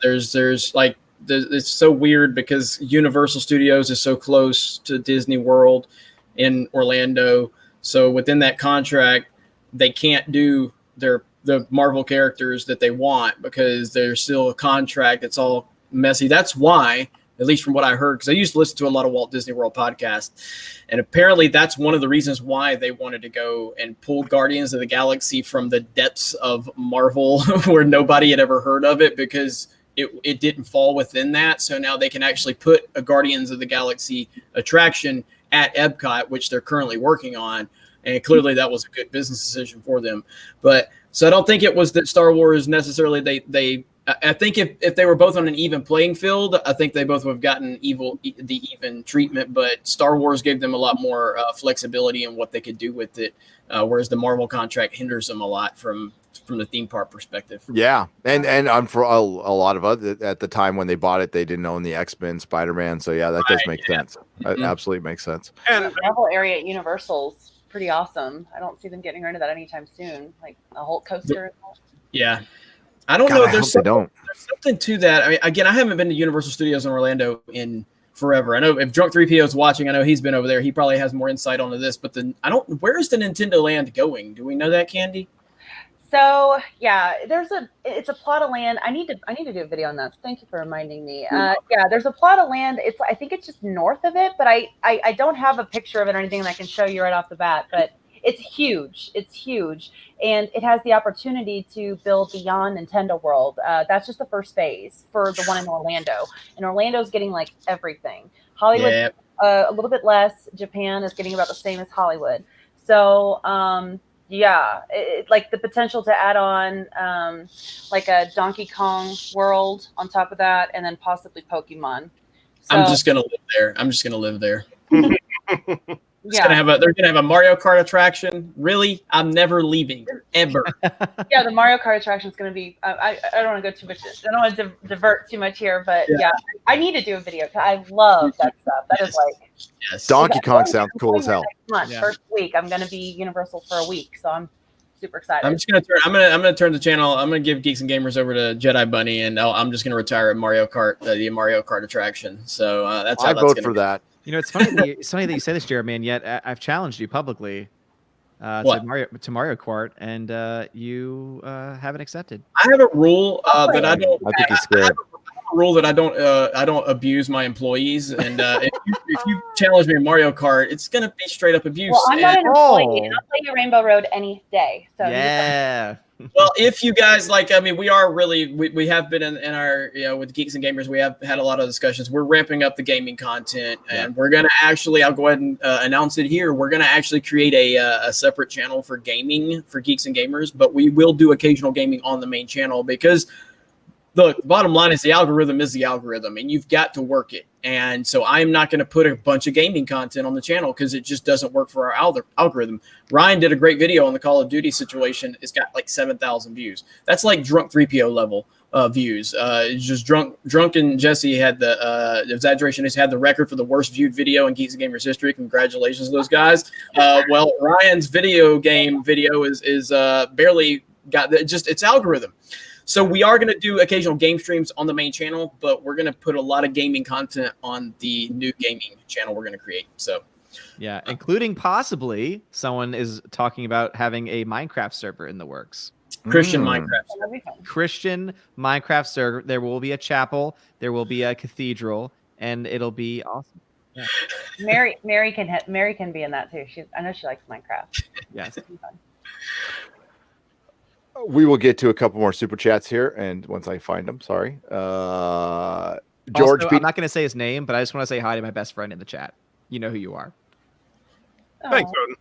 Speaker 3: there's like, it's so weird because Universal Studios is so close to Disney World in Orlando. So within that contract, they can't do the Marvel characters that they want because there's still a contract. It's all messy. That's why, at least from what I heard, because I used to listen to a lot of Walt Disney World podcasts, and apparently that's one of the reasons why they wanted to go and pull Guardians of the Galaxy from the depths of Marvel where nobody had ever heard of it, because it didn't fall within that. So now they can actually put a Guardians of the Galaxy attraction at Epcot, which they're currently working on. And clearly that was a good business decision for them. But so I don't think it was that Star Wars necessarily, I think if they were both on an even playing field, I think they both would have gotten the even treatment. But Star Wars gave them a lot more flexibility in what they could do with it, whereas the Marvel contract hinders them a lot from the theme park perspective.
Speaker 1: Yeah, and for a lot of other at the time when they bought it, they didn't own the X-Men, Spider-Man. So yeah, that does make sense. That absolutely makes sense.
Speaker 2: And the Marvel area at Universal's pretty awesome. I don't see them getting rid of that anytime soon, like a Hulk coaster.
Speaker 3: Yeah. I don't know. There's something to that. I mean, again, I haven't been to Universal Studios in Orlando in forever. I know if Drunk 3PO is watching, I know he's been over there. He probably has more insight onto this, but where is the Nintendo Land going? Do we know that, Candy?
Speaker 2: So yeah, it's a plot of land. I need to do a video on that. So thank you for reminding me. Yeah, there's a plot of land. I think it's just north of it, but I don't have a picture of it or anything that I can show you right off the bat, but it's huge. It's huge. And it has the opportunity to build beyond Nintendo World. That's just the first phase for the one in Orlando. And Orlando's getting like everything. Hollywood, a little bit less. Japan is getting about the same as Hollywood. So, yeah, like the potential to add on like a Donkey Kong world on top of that, and then possibly Pokemon. So,
Speaker 3: I'm just going to live there. They're gonna have a Mario Kart attraction. Really, I'm never leaving ever.
Speaker 2: Yeah, the Mario Kart attraction is gonna be. I don't want to go too much. I don't want to divert too much here, but yeah, I need to do a video. I love that stuff. That is like
Speaker 1: Donkey Kong sounds cool as hell.
Speaker 2: First week, I'm gonna be Universal for a week, so I'm super excited.
Speaker 3: I'm gonna turn the channel. I'm gonna give Geeks and Gamers over to Jedi Bunny, and I'm just gonna retire at Mario Kart, the Mario Kart attraction. So that's how
Speaker 1: I vote for that.
Speaker 6: You know, it's funny that you say this, Jeremy, and yet I've challenged you publicly to Mario Kart, and you haven't accepted.
Speaker 3: I have a rule that I don't.
Speaker 1: I think he's scared.
Speaker 3: I have a rule that I don't abuse my employees, and if you challenge me in Mario Kart, it's gonna be straight up abuse.
Speaker 2: Well, I'm not an employee, and I'll play you Rainbow Road any day. So
Speaker 6: yeah.
Speaker 3: Well, if you guys we are really, we have been in our, with Geeks and Gamers, we have had a lot of discussions. We're ramping up the gaming content, and we're going to actually, I'll go ahead and announce it here. We're going to actually create a separate channel for gaming for Geeks and Gamers, but we will do occasional gaming on the main channel because look, the bottom line is the algorithm is the algorithm, and you've got to work it. And so I'm not going to put a bunch of gaming content on the channel because it just doesn't work for our algorithm. Ryan did a great video on the Call of Duty situation. It's got like 7,000 views. That's like drunk 3PO level views. Just drunken Jesse had the exaggeration. He's had the record for the worst viewed video in Geeks and Gamers history. Congratulations to those guys. Well, Ryan's video is barely got it's algorithm. So we are going to do occasional game streams on the main channel, but we're going to put a lot of gaming content on the new gaming channel we're going to create. So,
Speaker 6: yeah, including possibly someone is talking about having a Minecraft server in the works.
Speaker 3: Christian Minecraft.
Speaker 2: That'd be fun.
Speaker 6: Christian Minecraft server. There will be a chapel. There will be a cathedral, and it'll be awesome. Yeah.
Speaker 2: Mary can be in that too. I know she likes Minecraft.
Speaker 6: Yes.
Speaker 2: It'd be fun.
Speaker 1: We will get to a couple more super chats here, and once I find them, sorry. George,
Speaker 6: Also, I'm not going to say his name, but I just want to say hi to my best friend in the chat. You know who you are.
Speaker 5: Thanks,
Speaker 2: Oh.
Speaker 5: Odin.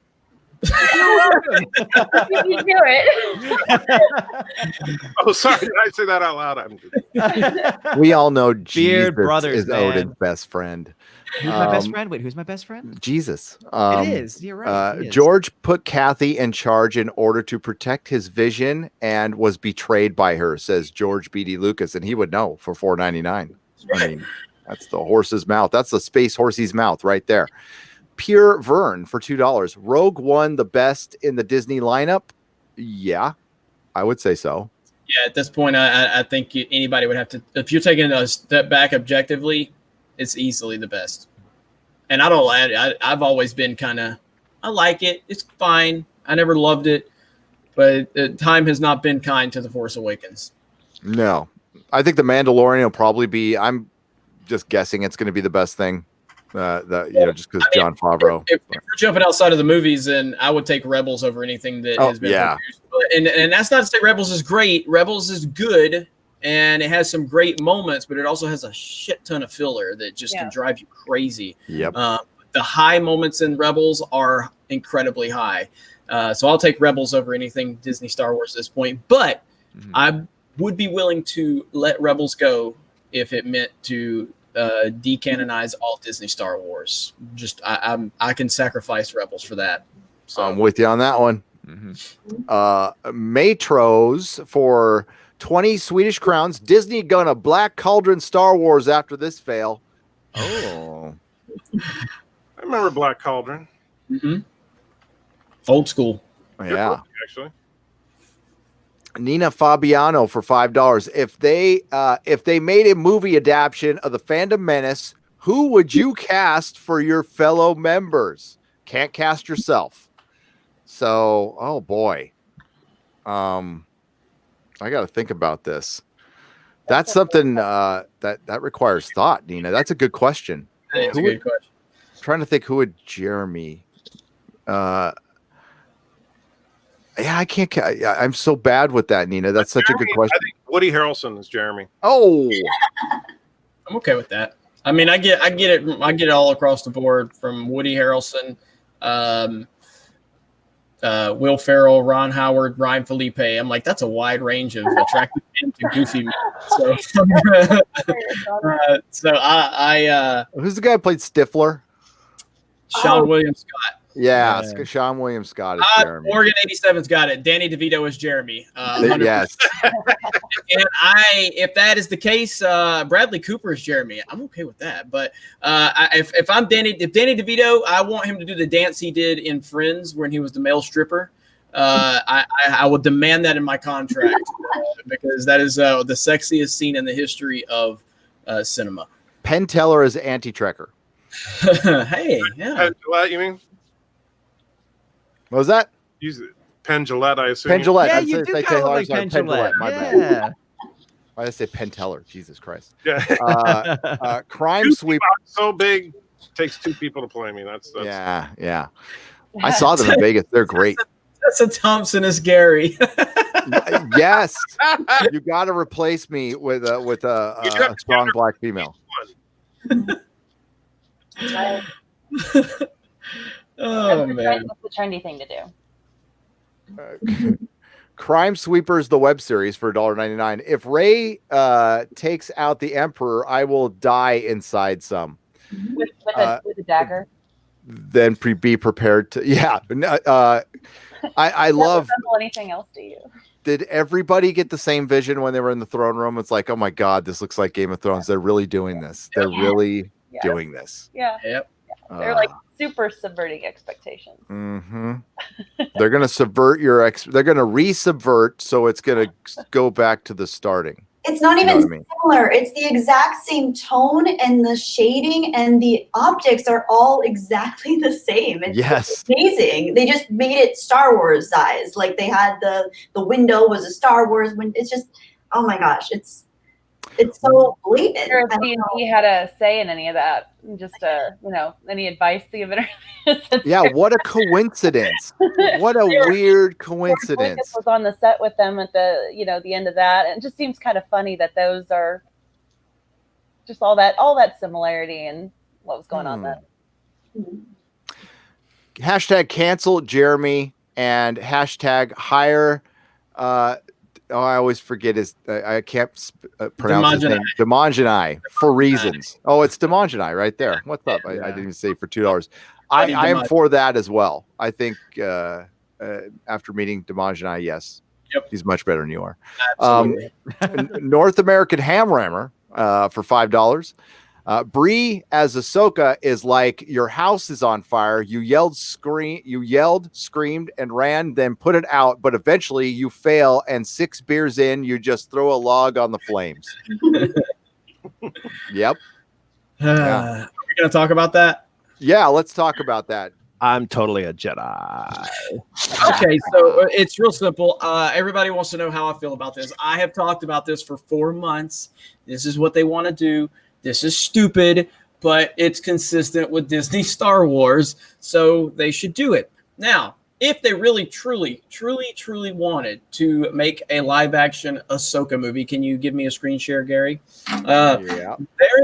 Speaker 2: You do it.
Speaker 5: Oh, sorry. Did I say that out loud?
Speaker 1: we all know Jesus
Speaker 6: brothers,
Speaker 1: is
Speaker 6: man.
Speaker 1: Odin's best friend.
Speaker 6: Who's my best friend? Wait, who's my best friend?
Speaker 1: Jesus.
Speaker 6: It is. You're right. It is.
Speaker 1: George put Kathy in charge in order to protect his vision and was betrayed by her, says George B.D. Lucas, and he would know for $4.99. I mean, that's the horse's mouth. That's the space horsey's mouth right there. Pure Vern for $2. Rogue One the best in the Disney lineup? Yeah, I would say so.
Speaker 3: Yeah, at this point, I think anybody would have to. If you're taking a step back objectively, it's easily the best. And I don't. I've always been kind of. I like it. It's fine. I never loved it, but time has not been kind to The Force Awakens.
Speaker 1: No, I think the Mandalorian will probably be. I'm just guessing it's going to be the best thing. Just because John Favreau.
Speaker 3: If we're jumping outside of the movies, then I would take Rebels over anything that has been produced. And that's not to say Rebels is great. Rebels is good, and it has some great moments, but it also has a shit ton of filler that just can drive you crazy.
Speaker 1: Yep.
Speaker 3: The high moments in Rebels are incredibly high. So I'll take Rebels over anything Disney Star Wars at this point. But I would be willing to let Rebels go if it meant to decanonize all Disney Star Wars. Just I can sacrifice Rebels for that. So
Speaker 1: I'm with you on that one. Matros for 20 Swedish crowns. Disney gonna Black Cauldron Star Wars after this fail. Oh,
Speaker 5: I remember Black Cauldron.
Speaker 3: Old school.
Speaker 1: Yeah.
Speaker 5: Actually.
Speaker 1: Nina Fabiano for $5. If they made a movie adaptation of the Phantom Menace, who would you cast for your fellow members? Can't cast yourself. So, oh boy. I got to think about this. That's something that requires thought, Nina. That's a good question.
Speaker 3: That's a good question.
Speaker 1: I'm trying to think who would Jeremy. Yeah, I can't. I'm so bad with that, Nina. That's such a good question.
Speaker 5: I think Woody Harrelson is Jeremy.
Speaker 1: Oh,
Speaker 3: I'm okay with that. I mean, I get it. I get it all across the board from Woody Harrelson, Will Ferrell, Ron Howard, Ryan Felipe. I'm like, that's a wide range of attractive men to goofy men. So,
Speaker 1: who's the guy who played Stifler?
Speaker 3: Sean William Scott.
Speaker 1: Yeah, Sean William Scott is Jeremy.
Speaker 3: Morgan 87's got it. Danny DeVito is Jeremy.
Speaker 1: Yes.
Speaker 3: And if that is the case, Bradley Cooper is Jeremy. I'm okay with that. But if Danny DeVito, I want him to do the dance he did in Friends when he was the male stripper. I will demand that in my contract because that is the sexiest scene in the history of cinema.
Speaker 1: Penn Teller is Anti-Trekker.
Speaker 3: Hey, yeah.
Speaker 5: Gillette, you mean?
Speaker 1: What was that?
Speaker 5: Use it. Penn Gillette, I assume.
Speaker 1: Penn Gillette.
Speaker 6: Yeah,
Speaker 1: I'd
Speaker 6: you
Speaker 1: say
Speaker 6: do
Speaker 1: they
Speaker 6: kind of like
Speaker 1: Penn
Speaker 6: Penn
Speaker 1: Gillette.
Speaker 6: Gillette.
Speaker 1: My
Speaker 6: Yeah.
Speaker 1: bad. Why did I say Penn Teller? Jesus Christ.
Speaker 5: Yeah.
Speaker 1: Crime
Speaker 5: Two
Speaker 1: Sweep.
Speaker 5: people so big, takes two people to play me. That's
Speaker 1: Yeah. I saw them in Vegas. They're great.
Speaker 3: That's a Thompson as Gary.
Speaker 1: Yes. You got to replace me with a strong black female.
Speaker 3: Oh man,
Speaker 2: That's the trendy thing to do.
Speaker 1: Crime Sweepers, the web series for $1.99. If Rey takes out the Emperor, I will die inside some.
Speaker 2: with a dagger.
Speaker 1: Then be prepared to. Yeah. I love.
Speaker 2: Resemble anything else to you?
Speaker 1: Did everybody get the same vision when they were in the throne room? It's like, oh my God, this looks like Game of Thrones. They're really doing this. They're really doing this.
Speaker 2: Yeah.
Speaker 3: Yep.
Speaker 2: They're like super subverting expectations.
Speaker 1: Mm-hmm. They're going to subvert they're going to re-subvert, so it's going to go back to the starting.
Speaker 4: It's not
Speaker 1: You know
Speaker 4: even
Speaker 1: what I mean?
Speaker 4: similar. It's the exact same tone, and the shading and the optics are all exactly the same. It's amazing. They just made it Star Wars size. Like they had the window was a Star Wars window. It's just, oh my gosh, it's so blatant.
Speaker 2: Sure, if D&D had a say in any of that, just any advice to give it?
Speaker 1: Yeah, what a coincidence! What a weird coincidence.
Speaker 2: Was on the set with them at the end of that, and it just seems kind of funny that those are just all that similarity and what was going on then.
Speaker 1: Hashtag cancel Jeremy and hashtag hire. I always forget I can't pronounce his name. Demongenai for reasons. Oh, it's Demongenai right there. What's up? I didn't even say for $2. I am for that as well. I think after meeting Demongenai, yes, he's much better than you are.
Speaker 3: Absolutely.
Speaker 1: North American Hamrammer for $5. Bree as Ahsoka is like your house is on fire. You yelled, screamed, and ran, then put it out. But eventually you fail, and 6 beers in, you just throw a log on the flames. Yep.
Speaker 3: Are we going to talk about that?
Speaker 1: Yeah, let's talk about that.
Speaker 9: I'm totally a Jedi.
Speaker 3: Okay, so it's real simple. Everybody wants to know how I feel about this. I have talked about this for 4 months. This is what they want to do. This is stupid, but it's consistent with Disney Star Wars, so they should do it. Now, if they really, truly wanted to make a live-action Ahsoka movie, can you give me a screen share, Gary?
Speaker 1: Yeah.
Speaker 3: There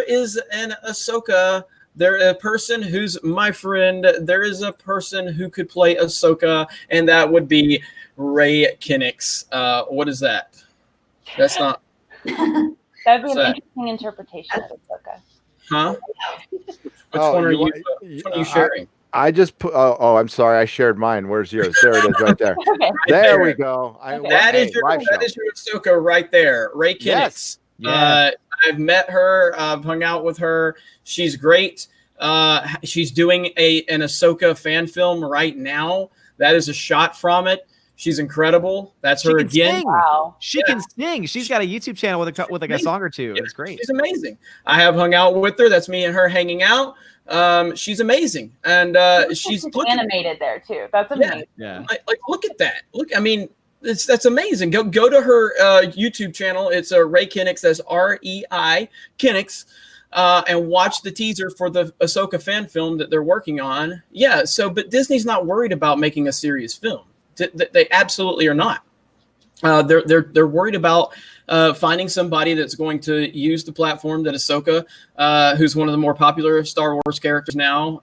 Speaker 3: is an Ahsoka. There a person who's my friend. There is a person who could play Ahsoka, and that would be Ray Kinnix. What is that? That's not.
Speaker 2: That'd be an interesting interpretation of Ahsoka.
Speaker 3: Huh? Which one are you sharing?
Speaker 1: I just put. Oh, I'm sorry. I shared mine. Where's yours? There it is, right there.
Speaker 2: Okay.
Speaker 1: There we go.
Speaker 3: That is your Ahsoka right there, Ray Kinnix.
Speaker 1: Yes.
Speaker 3: I've met her. I've hung out with her. She's great. She's doing an Ahsoka fan film right now. That is a shot from it. She's incredible. That's her again.
Speaker 2: Wow.
Speaker 6: She can sing. She's got a YouTube channel with like a song or two. It's great.
Speaker 3: She's amazing. I have hung out with her. That's me and her hanging out. She's amazing, and she's
Speaker 2: animated there too. That's amazing.
Speaker 6: Yeah.
Speaker 3: Like look at that. Look, I mean, that's amazing. Go to her YouTube channel. It's Ray Kinnix. That's REI Kinnix. And watch the teaser for the Ahsoka fan film that they're working on. Yeah. But Disney's not worried about making a serious film. They absolutely are not. They're worried about finding somebody that's going to use the platform that Ahsoka, who's one of the more popular Star Wars characters now,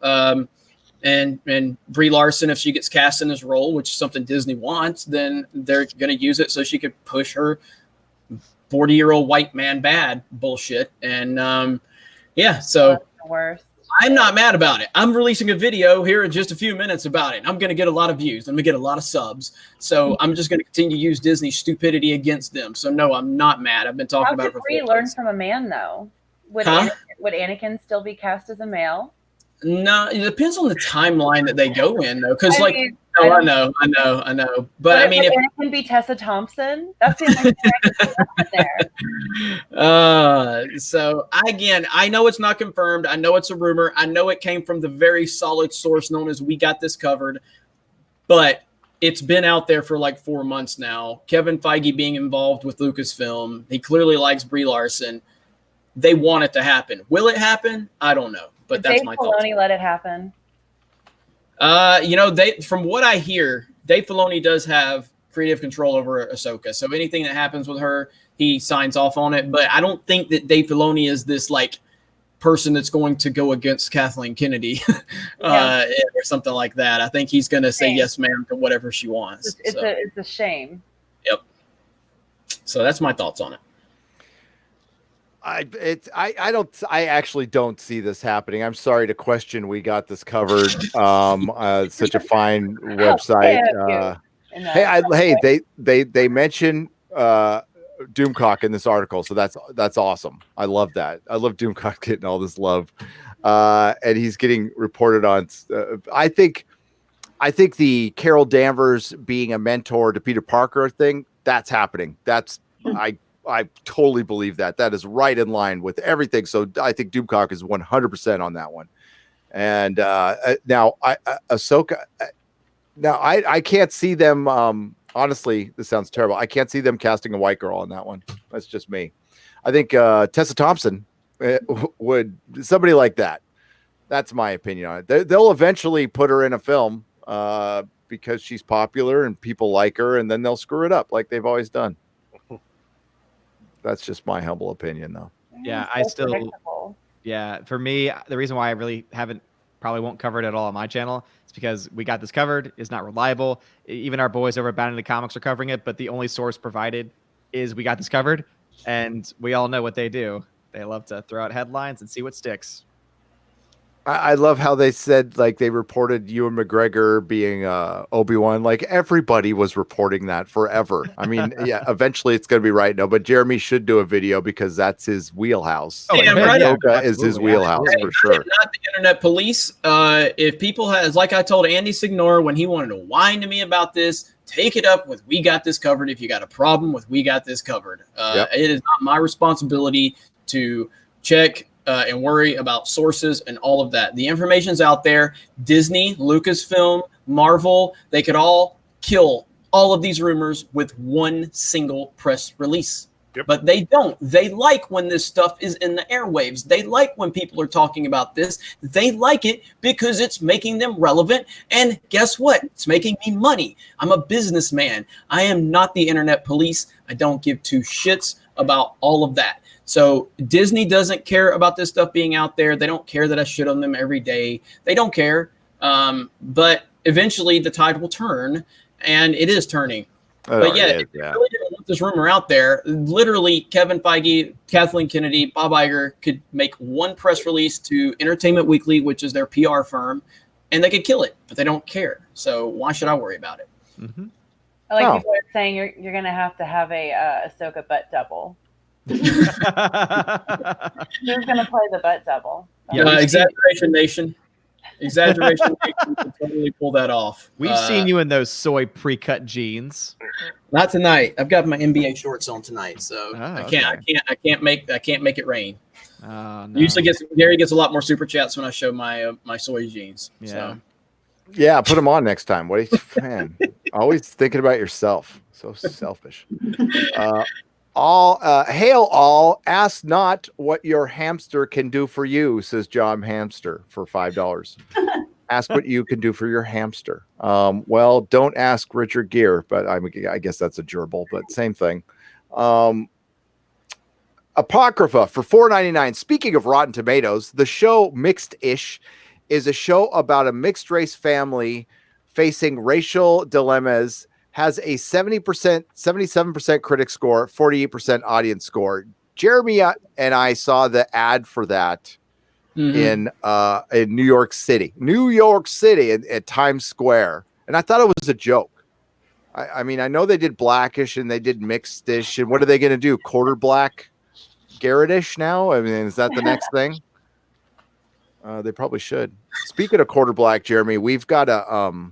Speaker 3: and Brie Larson, if she gets cast in this role, which is something Disney wants, then they're going to use it so she could push her 40-year-old white man bad bullshit. And so
Speaker 2: the worst.
Speaker 3: I'm not mad about it. I'm releasing a video here in just a few minutes about it. I'm going to get a lot of views. I'm going to get a lot of subs. So I'm just going to continue to use Disney's stupidity against them. So no, I'm not mad. I've been talking about it for 4
Speaker 2: months. How could Brie learn from a man, though? Would Anakin still be cast as a male?
Speaker 3: No, it depends on the timeline that they go in, though. Because, I know. But I mean, if
Speaker 2: it can be Tessa Thompson, that's the only thing I can
Speaker 3: there. So again, I know it's not confirmed. I know it's a rumor. I know it came from the very solid source known as We Got This Covered. But it's been out there for like 4 months now. Kevin Feige being involved with Lucasfilm, he clearly likes Brie Larson. They want it to happen. Will it happen? I don't know. But that's my thought.
Speaker 2: Dave Filoni let it happen.
Speaker 3: From what I hear, Dave Filoni does have creative control over Ahsoka. So anything that happens with her, he signs off on it. But I don't think that Dave Filoni is this like person that's going to go against Kathleen Kennedy or something like that. I think he's going to say yes, ma'am, to whatever she wants.
Speaker 2: It's a shame.
Speaker 3: Yep. So that's my thoughts on it.
Speaker 1: I actually don't see this happening. I'm sorry to question. We got this covered. Such a fine website. They mention Doomcock in this article, so that's awesome. I love that. I love Doomcock getting all this love, and he's getting reported on. I think the Carol Danvers being a mentor to Peter Parker thing, that's happening. I totally believe that. That is right in line with everything. So I think Doomcock is 100% on that one. And now Ahsoka. Now I can't see them. Honestly, this sounds terrible. I can't see them casting a white girl on that one. That's just me. I think Tessa Thompson would, somebody like that. That's my opinion on it. They'll eventually put her in a film because she's popular and people like her, and then they'll screw it up like they've always done. That's just my humble opinion, though.
Speaker 6: Yeah, for me, the reason why I really probably won't cover it at all on my channel is because we got this covered. It's not reliable. Even our boys over at Bound into Comics are covering it, but the only source provided is we got this covered, and we all know what they do. They love to throw out headlines and see what sticks.
Speaker 1: I love how they said, like, they reported Ewan McGregor being Obi-Wan. Like, everybody was reporting that forever. I mean, yeah, eventually it's going to be right now, but Jeremy should do a video because that's his wheelhouse. Ahsoka is his wheelhouse for sure.
Speaker 3: I am not the internet police. If people like I told Andy Signor when he wanted to whine to me about this, take it up with We Got This Covered. If you got a problem with We Got This Covered, it is not my responsibility to check and worry about sources and all of that. The information's out there. Disney, Lucasfilm, Marvel, they could all kill all of these rumors with one single press release. Yep. But they don't. They like when this stuff is in the airwaves. They like when people are talking about this. They like it because it's making them relevant. And guess what? It's making me money. I'm a businessman. I am not the internet police. I don't give two shits about all of that. So Disney doesn't care about this stuff being out there. They don't care that I shit on them every day. They don't care. But eventually the tide will turn, and it is turning. But yeah, if you really didn't want this rumor out there, literally Kevin Feige, Kathleen Kennedy, Bob Iger could make one press release to Entertainment Weekly, which is their PR firm, and they could kill it, but they don't care. So why should I worry about it?
Speaker 6: Mm-hmm.
Speaker 2: I like people are saying you're going to have a Ahsoka butt double. Who's going to play the butt double?
Speaker 3: Exaggeration Nation. Exaggeration Nation can totally pull that off.
Speaker 6: We've seen you in those soy pre-cut jeans.
Speaker 3: Not tonight. I've got my NBA shorts on tonight, so I can't make it rain.
Speaker 6: No.
Speaker 3: Usually Gary gets a lot more super chats when I show my my soy jeans.
Speaker 6: Yeah.
Speaker 3: So.
Speaker 1: Yeah, put them on next time. What are you, man? Always thinking about yourself. So selfish. Hail all, ask not what your hamster can do for you, says John Hamster for $5. Ask what you can do for your hamster. Well, don't ask Richard Gere, but I guess that's a gerbil, but same thing. Apocrypha for $4.99. Speaking of Rotten Tomatoes, the show Mixed-ish is a show about a mixed race family facing racial dilemmas. Has a 77% critic score, 48% audience score. Jeremy and I saw the ad for that in New York City, at Times Square, and I thought it was a joke. I mean, I know they did Blackish and they did Mixed-ish, and what are they going to do? Quarter Black, Garrett-ish now? I mean, is that the next thing? They probably should. Speaking of Quarter Black, Jeremy, we've got to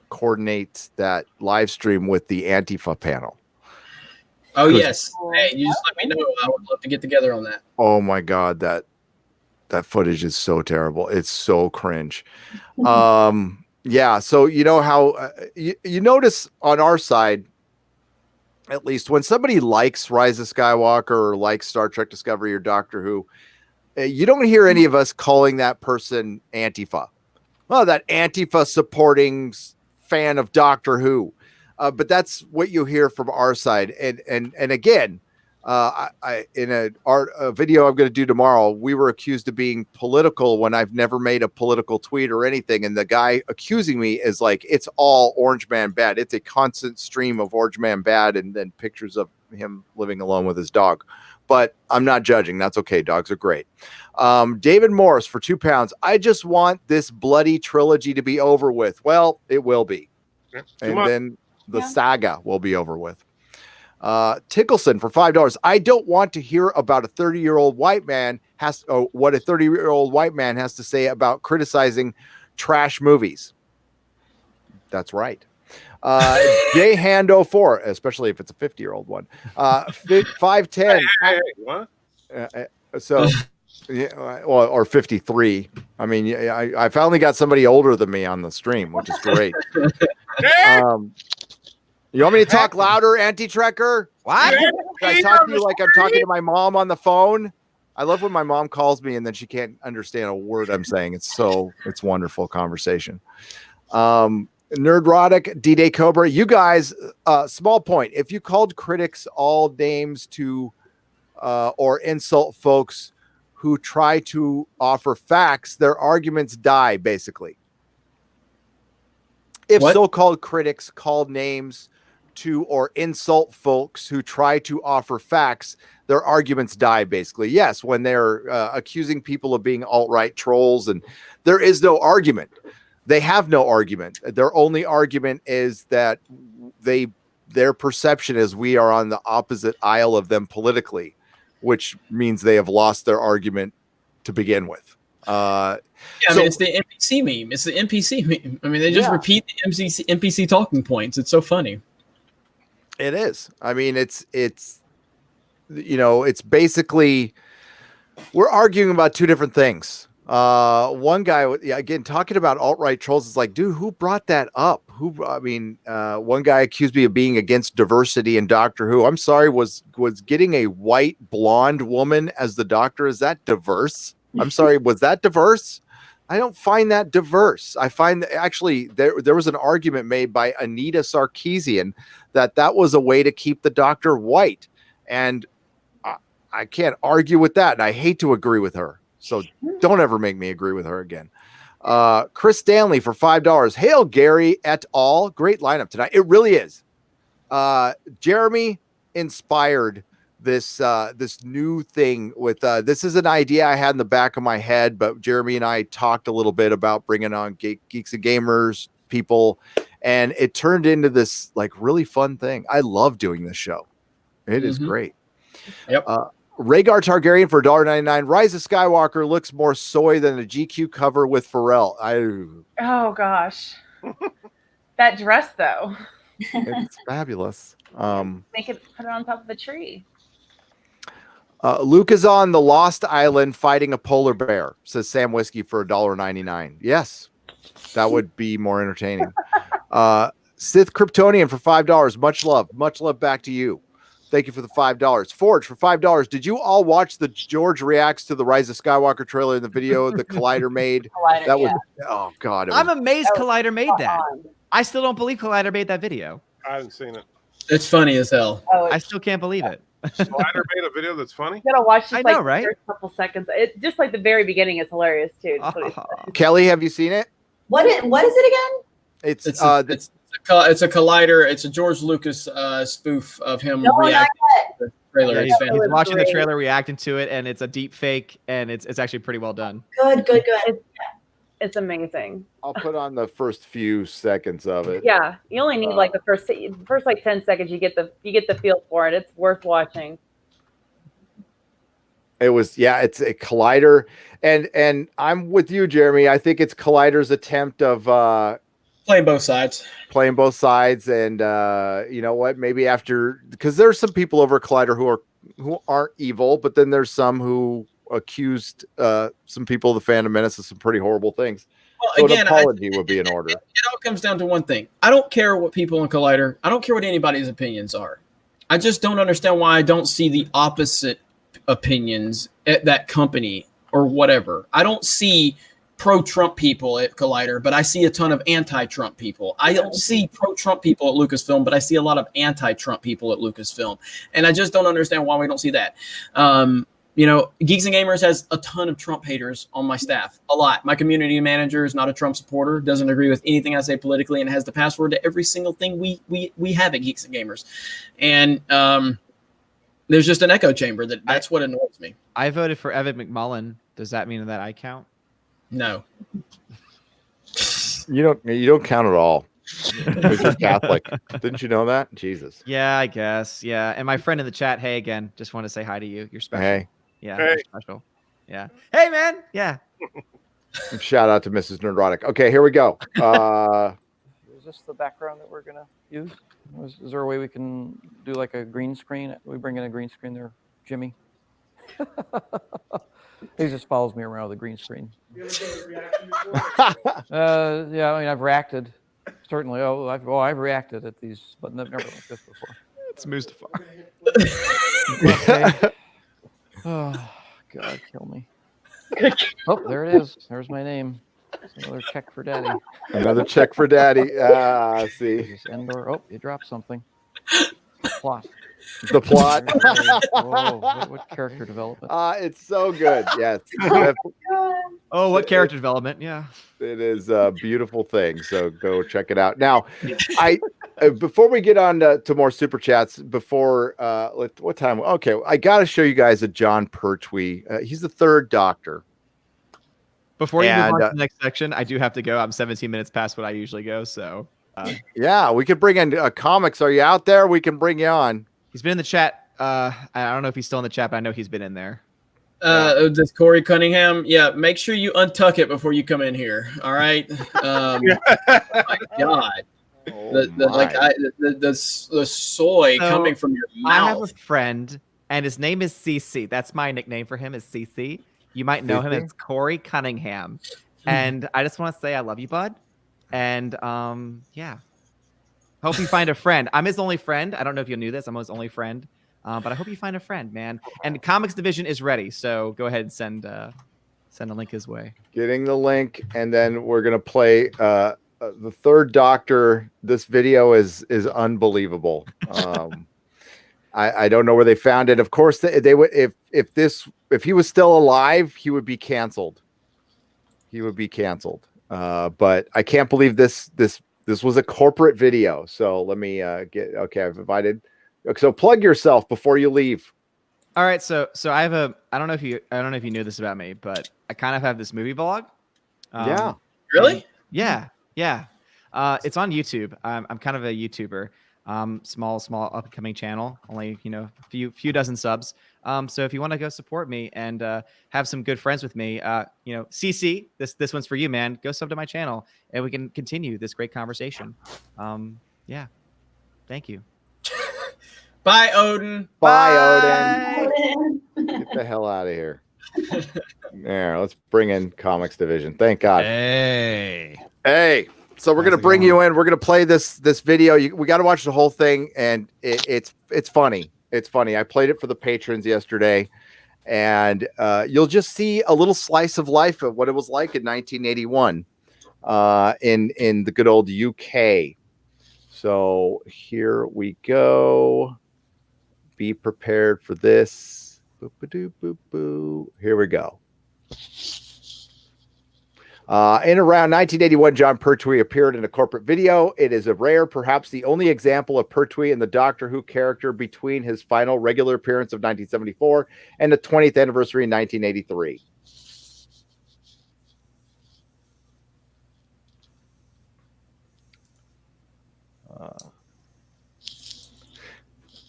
Speaker 1: coordinate that live stream with the Antifa panel.
Speaker 3: Oh yes, hey, you just let me know. I would love to get together on that.
Speaker 1: Oh my god, that footage is so terrible. It's so cringe. Yeah, so you know how you notice on our side, at least, when somebody likes Rise of Skywalker or likes Star Trek Discovery or Doctor Who, you don't hear any of us calling that person Antifa. Oh, that Antifa supporting fan of Doctor Who, but that's what you hear from our side. And again, In a video I'm going to do tomorrow, we were accused of being political when I've never made a political tweet or anything. And the guy accusing me is like, it's all Orange Man bad. It's a constant stream of Orange Man bad, and then pictures of him living alone with his dog. But I'm not judging. That's okay. Dogs are great. David Morris for £2. I just want this bloody trilogy to be over with. Well, it will be. And then the saga will be over with. Tickleson for $5. I don't want to hear about a 30-year-old white man what a 30-year-old white man has to say about criticizing trash movies. That's right. J Hando 4, especially if it's a 50-year-old one. 510.
Speaker 5: Hey, what?
Speaker 1: So, yeah, or 53. I mean, I finally got somebody older than me on the stream, which is great. You want me to talk louder, Anti-Trekker?
Speaker 6: What?
Speaker 1: Can I talk to you like I'm talking to my mom on the phone? I love when my mom calls me and then she can't understand a word I'm saying. It's wonderful conversation. Nerdrotic, D-Day Cobra, you guys, small point. If you called critics all names to or insult folks who try to offer facts, their arguments die, basically. If so-called critics called names to or insult folks who try to offer facts, their arguments die, basically. Yes, when they're accusing people of being alt-right trolls, and there is no argument. They have no argument. Their only argument is that their perception is we are on the opposite aisle of them politically, which means they have lost their argument to begin with.
Speaker 3: I mean, it's the NPC meme. It's the NPC meme. I mean, they just repeat the NPC talking points. It's so funny.
Speaker 1: It is. I mean, it's basically we're arguing about two different things. One guy, again, talking about alt-right trolls is like, dude, who brought that up? One guy accused me of being against diversity in Doctor Who. I'm sorry, was getting a white blonde woman as the Doctor, is that diverse? I'm sorry, was that diverse? I don't find that diverse. I find that actually there was an argument made by Anita Sarkeesian that was a way to keep the Doctor white. And I can't argue with that. And I hate to agree with her. So don't ever make me agree with her again. Chris Stanley for $5. Hail Gary et al. Great lineup tonight. It really is. Jeremy inspired this new thing with this is an idea I had in the back of my head, but Jeremy and I talked a little bit about bringing on Geeks and Gamers people, and it turned into this like really fun thing. I love doing this show. It is great.
Speaker 3: Yep.
Speaker 1: Rhaegar Targaryen for $1.99. Rise of Skywalker looks more soy than a GQ cover with Pharrell.
Speaker 2: Oh gosh, that dress though.
Speaker 1: It's fabulous.
Speaker 2: Make it, put it on top of a tree.
Speaker 1: Luke is on the Lost Island fighting a polar bear, says Sam Whiskey for $1.99. Yes, that would be more entertaining. Sith Kryptonian for $5. Much love back to you. Thank you for the $5. Forge for $5. Did you all watch the George reacts to the Rise of Skywalker trailer in the video the Collider made? That was oh god.
Speaker 6: I'm amazed Collider made that. I still don't believe Collider made that video.
Speaker 5: I haven't seen it.
Speaker 3: It's funny as hell.
Speaker 6: I still can't believe it.
Speaker 5: Collider made a video that's funny.
Speaker 2: You gotta watch
Speaker 6: I
Speaker 2: just
Speaker 6: know,
Speaker 2: like
Speaker 6: right?
Speaker 2: the first couple seconds. It just like the very beginning is hilarious too.
Speaker 1: Kelly, have you seen it?
Speaker 4: What is it again?
Speaker 3: It's a Collider. It's a George Lucas spoof of him reacting to the trailer.
Speaker 6: Yeah, he's watching the trailer, reacting to it, and it's a deep fake, and it's actually pretty well done.
Speaker 4: Good.
Speaker 2: It's amazing.
Speaker 1: I'll put on the first few seconds of it.
Speaker 2: Yeah, you only need like the first like 10 seconds. You get the feel for it. It's worth watching.
Speaker 1: It was it's a Collider, and I'm with you, Jeremy. I think it's Collider's attempt of
Speaker 3: playing both sides,
Speaker 1: and you know what? Maybe after, because there's some people over at Collider who aren't evil, but then there's some who accused some people of the Phantom Menace of some pretty horrible things.
Speaker 3: Well,
Speaker 1: so
Speaker 3: again,
Speaker 1: an apology would be in order.
Speaker 3: It all comes down to one thing. I don't care what people in Collider. I don't care what anybody's opinions are. I just don't understand why I don't see the opposite opinions at that company or whatever. I don't see pro-Trump people at Collider, but I see a ton of anti-Trump people. I don't see pro-Trump people at Lucasfilm, but I see a lot of anti-Trump people at Lucasfilm. And I just don't understand why we don't see that. Geeks and Gamers has a ton of Trump haters on my staff, a lot. My community manager is not a Trump supporter, doesn't agree with anything I say politically, and has the password to every single thing we have at Geeks and Gamers. And there's just an echo chamber. That's what annoys me.
Speaker 6: I voted for Evan McMullen. Does that mean that I count?
Speaker 3: No.
Speaker 1: You don't count at all. Because you're Catholic. Didn't you know that? Jesus.
Speaker 6: Yeah, I guess. Yeah. And my friend in the chat, hey again, just want to say hi to you. You're special.
Speaker 1: Hey.
Speaker 6: Yeah,
Speaker 5: Hey.
Speaker 6: you're special. Yeah. Hey man. Yeah.
Speaker 1: Shout out to Mrs. Nerdrotic. Okay, here we go.
Speaker 10: Is this the background that we're gonna use? Is there a way we can do like a green screen? We bring in a green screen there, Jimmy. He just follows me around with a green screen. Yeah, I mean, I've reacted. Certainly. I've reacted at these, but never like this before.
Speaker 6: It's Mustafar.
Speaker 10: Okay. Oh, God, kill me. Oh, there it is. There's my name. Another check for Daddy.
Speaker 1: Another check for Daddy. See.
Speaker 10: Endor. Oh, you dropped something. Plot.
Speaker 1: The plot.
Speaker 10: Whoa, what character development?
Speaker 1: It's so good. Yes.
Speaker 6: Oh, what character development? Yeah.
Speaker 1: It is a beautiful thing. So go check it out. Now, before we get on to more super chats, what time? Okay, I got to show you guys a John Pertwee. He's the third Doctor.
Speaker 6: Before you move on to the next section, I do have to go. I'm 17 minutes past what I usually go. So,
Speaker 1: yeah, we could bring in comics. Are you out there? We can bring you on.
Speaker 6: He's been in the chat. I don't know if he's still in the chat, but I know he's been in there.
Speaker 3: This Corey Cunningham. Yeah, make sure you untuck it before you come in here. All right. My God. The soy coming from your mouth.
Speaker 6: I have a friend, and his name is CC. That's my nickname for him is CC. You might know him as Corey Cunningham. And I just want to say I love you, bud. And yeah. Hope you find a friend. I'm his only friend. I don't know if you knew this. I'm his only friend. But I hope you find a friend, man. And the comics division is ready. So go ahead and send a link his way.
Speaker 1: Getting the link, and then we're gonna play the third Doctor. This video is unbelievable. I don't know where they found it. Of course, they would if he was still alive, he would be canceled. He would be canceled. But I can't believe this was a corporate video. So let me okay. I've invited. So plug yourself before you leave.
Speaker 6: All right. So I have I don't know if you knew this about me, but I kind of have this movie blog.
Speaker 1: Yeah.
Speaker 3: Really?
Speaker 6: Yeah. It's on YouTube. I'm kind of a YouTuber. Small upcoming channel, only a few dozen subs. So if you want to go support me and have some good friends with me, CC, this one's for you, man. Go sub to my channel and we can continue this great conversation. Yeah, thank you.
Speaker 3: Bye, Odin.
Speaker 1: Bye, Odin. Get the hell out of here. There, let's bring in comics division. Thank God.
Speaker 9: Hey.
Speaker 1: So we're gonna bring you in. We're gonna play this video. We got to watch the whole thing, and it's funny. It's funny. I played it for the patrons yesterday, and you'll just see a little slice of life of what it was like in 1981 in the good old UK. So here we go. Be prepared for this. Boop, ba-doo, boop, boo. Here we go. In around 1981, John Pertwee appeared in a corporate video. It is a rare, perhaps the only example of Pertwee in the Doctor Who character between his final regular appearance of 1974 and the 20th anniversary in 1983.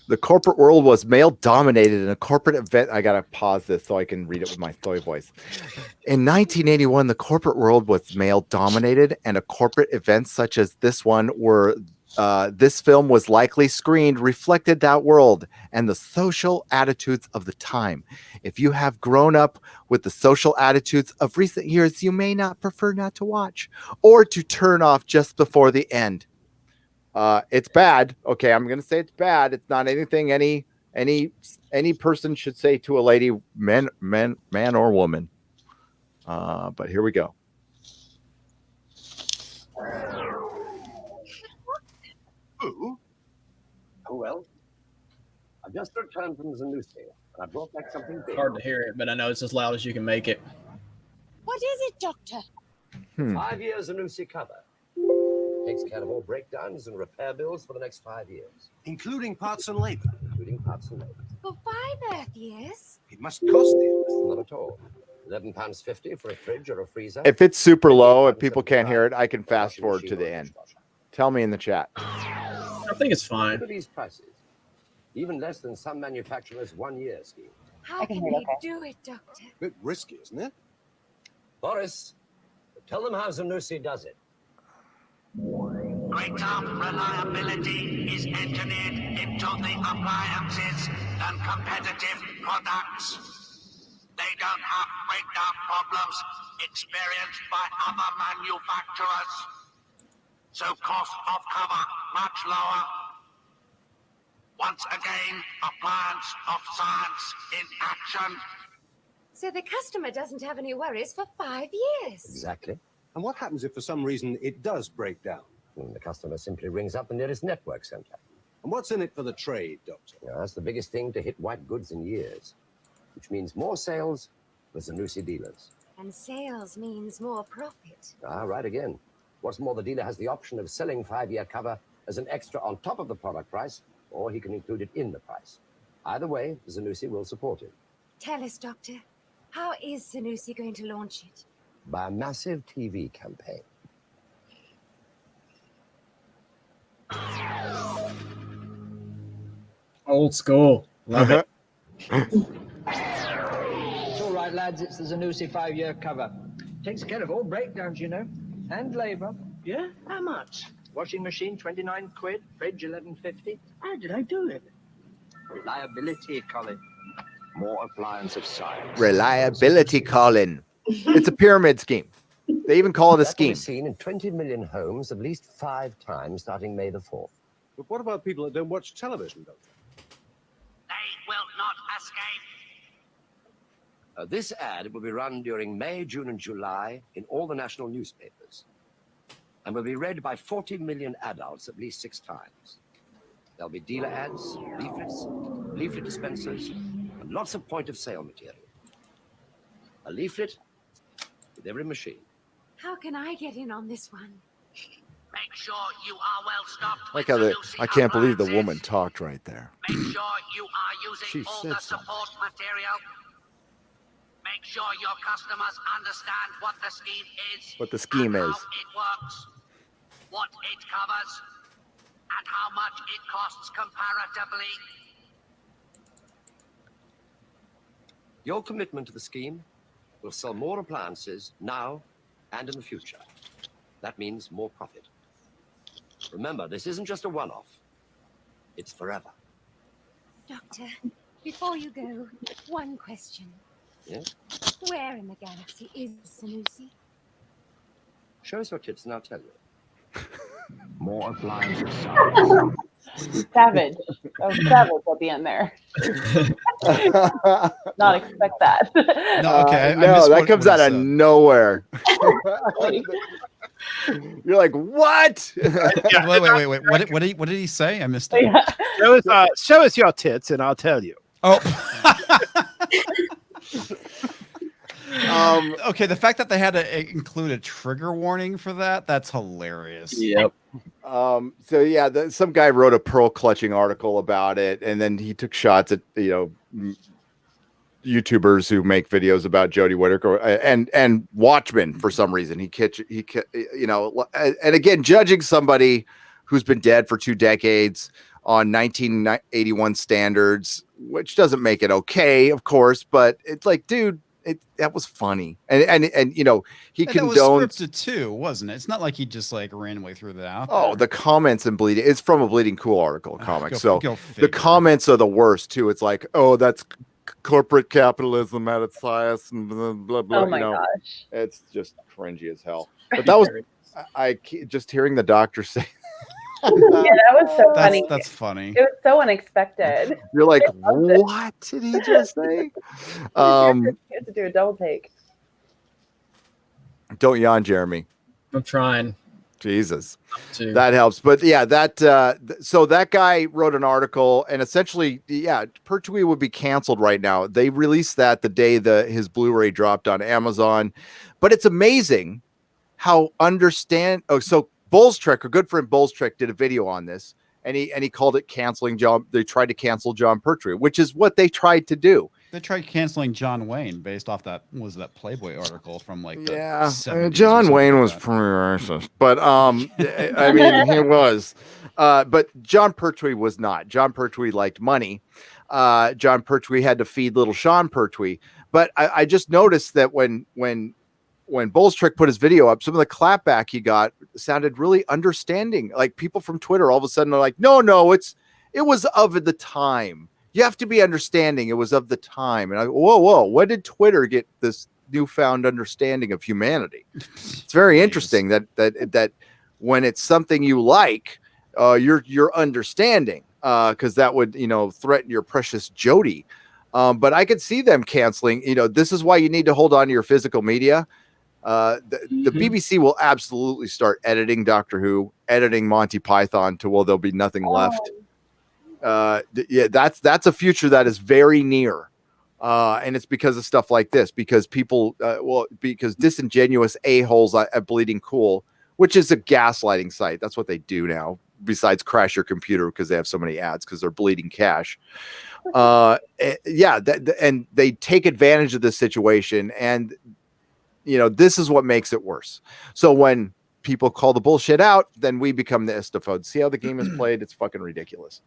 Speaker 1: The corporate world was male dominated in a corporate event. I got to pause this so I can read it with my soy voice. In 1981, the corporate world was male dominated, and a corporate events such as this one this film was likely screened reflected that world and the social attitudes of the time. If you have grown up with the social attitudes of recent years, you may not prefer not to watch or to turn off just before the end. It's bad. Okay, I'm gonna say it's bad. It's not anything any person should say to a lady, man or woman. But here we go.
Speaker 11: Well, I've just returned from Zanussi, and I brought back something big.
Speaker 3: Hard to hear it, but I know it's as loud as you can make it.
Speaker 12: What is it, Doctor?
Speaker 11: 5 years Zanussi cover. Takes care of all breakdowns and repair bills for the next 5 years.
Speaker 8: Including parts and labor.
Speaker 11: Including parts and labor.
Speaker 12: For 5 Earth years?
Speaker 8: It must cost you.
Speaker 11: Not at all. £11.50 for a fridge or a freezer.
Speaker 1: If it's super low, if people can't hear it, I can fast forward to the end. Tell me in the chat.
Speaker 3: I think it's fine.
Speaker 11: Look at these prices. Even less than some manufacturers' 1 year scheme.
Speaker 12: How can they do it, Doctor?
Speaker 8: Bit risky, isn't it?
Speaker 11: Boris, tell them how Zanussi does it.
Speaker 13: Greater reliability is engineered into the appliances than competitive products. They don't have breakdown problems experienced by other manufacturers. So cost of cover much lower. Once again, appliance of science in action.
Speaker 12: So the customer doesn't have any worries for 5 years.
Speaker 11: Exactly.
Speaker 8: And what happens if for some reason it does break down?
Speaker 11: The customer simply rings up the nearest network center.
Speaker 8: And what's in it for the trade, Doctor?
Speaker 11: Yeah, that's the biggest thing to hit white goods in years, which means more sales for Zanussi dealers.
Speaker 12: And sales means more profit.
Speaker 11: Ah, right again. What's more, the dealer has the option of selling 5 year cover as an extra on top of the product price, or he can include it in the price. Either way, Zanussi will support it.
Speaker 12: Tell us, Doctor, how is Zanussi going to launch it?
Speaker 11: By a massive TV campaign.
Speaker 3: Old school. Love it.
Speaker 14: It's all right, lads. It's the Zanussi 5 year cover. Takes care of all breakdowns, you know. And labor.
Speaker 15: Yeah? How much?
Speaker 14: Washing machine, 29 quid. Fridge, 11.50.
Speaker 15: How did I do it?
Speaker 14: Reliability, Colin.
Speaker 11: More appliance of science.
Speaker 1: Reliability, Colin. It's a pyramid scheme. They even call it a
Speaker 11: That will be
Speaker 1: scheme.
Speaker 11: seen in 20 million homes at least 5 times starting May the 4th.
Speaker 8: But what about people that don't watch television, Doctor?
Speaker 13: They will not escape.
Speaker 11: This ad will be run during May, June, and July in all the national newspapers, and will be read by 40 million adults at least 6 times. There'll be dealer ads, leaflets, leaflet dispensers, and lots of point-of-sale material. A leaflet with every machine.
Speaker 12: How can I get in on this one?
Speaker 13: Make sure you are well stocked.
Speaker 1: Like how I can't believe the woman talked right there.
Speaker 13: Make sure you are using
Speaker 1: She
Speaker 13: all
Speaker 1: said
Speaker 13: the support material. Make sure your customers understand what the scheme is.
Speaker 1: What the scheme
Speaker 13: and
Speaker 1: is.
Speaker 13: How it works, what it covers, and how much it costs comparatively.
Speaker 11: Your commitment to the scheme will sell more appliances now and in the future. That means more profit. Remember, this isn't just a one-off. It's forever.
Speaker 12: Doctor, before you go, one question.
Speaker 11: Yes?
Speaker 12: Where in the galaxy is Zanussi?
Speaker 11: Show us your tits and I'll tell you.
Speaker 2: More appliances. Savage. Oh, savage at the end there. Not expect that.
Speaker 16: No, okay. I
Speaker 1: no,
Speaker 16: missed
Speaker 1: that
Speaker 16: what
Speaker 1: comes out of nowhere. You're like, what?
Speaker 16: Wait. What did he say? I missed it.
Speaker 9: Yeah. Show us your tits and I'll tell you.
Speaker 16: Oh. Okay, the fact that they had to include a trigger warning for that's hilarious.
Speaker 3: Yep.
Speaker 1: So yeah, some guy wrote a pearl clutching article about it, and then he took shots at YouTubers who make videos about Jodie Whittaker and Watchmen for some reason. And again, judging somebody who's been dead for 2 decades on 1981 standards, which doesn't make it okay, of course, but it's like, dude, that was funny, and he
Speaker 16: And
Speaker 1: condones.
Speaker 16: that was scripted too, wasn't it? It's not like he just like randomly threw that out.
Speaker 1: Oh, the comments in Bleeding. It's from a Bleeding Cool article comic. So
Speaker 16: go
Speaker 1: the
Speaker 16: figure.
Speaker 1: comments are the worst too. It's like, oh, that's corporate capitalism at its highest, and blah blah blah.
Speaker 2: Oh my gosh.
Speaker 1: It's just cringy as hell. But that was just hearing the doctor say.
Speaker 2: Yeah, that was so funny.
Speaker 16: That's funny.
Speaker 2: It was so unexpected.
Speaker 1: You're like, what did he just say?
Speaker 2: You have to do a double take.
Speaker 1: Don't yawn, Jeremy.
Speaker 3: I'm trying.
Speaker 1: Jesus,
Speaker 3: Too.
Speaker 1: that helps. But yeah, so that guy wrote an article, and essentially, yeah, Pertwee would be canceled right now. They released that the day his Blu-ray dropped on Amazon. But it's amazing how so Bull's Trick, our good friend Bull's Trick, did a video on this, and he called it canceling John. They tried to cancel John Pertwee, which is what they tried to do.
Speaker 16: They tried canceling John Wayne based off that Playboy article from like the 70s
Speaker 1: John Wayne
Speaker 16: like
Speaker 1: was
Speaker 16: that.
Speaker 1: pretty racist, but I mean he was. But John Pertwee was not. John Pertwee liked money. John Pertwee had to feed little Sean Pertwee. But I just noticed that when Bull's Trick put his video up, some of the clapback he got sounded really understanding. Like people from Twitter all of a sudden are like, no, it was of the time. You have to be understanding. It was of the time. And whoa, when did Twitter get this newfound understanding of humanity? It's very interesting that when it's something you like, you're understanding, because that would, threaten your precious Jody. But I could see them canceling. This is why you need to hold on to your physical media. The BBC will absolutely start editing Doctor Who, editing Monty Python to there'll be nothing left. That's a future that is very near, and it's because of stuff like this. Because people, because disingenuous a-holes at Bleeding Cool, which is a gaslighting site. That's what they do now. Besides crash your computer because they have so many ads because they're bleeding cash. And they take advantage of this situation, and this is what makes it worse. So when people call the bullshit out, then we become the istophones. See how the game is played? It's fucking ridiculous.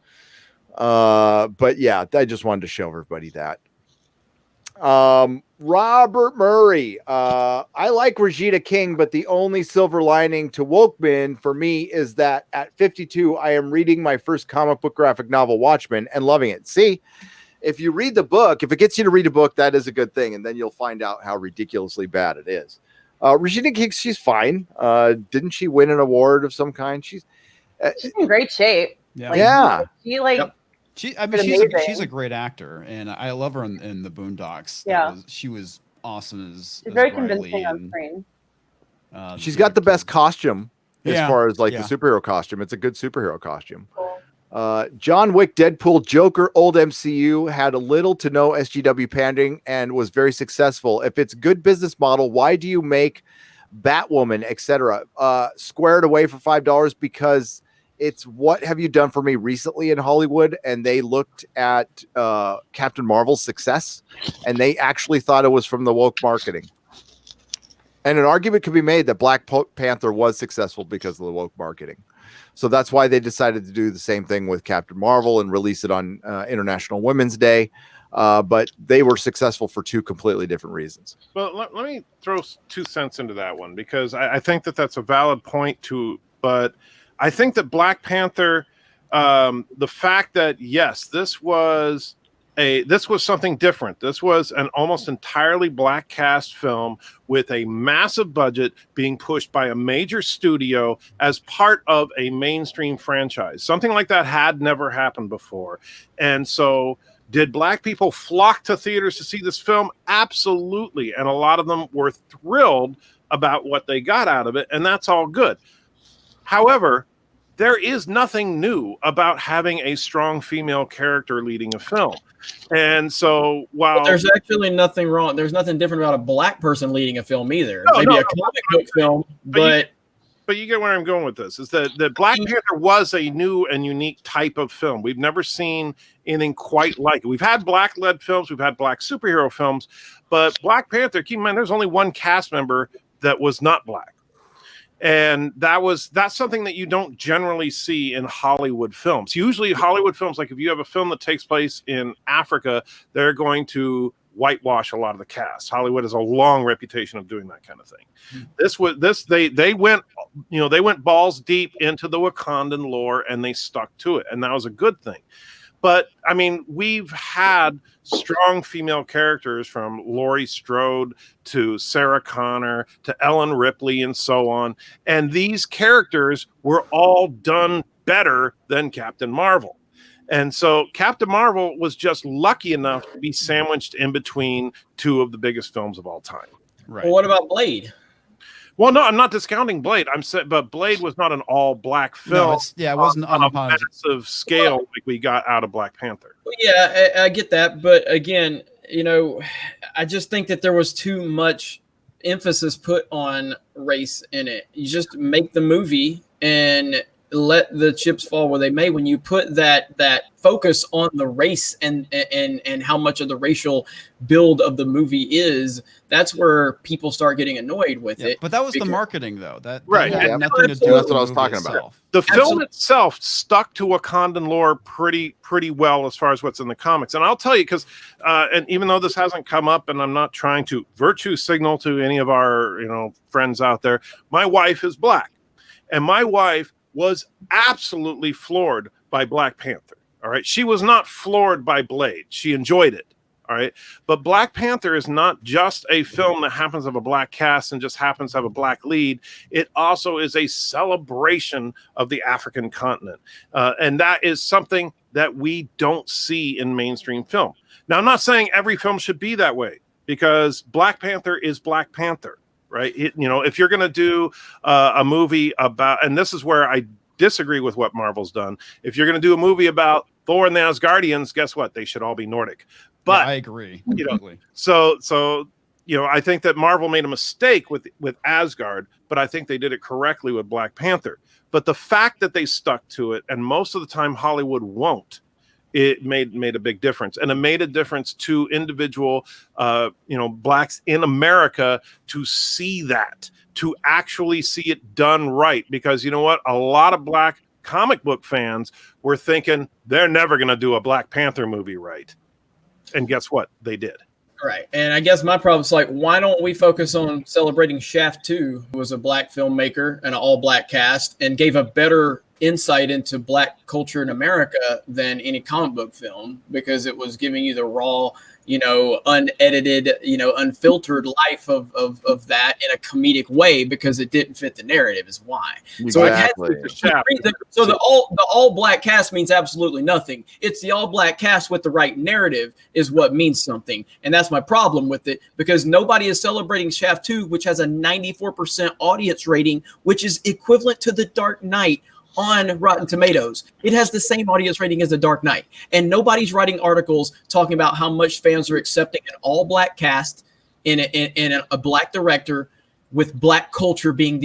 Speaker 1: But yeah, I just wanted to show everybody that. Robert Murray. I like Regina King, but the only silver lining to Watchmen for me is that at 52, I am reading my first comic book graphic novel, Watchmen, and loving it. See, if you read the book, if it gets you to read a book, that is a good thing. And then you'll find out how ridiculously bad it is. Regina King, she's fine. Didn't she win an award of some kind? She's
Speaker 2: in great shape.
Speaker 16: Yeah.
Speaker 2: She's
Speaker 16: a great actor, and I love her in the Boondocks. She was awesome as
Speaker 2: very
Speaker 16: Riley,
Speaker 2: convincing on screen.
Speaker 1: She's got the best costume as far as the
Speaker 16: Yeah.
Speaker 1: superhero costume. It's a good superhero costume. John Wick, Deadpool, Joker, old MCU had a little to no SGW pandering and was very successful. If it's good business model, why do you make Batwoman, etc. Squared away for $5? Because it's what have you done for me recently in Hollywood? And they looked at Captain Marvel's success, and they actually thought it was from the woke marketing. And an argument could be made that Black Panther was successful because of the woke marketing. So that's why they decided to do the same thing with Captain Marvel and release it on International Women's Day. But they were successful for two completely different reasons.
Speaker 5: Well, let me throw 2 cents into that one, because I think that's a valid point too. But I think that Black Panther, the fact that, yes, this was something different. This was an almost entirely black cast film with a massive budget being pushed by a major studio as part of a mainstream franchise. Something like that had never happened before. And so did black people flock to theaters to see this film? Absolutely. And a lot of them were thrilled about what they got out of it. And that's all good. However, there is nothing new about having a strong female character leading a film. And so while
Speaker 3: there's actually nothing wrong, there's nothing different about a black person leading a film either. Maybe a comic book film, but
Speaker 5: you get where I'm going with this, is that Black Panther was a new and unique type of film. We've never seen anything quite like it. We've had black-led films, we've had black superhero films, but Black Panther, keep in mind, there's only one cast member that was not black. And that's something that you don't generally see in Hollywood films. Usually Hollywood films, like if you have a film that takes place in Africa, they're going to whitewash a lot of the cast. Hollywood has a long reputation of doing that kind of thing. They went balls deep into the Wakandan lore, and they stuck to it, and that was a good thing. But I mean, we've had strong female characters from Laurie Strode to Sarah Connor to Ellen Ripley and so on. And these characters were all done better than Captain Marvel. And so Captain Marvel was just lucky enough to be sandwiched in between two of the biggest films of all time.
Speaker 3: Right. Well, what about Blade?
Speaker 5: Well, no, I'm not discounting Blade. I'm saying, but Blade was not an all black film.
Speaker 16: It wasn't
Speaker 5: on a
Speaker 16: unapologetic.
Speaker 5: massive scale like we got out of Black Panther.
Speaker 3: Yeah, I get that, but again, you know, I just think that there was too much emphasis put on race in it. You just make the movie and let the chips fall where they may. When you put that focus on the race and how much of the racial build of the movie is, that's where people start getting annoyed with it.
Speaker 16: But that was the marketing, though. That
Speaker 5: Right.
Speaker 16: had
Speaker 5: Yeah.
Speaker 16: nothing to do with
Speaker 1: That's
Speaker 16: the
Speaker 1: what I was
Speaker 16: movie
Speaker 1: talking
Speaker 16: itself.
Speaker 1: about.
Speaker 5: The film itself stuck to Wakandan lore pretty well as far as what's in the comics. And I'll tell you, because and even though this hasn't come up, and I'm not trying to virtue signal to any of our friends out there, my wife is black, and my wife was absolutely floored by Black Panther. All right, she was not floored by Blade. She enjoyed it. All right, but Black Panther is not just a film that happens to have a black cast and just happens to have a black lead. It also is a celebration of the African continent, and that is something that we don't see in mainstream film. Now, I'm not saying every film should be that way, because Black Panther is Black Panther, right? If you're going to do a movie about, and this is where I disagree with what Marvel's done. If you're going to do a movie about Thor and the Asgardians, guess what? They should all be Nordic. But
Speaker 16: I agree.
Speaker 5: So I think that Marvel made a mistake with Asgard, but I think they did it correctly with Black Panther. But the fact that they stuck to it, and most of the time Hollywood won't, it made a big difference. And it made a difference to individual blacks in America to see that, to actually see it done right. Because you know what? A lot of black comic book fans were thinking they're never going to do a Black Panther movie right. And guess what? They did.
Speaker 3: Right. And I guess my problem is, like, why don't we focus on celebrating Shaft 2, who was a black filmmaker and an all-black cast, and gave a better insight into black culture in America than any comic book film, because it was giving you the raw, unedited, unfiltered life of that in a comedic way, because it didn't fit the narrative is why.
Speaker 1: Exactly.
Speaker 3: So the all black cast means absolutely nothing. It's the all black cast with the right narrative is what means something. And that's my problem with it, because nobody is celebrating Shaft 2, which has a 94% audience rating, which is equivalent to The Dark Knight on Rotten Tomatoes. It has the same audience rating as The Dark Knight, and nobody's writing articles talking about how much fans are accepting an all-black cast in a black director, with black culture being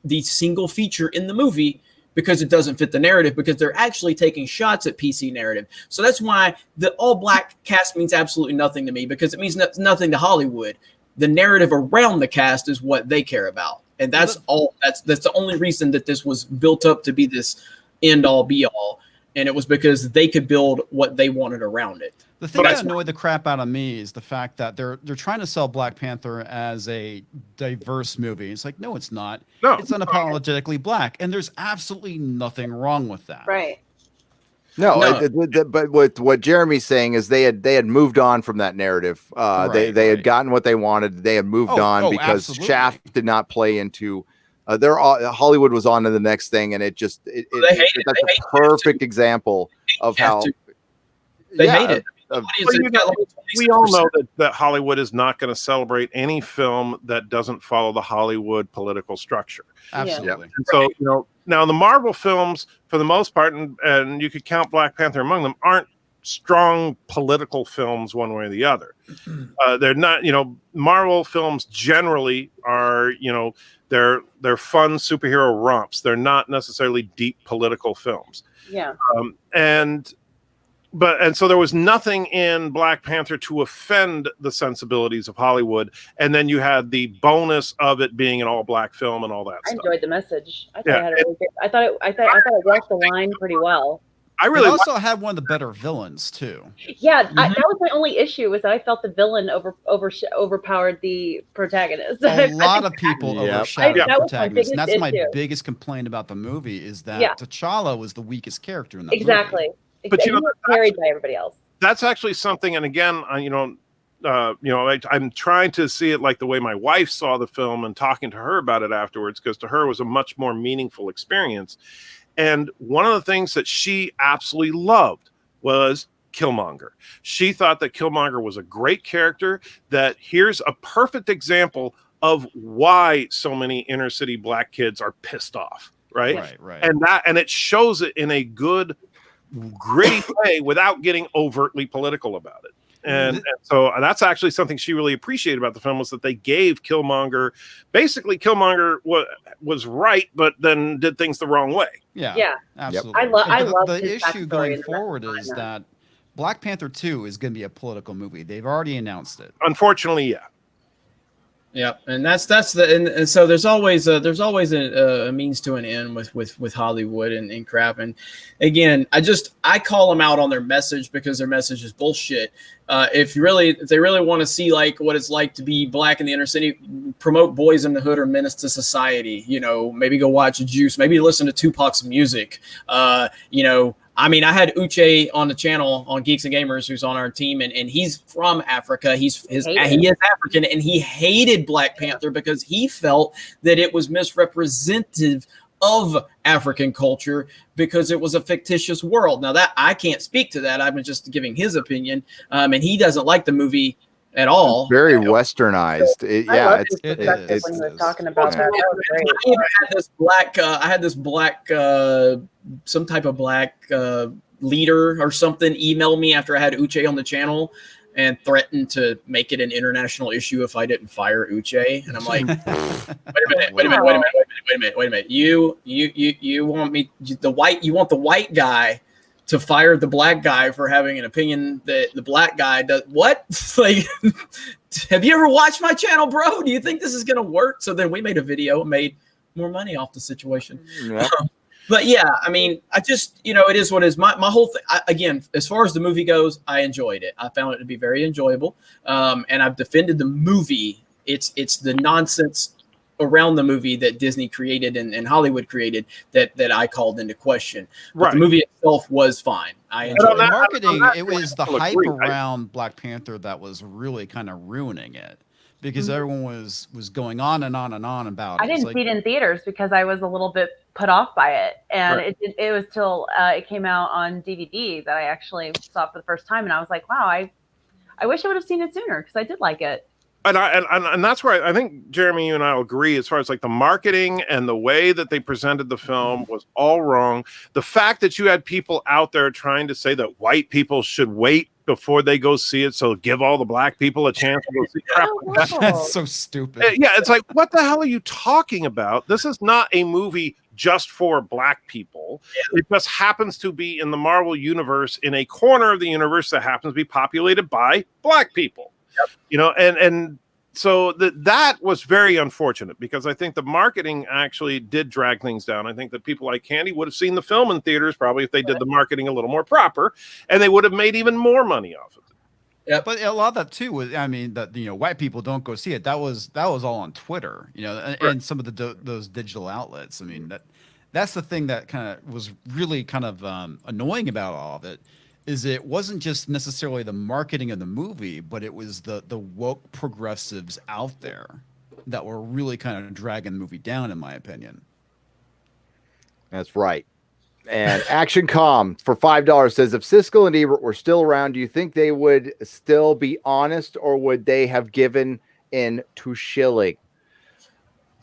Speaker 3: the single feature in the movie, because it doesn't fit the narrative, because they're actually taking shots at PC narrative. So that's why the all-black cast means absolutely nothing to me, because it means nothing to Hollywood. The narrative around the cast is what they care about. And that's all. That's the only reason that this was built up to be this end all be all, and it was because they could build what they wanted around it.
Speaker 16: The thing that annoyed the crap out of me is the fact that they're trying to sell Black Panther as a diverse movie. It's like, no, it's not. No, it's unapologetically black, and there's absolutely nothing wrong with that.
Speaker 2: Right.
Speaker 1: No. But what Jeremy's saying is they had moved on from that narrative. They had gotten what they wanted. They had moved on because absolutely. Shaft did not play into. Hollywood was on to the next thing, and that's a perfect example of how
Speaker 3: they hate it.
Speaker 5: We all know that Hollywood is not going to celebrate any film that doesn't follow the Hollywood political structure.
Speaker 16: Absolutely.
Speaker 5: And so, now the Marvel films, for the most part, and you could count Black Panther among them, aren't strong political films one way or the other. They're not, Marvel films generally are, they're fun superhero romps. They're not necessarily deep political films.
Speaker 2: Yeah.
Speaker 5: And so there was nothing in Black Panther to offend the sensibilities of Hollywood, and then you had the bonus of it being an all-black film and all that stuff.
Speaker 2: I enjoyed the message. I thought it had a really good, I thought it walked the line pretty well.
Speaker 16: It also had one of the better villains too.
Speaker 2: Yeah, that was my only issue, was that I felt the villain overpowered the protagonist.
Speaker 16: A lot of people overshadowed the protagonist. And that's my biggest complaint about the movie, is that T'Challa was the weakest character in that movie.
Speaker 5: But
Speaker 2: he was carried by everybody else.
Speaker 5: That's actually something, and again, I'm trying to see it like the way my wife saw the film and talking to her about it afterwards, because to her it was a much more meaningful experience. And one of the things that she absolutely loved was Killmonger. She thought that Killmonger was a great character, that here's a perfect example of why so many inner city black kids are pissed off, right?
Speaker 16: Right.
Speaker 5: And it shows it in a good, gritty way without getting overtly political about it. And so that's actually something she really appreciated about the film, was that they gave Killmonger, basically Killmonger was right, but then did things the wrong way.
Speaker 16: Yeah, absolutely.
Speaker 2: I love
Speaker 16: the
Speaker 2: his
Speaker 16: issue
Speaker 2: backstory
Speaker 16: going
Speaker 2: and the
Speaker 16: forward
Speaker 2: backstory
Speaker 16: is
Speaker 2: on
Speaker 16: that Black Panther 2 is going to be a political movie. They've already announced it.
Speaker 5: Unfortunately, yeah.
Speaker 3: Yeah, and that's and so there's always a means to an end with Hollywood and crap. And again, I call them out on their message, because their message is bullshit. If they really want to see like what it's like to be black in the inner city, promote Boys in the Hood or Menace to Society. Maybe go watch Juice. Maybe listen to Tupac's music. I mean, I had Uche on the channel on Geeks and Gamers, who's on our team, and he's from Africa. He is African, and he hated Black Panther because he felt that it was misrepresentative of African culture because it was a fictitious world. Now that I can't speak to that. I'm just giving his opinion, and he doesn't like the movie at all.
Speaker 1: Very westernized. It is.
Speaker 2: When he was talking about that, that was great.
Speaker 3: I had this black some type of black leader or something email me after I had Uche on the channel and threatened to make it an international issue if I didn't fire Uche. And I'm like, wait a minute. You want me you want the white guy to fire the black guy for having an opinion that the black guy does what? Like, have you ever watched my channel, bro? Do you think this is going to work? So then we made a video and made more money off the situation.
Speaker 1: Yeah.
Speaker 3: But yeah, I mean, I just, it is what it is. My whole thing, again, as far as the movie goes, I enjoyed it. I found it to be very enjoyable. And I've defended the movie. It's the nonsense around the movie that Disney created and Hollywood created that I called into question. But the movie itself was fine. I enjoyed
Speaker 16: the marketing. It was the hype around Black Panther that was really kind of ruining it, because everyone was going on and on and on about it.
Speaker 2: I didn't see it in theaters because I was a little bit put off by it, and it was till it came out on DVD that I actually saw it for the first time, and I was like, wow, I wish I would have seen it sooner, because I did like it.
Speaker 5: And that's where I think, Jeremy, you and I will agree, as far as like the marketing and the way that they presented the film was all wrong. The fact that you had people out there trying to say that white people should wait before they go see it, so give all the black people a chance to go see crap.
Speaker 16: That's so stupid.
Speaker 5: Yeah, it's like, what the hell are you talking about? This is not a movie just for black people. Yeah. It just happens to be in the Marvel universe, in a corner of the universe that happens to be populated by black people. Yep. And so that was very unfortunate, because I think the marketing actually did drag things down. I think that people like Candy would have seen the film in theaters probably if they did the marketing a little more proper, and they would have made even more money off of it.
Speaker 16: Yeah, but a lot of that too was, I mean, that white people don't go see it. That was all on Twitter, and some of those digital outlets. I mean, that's the thing that kind of was really kind of annoying about all of it. Is it wasn't just necessarily the marketing of the movie, but it was the woke progressives out there that were really kind of dragging the movie down, in my opinion.
Speaker 1: That's right. And Action Com for $5 says, if Siskel and Ebert were still around, do you think they would still be honest, or would they have given in to shilling?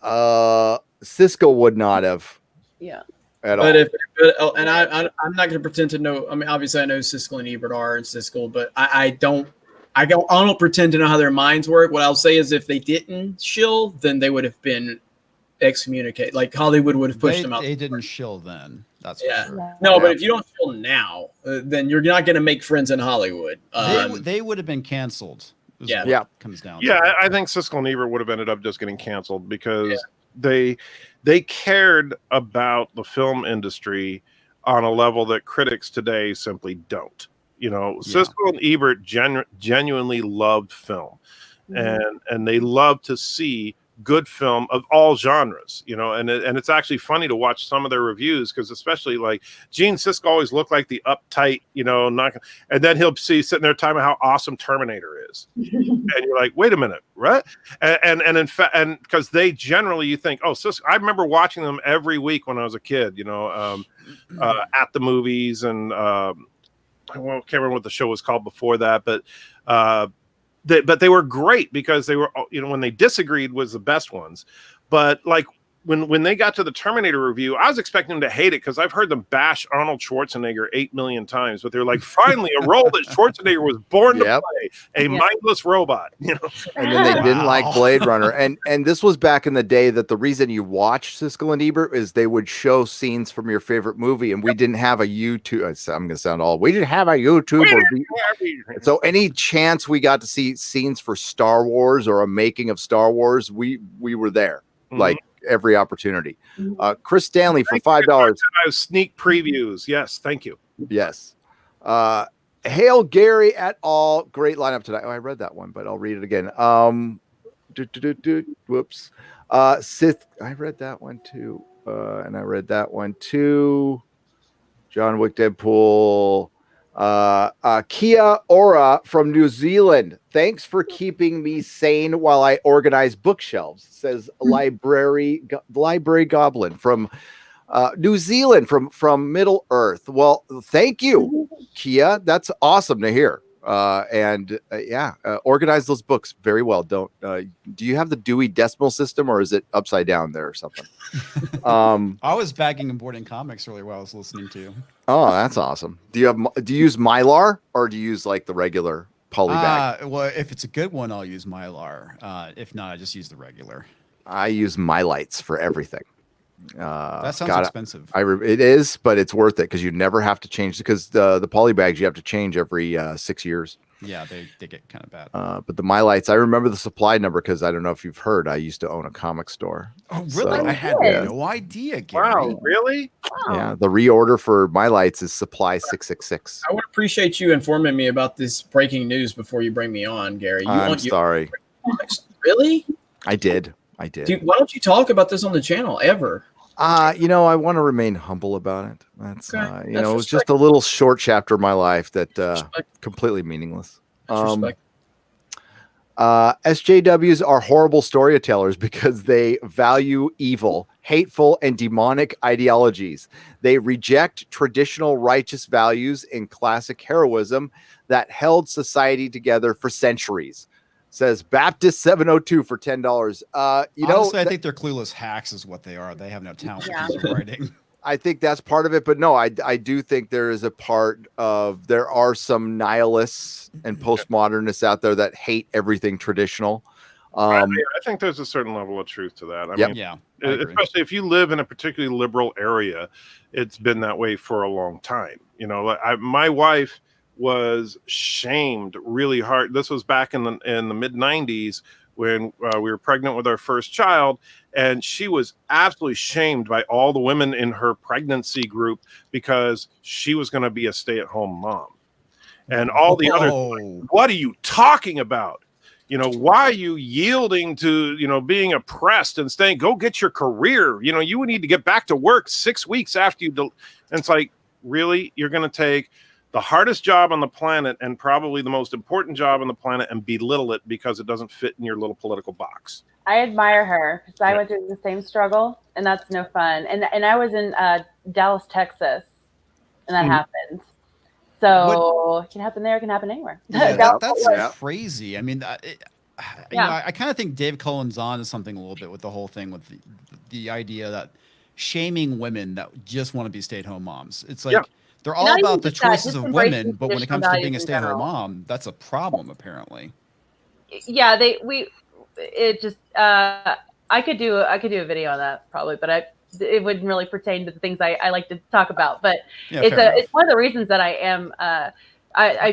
Speaker 1: Siskel would not have.
Speaker 2: Yeah.
Speaker 3: I'm not going to pretend to know. I mean, obviously, I know Siskel and Ebert are and Siskel, but I don't pretend to know how their minds work. What I'll say is, if they didn't shill, then they would have been excommunicated. Like Hollywood would have pushed them out.
Speaker 16: They didn't shill then. That's for sure.
Speaker 3: No, but if you don't shill now, then you're not going to make friends in Hollywood.
Speaker 16: They would have been canceled.
Speaker 3: Yeah,
Speaker 16: comes down.
Speaker 5: Yeah, I think Siskel and Ebert would have ended up just getting canceled, because they cared about the film industry on a level that critics today simply don't. Siskel and Ebert genuinely loved film, and they love to see good film of all genres, and it's actually funny to watch some of their reviews, because especially like Gene Siskel always looked like the uptight, and then he'll see sitting there talking about how awesome Terminator is, and you're like, wait a minute, right? And in fact, and because they generally, you think, oh, Siskel, I remember watching them every week when I was a kid, at the movies, and I can't remember what the show was called before that, but but they were great because they were, when they disagreed was the best ones. But like when they got to the Terminator review, I was expecting them to hate it because I've heard them bash Arnold Schwarzenegger 8 million times, but they're like, finally, a role that Schwarzenegger was born to play, a mindless robot,
Speaker 1: And then they didn't like Blade Runner. And this was back in the day that the reason you watched Siskel and Ebert is they would show scenes from your favorite movie, and we didn't have a YouTube. I'm going to sound all, we didn't have a YouTube. So any chance we got to see scenes for Star Wars or a making of Star Wars, we were there. Like every opportunity. Chris Stanley for $5.
Speaker 5: Sneak previews. Yes, thank you.
Speaker 1: Yes. Hail Gary et al. Great lineup tonight. Oh, I read that one, but I'll read it again. Whoops. Sith. I read that one too. And I read that one too. John Wick, Deadpool. Kia Ora from New Zealand. Thanks for keeping me sane while I organize bookshelves, says Library Goblin from New Zealand, from Middle Earth. Well, thank you, Kia. That's awesome to hear. Organize those books very well. Do you have the Dewey Decimal System, or is it upside down there or something?
Speaker 16: I was bagging and boarding comics earlier while I was listening to you.
Speaker 1: Oh, that's awesome. Do you use Mylar, or do you use like the regular poly bag?
Speaker 16: Well, if it's a good one, I'll use Mylar. If not, I just use the regular.
Speaker 1: I use Mylights for everything.
Speaker 16: That sounds expensive.
Speaker 1: It is, but it's worth it because you never have to change, because the poly bags you have to change every 6 years.
Speaker 16: Yeah, they get kind of bad.
Speaker 1: But the Mylights, I remember the supply number because I don't know if you've heard, I used to own a comic store.
Speaker 16: Oh, really?
Speaker 1: So,
Speaker 16: I had no idea, Gary.
Speaker 5: Wow, really?
Speaker 1: Yeah, the reorder for Mylights is supply 666.
Speaker 3: I would appreciate you informing me about this breaking news before you bring me on, Gary.
Speaker 1: I'm sorry.
Speaker 3: Really?
Speaker 1: I did.
Speaker 3: Dude, why don't you talk about this on the channel ever?
Speaker 1: I want to remain humble about it. That's
Speaker 3: Okay.
Speaker 1: it was just a little short chapter of my life that completely meaningless. SJWs are horrible storytellers because they value evil, hateful, and demonic ideologies. They reject traditional righteous values and classic heroism that held society together for centuries. Says Baptist 702 for $10.
Speaker 16: Honestly, I think they're clueless hacks is what they are. They have no talent with writing.
Speaker 1: I think that's part of it, but no, I do think there is a part of, there are some nihilists and postmodernists out there that hate everything traditional.
Speaker 5: I think there's a certain level of truth to that. I mean, especially if you live in a particularly liberal area, it's been that way for a long time. My wife was shamed really hard. This was back in the mid 90s when we were pregnant with our first child, and she was absolutely shamed by all the women in her pregnancy group because she was going to be a stay-at-home mom. And all the others, like, what are you talking about? Why are you yielding to, being oppressed and saying, go get your career? You would need to get back to work 6 weeks after you. And it's like, really? You're going to take the hardest job on the planet and probably the most important job on the planet and belittle it because it doesn't fit in your little political box.
Speaker 2: I admire her because I went through the same struggle, and that's no fun. And I was in Dallas, Texas, and that happened. So it can happen there, it can happen anywhere.
Speaker 16: Yeah, that's crazy. I mean, I kind of think Dave Cullen's on to something a little bit with the whole thing with the idea that shaming women that just want to be stay-at-home moms. It's like they're all about the choices of women, but when it comes to being a stay-at-home mom, that's a problem apparently.
Speaker 2: Yeah, I could do a video on that probably, but it wouldn't really pertain to the things I like to talk about. But it's one of the reasons that I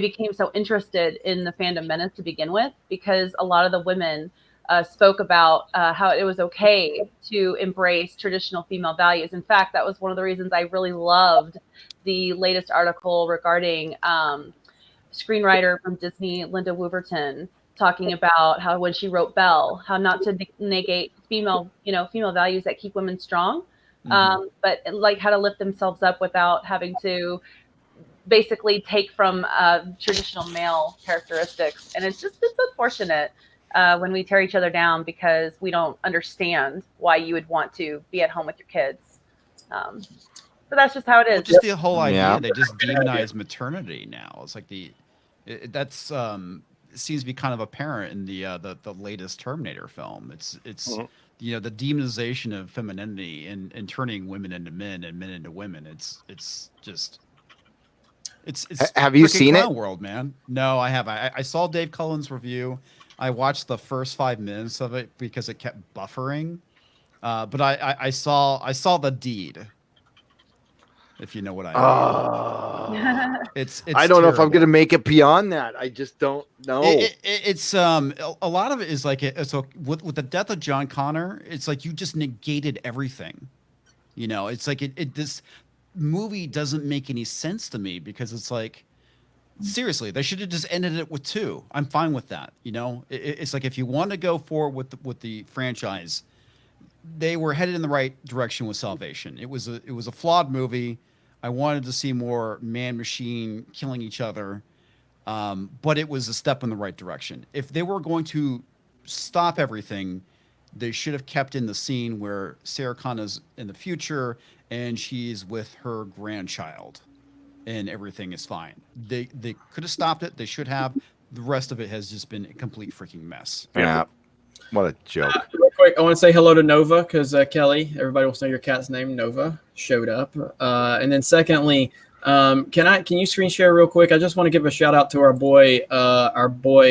Speaker 2: became so interested in the fandom menace to begin with, because a lot of the women spoke about how it was okay to embrace traditional female values. In fact, that was one of the reasons I really loved the latest article regarding screenwriter from Disney, Linda Woverton, talking about how when she wrote Belle, how not to negate female values that keep women strong, but like how to lift themselves up without having to basically take from traditional male characteristics. And it's unfortunate when we tear each other down because we don't understand why you would want to be at home with your kids. But that's just how it is.
Speaker 16: Well, just the whole idea, they just demonize maternity now. It's like seems to be kind of apparent in the latest Terminator film. It's you know, the demonization of femininity and turning women into men and men into women. It's just it's
Speaker 1: have you
Speaker 16: freaking
Speaker 1: seen it?
Speaker 16: clown world, man. No, I haven't. I saw Dave Cullen's review. I watched the first 5 minutes of it because it kept buffering. But I saw the deed. If you know what I mean. It's
Speaker 1: I don't know if I'm
Speaker 16: terrible.
Speaker 1: gonna make it beyond that. I just don't know.
Speaker 16: It's a lot of it is like so with the death of John Connor, it's like you just negated everything. You know, it's like this movie doesn't make any sense to me because it's like, seriously, they should have just ended it with 2. I'm fine with that. You know, it's like if you want to go forward with the franchise, they were headed in the right direction with Salvation. It was a flawed movie. I wanted to see more man machine killing each other, but it was a step in the right direction. If they were going to stop everything, they should have kept in the scene where Sarah Connor's in the future and she's with her grandchild, and everything is fine. They could have stopped it. They should have. The rest of it has just been a complete freaking mess.
Speaker 1: Yeah. What a joke.
Speaker 3: Real quick, I want to say hello to Nova because Kelly, everybody wants to know your cat's name. Nova showed up. And then secondly, can you screen share real quick? I just want to give a shout out to our boy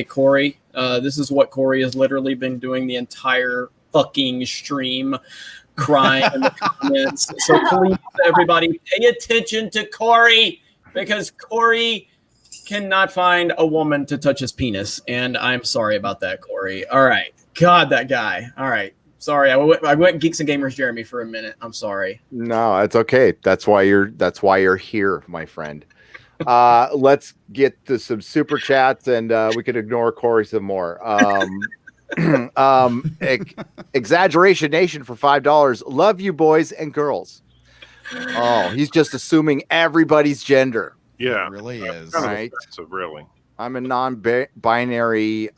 Speaker 3: Corey. This is what Corey has literally been doing the entire fucking stream, crying in the comments. So please, everybody, pay attention to Corey because Corey cannot find a woman to touch his penis, and I'm sorry about that, Corey. All right. God, that guy. All right. Sorry. I went Geeks and Gamers Jeremy for a minute. I'm sorry.
Speaker 1: No, it's okay. That's why you're here, my friend. Let's get to some super chats, and we could ignore Corey some more. Exaggeration Nation for $5. Love you, boys and girls. Oh, he's just assuming everybody's gender.
Speaker 5: Yeah,
Speaker 16: it really is.
Speaker 1: Right.
Speaker 5: Really.
Speaker 1: I'm a non-binary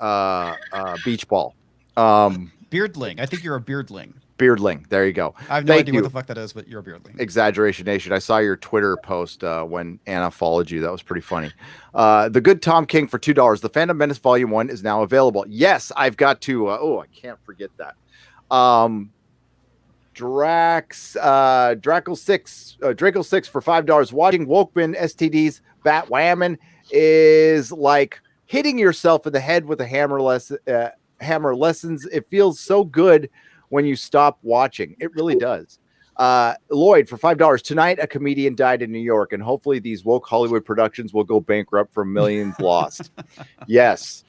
Speaker 1: beach ball.
Speaker 16: Beardling. I think you're a beardling.
Speaker 1: Beardling. There you go.
Speaker 16: I have no idea what the fuck that is, but you're a beardling.
Speaker 1: Exaggeration Nation. I saw your Twitter post when Anna followed you. That was pretty funny. The Good Tom King for $2. The Phantom Menace Volume 1 is now available. Yes, I've got to. I can't forget that. Draco 6 for $5. Watching Wokeman STD's Bat Whammon is like hitting yourself in the head with a hammer lessons. It feels so good when you stop watching. It really does. Lloyd for $5. Tonight, a comedian died in New York, and hopefully these woke Hollywood productions will go bankrupt from millions lost. Yes.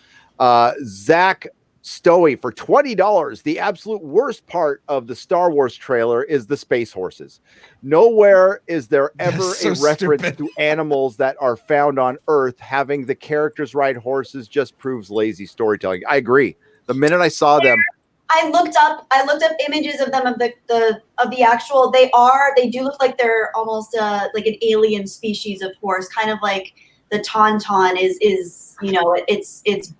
Speaker 1: Zach Stowey for $20. The absolute worst part of the Star Wars trailer is the space horses. Nowhere is there ever a reference to animals that are found on Earth. Having the characters ride horses just proves lazy storytelling. I agree. The minute I saw them,
Speaker 4: I looked up images of them of the actual. They do look like they're almost like an alien species of horse, kind of like the tauntaun is it's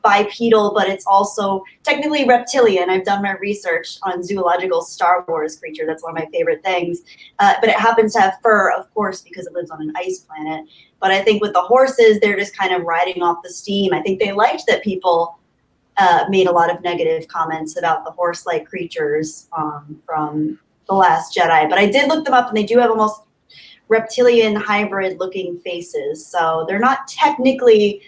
Speaker 4: bipedal, but it's also technically reptilian. I've done my research on zoological Star Wars creature. That's one of my favorite things. But it happens to have fur, of course, because it lives on an ice planet. But I think with the horses, they're just kind of riding off the steam. I think they liked that people made a lot of negative comments about the horse-like creatures from The Last Jedi. But I did look them up, and they do have almost reptilian hybrid looking faces. So they're not technically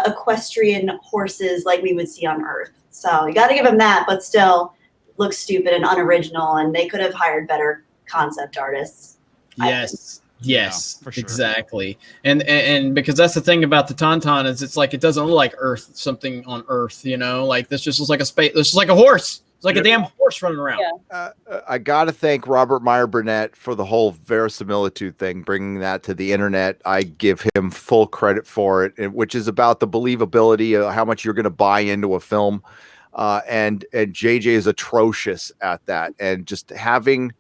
Speaker 4: equestrian horses like we would see on Earth. So you got to give them that, but still looks stupid and unoriginal, and they could have hired better concept artists.
Speaker 3: Yes. Yes,
Speaker 16: for sure.
Speaker 3: Exactly. And because that's the thing about the tauntaun is it's like it doesn't look like Earth, something on Earth, like this just looks like a space. This is like a horse. It's like a damn horse running around.
Speaker 2: Yeah.
Speaker 1: I got to thank Robert Meyer Burnett for the whole verisimilitude thing, bringing that to the internet. I give him full credit for it, which is about the believability of how much you're going to buy into a film. And JJ is atrocious at that. And just having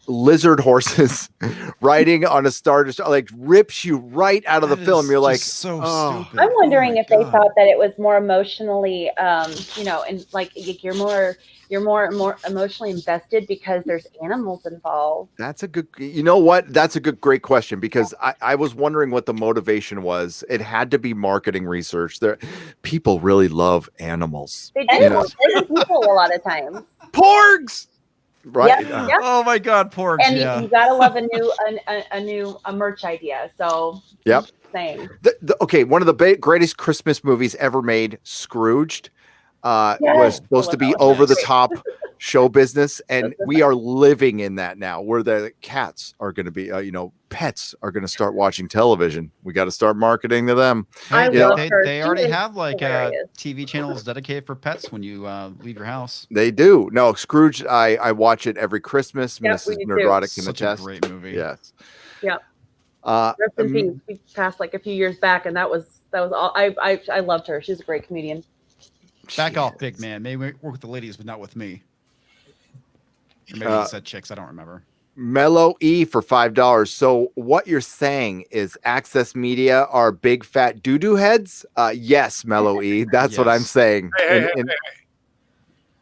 Speaker 1: lizard horses riding on a Star Destroyer like rips you right out of the film. You're like,
Speaker 16: so stupid.
Speaker 17: I'm wondering if they thought that it was more emotionally, and like you're
Speaker 2: you're more emotionally invested because there's animals involved.
Speaker 1: That's a good, you know what? That's a great question, because I was wondering what the motivation was. It had to be marketing research. There, people really love animals.
Speaker 2: They do.
Speaker 1: You know?
Speaker 2: And people a lot of times.
Speaker 5: Porgs.
Speaker 1: Right.
Speaker 2: Yeah. Yeah.
Speaker 16: Oh my God, porgs.
Speaker 2: And
Speaker 16: yeah.
Speaker 2: you gotta love a new merch idea. So
Speaker 1: Yep.
Speaker 2: just saying.
Speaker 1: Okay, one of the greatest Christmas movies ever made, Scrooged,
Speaker 2: Yes.
Speaker 1: was supposed to be over the
Speaker 2: Great.
Speaker 1: top show business, and we are living in that now, where the cats are going to be, pets are going to start watching television. We got to start marketing to them.
Speaker 16: Hey,
Speaker 2: love her.
Speaker 16: they
Speaker 2: She
Speaker 16: already
Speaker 2: is
Speaker 16: have like
Speaker 2: hilarious.
Speaker 16: TV channels dedicated for pets when you leave your house.
Speaker 1: They do. No, Scrooge, I watch it every Christmas.
Speaker 2: Yep,
Speaker 1: Mrs.
Speaker 2: we do.
Speaker 1: Nerdrotic can
Speaker 16: Such a
Speaker 1: attest.
Speaker 16: great movie.
Speaker 1: Yes.
Speaker 2: Yep.
Speaker 1: Uh,
Speaker 2: Rest in peace. She passed like a few years back, and that was all. I loved her. She's a great comedian.
Speaker 16: Back off, big man. Maybe work with the ladies, but not with me. Or maybe he said chicks. I don't remember.
Speaker 1: Mellow E for $5. So what you're saying is Access Media are big fat doo-doo heads? Yes, Mellow E. That's what I'm
Speaker 16: Yes.
Speaker 1: saying.
Speaker 5: Hey.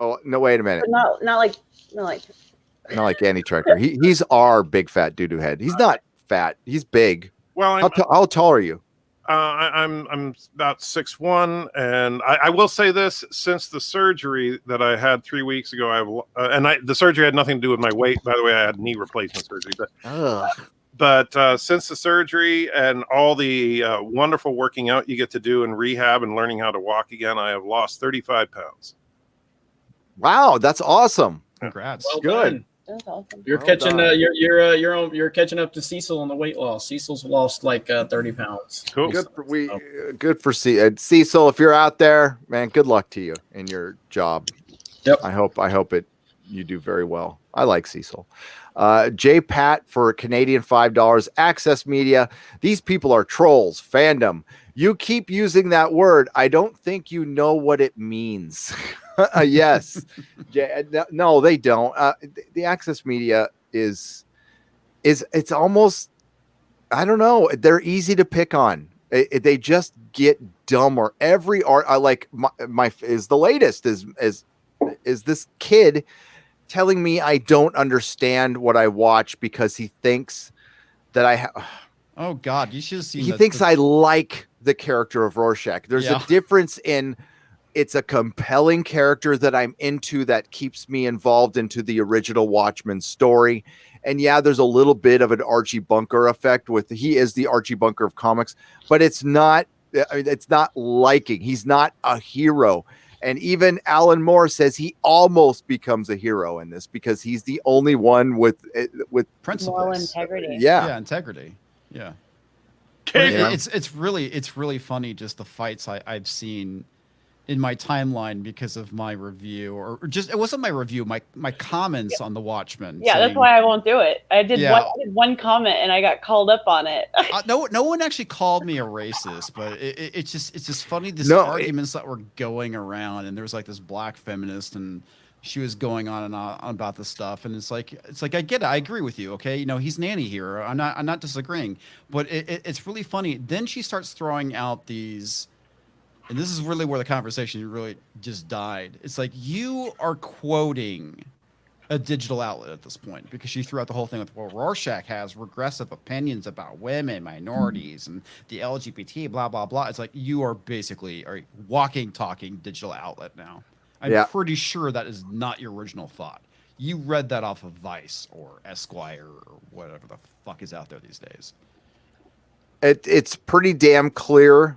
Speaker 1: Oh no! Wait a minute.
Speaker 2: But not like.
Speaker 1: Not like Andy Trekker. He's our big fat doo-doo head. He's not fat. He's big.
Speaker 5: Well,
Speaker 1: How tall are you?
Speaker 5: I'm about 6'1", and I will say this: since the surgery that I had 3 weeks ago, the surgery had nothing to do with my weight. By the way, I had knee replacement surgery, but since the surgery and all the wonderful working out you get to do in rehab and learning how to walk again, I have lost 35 pounds.
Speaker 1: Wow, that's awesome.
Speaker 16: Congrats.
Speaker 3: Well
Speaker 1: Good.
Speaker 3: done.
Speaker 2: That's awesome.
Speaker 3: You're
Speaker 1: Well
Speaker 3: catching.
Speaker 1: done.
Speaker 3: You're catching up to Cecil on the weight loss. Cecil's lost like 30 pounds.
Speaker 5: Cool.
Speaker 1: Good for Cecil. If you're out there, man, good luck to you in your job.
Speaker 3: Yep.
Speaker 1: I hope you do very well. I like Cecil. J Pat for Canadian $5. Access Media. These people are trolls. Fandom. You keep using that word. I don't think you know what it means. Yes. No, they don't. The Access Media is it's almost, I don't know. They're easy to pick on. They just get dumber. Every art I like my is the latest is this kid telling me I don't understand what I watch because he thinks that I have.
Speaker 16: Oh God, you should have seen.
Speaker 1: He thinks I like the character of Rorschach. There's a difference in. It's a compelling character that I'm into that keeps me involved into the original Watchmen story. And yeah, there's a little bit of an Archie Bunker effect he is the Archie Bunker of comics, but it's not liking. He's not a hero. And even Alan Moore says he almost becomes a hero in this because he's the only one with
Speaker 16: principles,
Speaker 2: moral integrity.
Speaker 1: Yeah,
Speaker 16: integrity. Yeah.
Speaker 1: Yeah.
Speaker 16: It's really funny just the fights I've seen in my timeline because of my review, or just it wasn't my review, my comments on the Watchmen.
Speaker 2: Yeah,
Speaker 16: saying,
Speaker 2: that's why I won't do it. I did
Speaker 16: Yeah.
Speaker 2: one comment and I got called up on it.
Speaker 16: no one actually called me a racist, but it's just funny arguments that were going around, and there was like this black feminist, and she was going on and on about this stuff, and it's like I get it, I agree with you, okay, he's nanny here, I'm not disagreeing, but it's really funny. Then she starts throwing out these. And this is really where the conversation really just died. It's like you are quoting a digital outlet at this point because she threw out the whole thing with, well, Rorschach has regressive opinions about women, minorities, and the LGBT, blah, blah, blah. It's like you are basically a walking, talking digital outlet now. I'm pretty sure that is not your original thought. You read that off of Vice or Esquire or whatever the fuck is out there these days.
Speaker 1: It's pretty damn clear.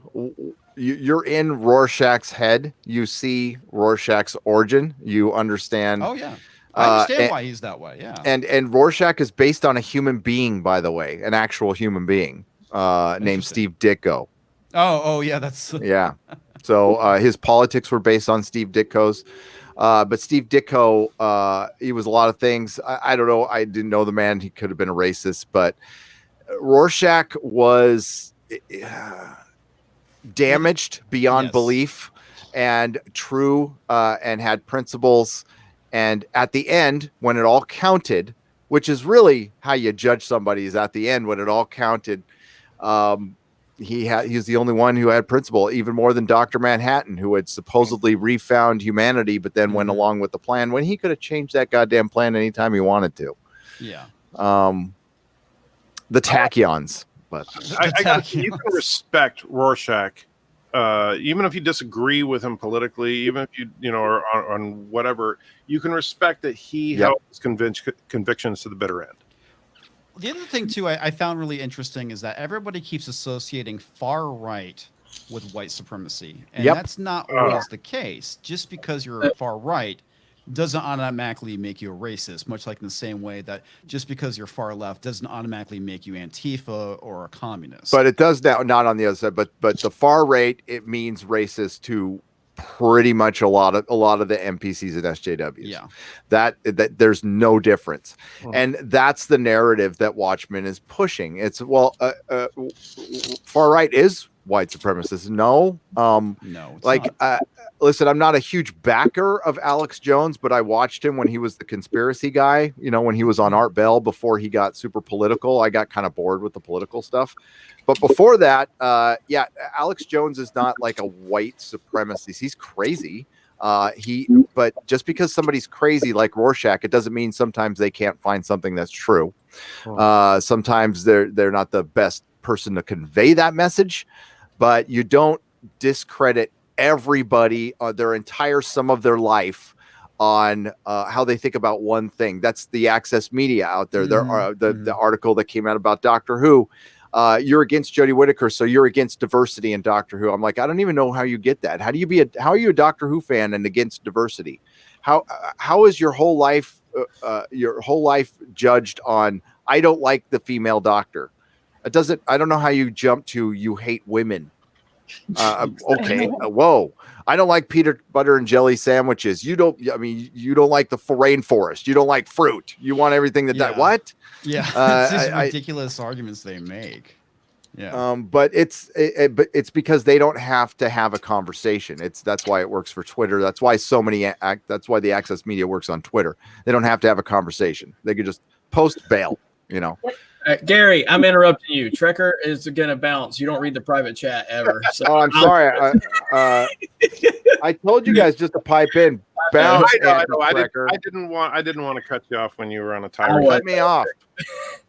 Speaker 1: You're in Rorschach's head. You see Rorschach's origin. You understand.
Speaker 16: Oh yeah, I understand why he's that way. Yeah,
Speaker 1: and Rorschach is based on a human being, by the way, an actual human being named Steve Ditko.
Speaker 16: Oh yeah, that's
Speaker 1: yeah. So his politics were based on Steve Ditko's. But Steve Ditko, he was a lot of things. I don't know. I didn't know the man. He could have been a racist, but Rorschach was damaged beyond belief and true and had principles. And at the end, when it all counted, which is really how you judge somebody, is at the end when it all counted, he's the only one who had principle, even more than Dr. Manhattan, who had supposedly refound humanity, but then went along with the plan when he could have changed that goddamn plan anytime he wanted to.
Speaker 16: Yeah.
Speaker 1: The tachyons, but
Speaker 5: you can respect Rorschach, even if you disagree with him politically, even if you know, or on whatever, you can respect that he held his convictions to the bitter end.
Speaker 16: The other thing, too, I found really interesting is that everybody keeps associating far right with white supremacy. And that's not always the case. Just because you're far right doesn't automatically make you a racist, much like in the same way that just because you're far left doesn't automatically make you Antifa or a communist.
Speaker 1: But it does now, not on the other side, but the far right, it means racist to pretty much a lot of the NPCs and SJWs.
Speaker 16: Yeah.
Speaker 1: That there's no difference. And that's the narrative that Watchmen is pushing. It's far right is white supremacist. No.
Speaker 16: No.
Speaker 1: Like listen, I'm not a huge backer of Alex Jones, but I watched him when he was the conspiracy guy, you know, when he was on Art Bell before he got super political. I got kind of bored with the political stuff. But before that, Alex Jones is not like a white supremacist. He's crazy. But just because somebody's crazy like Rorschach, it doesn't mean sometimes they can't find something that's true. Sometimes they're not the best person to convey that message, but you don't discredit everybody their entire sum of their life on how they think about one thing. That's the Access Media out there. There are the article that came out about Doctor Who. You're against Jodie Whittaker, so you're against diversity in Doctor Who. I'm like, I don't even know how you get that. How are you a Doctor Who fan and against diversity? How is your whole life judged on I don't like the female doctor? I don't know how you jump to you hate women. Okay. Whoa. I don't like peanut butter and jelly sandwiches. You don't like the rainforest. You don't like fruit. You want everything that what?
Speaker 16: Yeah. It's these ridiculous arguments they make. Yeah.
Speaker 1: But it's because they don't have to have a conversation. That's why it works for Twitter. That's why that's why the Access Media works on Twitter. They don't have to have a conversation. They could just post bail, you know.
Speaker 3: Gary, I'm interrupting you. Trekker is going to bounce. You don't read the private chat ever. So
Speaker 1: I'm sorry. I told you guys just to pipe in. Bounce.
Speaker 5: I didn't want to cut you off when you were on a tirade.
Speaker 1: Cut me off.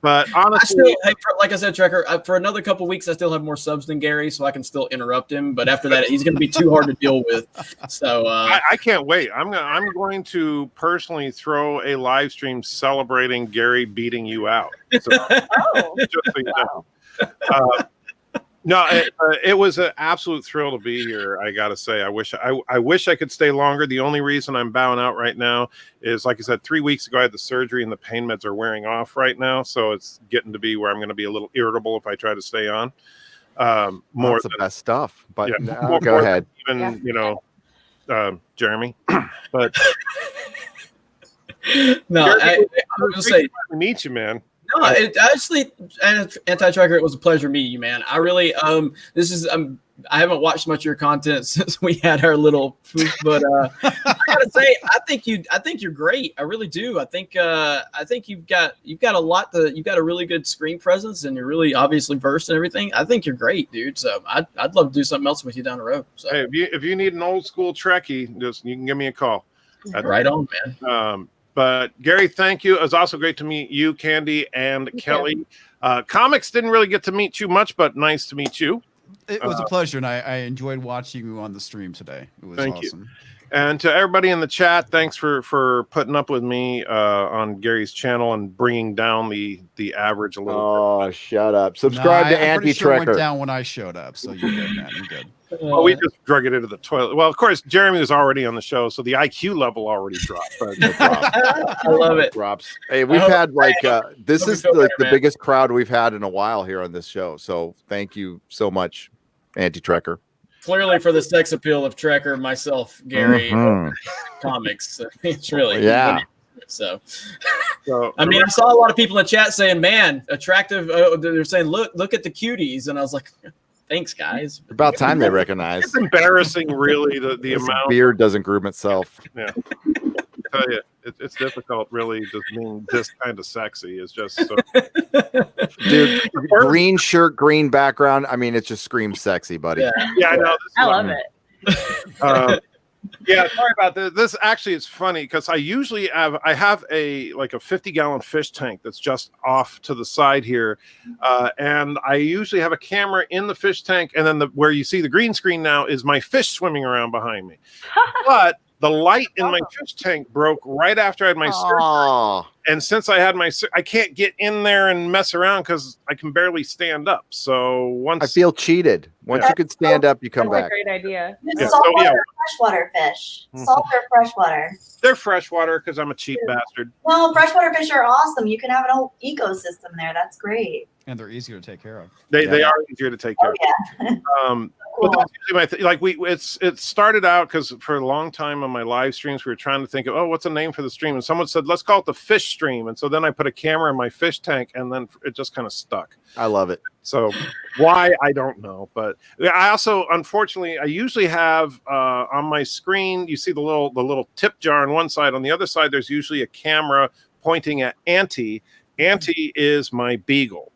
Speaker 5: But honestly,
Speaker 3: like I said, Trekker, for another couple weeks, I still have more subs than Gary, so I can still interrupt him. But after that, he's going to be too hard to deal with. So
Speaker 5: I can't wait. I'm going to personally throw a live stream celebrating Gary beating you out. So, just so you know. No, it was an absolute thrill to be here. I got to say, I wish I could stay longer. The only reason I'm bowing out right now is, like I said, 3 weeks ago I had the surgery and the pain meds are wearing off right now, so it's getting to be where I'm going to be a little irritable if I try to stay on.
Speaker 1: That's the best stuff. But yeah, go ahead.
Speaker 5: Even Jeremy, but
Speaker 3: no,
Speaker 5: Jeremy, I was say to meet you, man.
Speaker 3: No, actually, Anti-Tracker, it was a pleasure meeting you, man. I really, I haven't watched much of your content since we had our little poof, but I gotta say, I think you're great. I really do. I think you've got a lot you've got a really good screen presence, and you're really obviously versed in everything. I think you're great, dude. So I'd love to do something else with you down the road. So
Speaker 5: hey, if you need an old school Trekkie, you can give me a call.
Speaker 3: Right on, man.
Speaker 5: But Gary, thank you. It was also great to meet you, Candy, and Kelly. Comics didn't really get to meet you much, but nice to meet you.
Speaker 16: It was a pleasure, and I enjoyed watching you on the stream today. It was awesome.
Speaker 5: You. And to everybody in the chat, thanks for putting up with me on Gary's channel and bringing down the average a little bit.
Speaker 1: Oh, shut up. Subscribe to Anti-Trekker.
Speaker 16: Sure it went down when I showed up, so you're good, man. You're good.
Speaker 5: Well, we just drug it into the toilet. Well, of course, Jeremy was already on the show, so the IQ level already dropped.
Speaker 3: I love it.
Speaker 1: Drops. Hey, we've had this is the biggest crowd we've had in a while here on this show. So thank you so much, Anti-Trekker.
Speaker 3: Clearly for the sex appeal of Trekker, myself, Gary, comics. It's really So I mean, I saw a lot of people in the chat saying, "Man, attractive." They're saying, "Look at the cuties," and I was like, "Thanks, guys."
Speaker 1: About time they recognize.
Speaker 5: It's embarrassing, really. The amount
Speaker 1: beard doesn't groom itself.
Speaker 5: Yeah, I tell you, it's difficult, really, just being this kind of sexy. Is just so.
Speaker 1: Dude, green shirt, green background. I mean, it just screams sexy, buddy.
Speaker 5: Yeah, I know.
Speaker 2: I love it.
Speaker 5: Yeah, sorry about this. This actually is funny because I have a 50-gallon fish tank that's just off to the side here, and I usually have a camera in the fish tank, and then where you see the green screen now is my fish swimming around behind me. But the light in my fish tank broke right after I had my surgery. And since I had I can't get in there and mess around because I can barely stand up. So once
Speaker 1: I feel cheated. Once you could stand up, you come
Speaker 2: That's
Speaker 1: back.
Speaker 2: a great idea.
Speaker 4: Saltwater or freshwater fish? Salt or freshwater?
Speaker 5: They're freshwater because I'm a cheap bastard.
Speaker 4: No, freshwater fish are awesome. You can have an whole ecosystem there. That's great.
Speaker 16: And they're easier to take care of.
Speaker 5: They are easier to take care of. But that's usually my it started out because for a long time on my live streams we were trying to think of what's a name for the stream, and someone said let's call it the fish stream, and so then I put a camera in my fish tank and then it just kind of stuck.
Speaker 1: I love it.
Speaker 5: So why I don't know, but I also unfortunately I usually have on my screen you see the little tip jar on one side. On the other side there's usually a camera pointing at Auntie. Auntie is my beagle.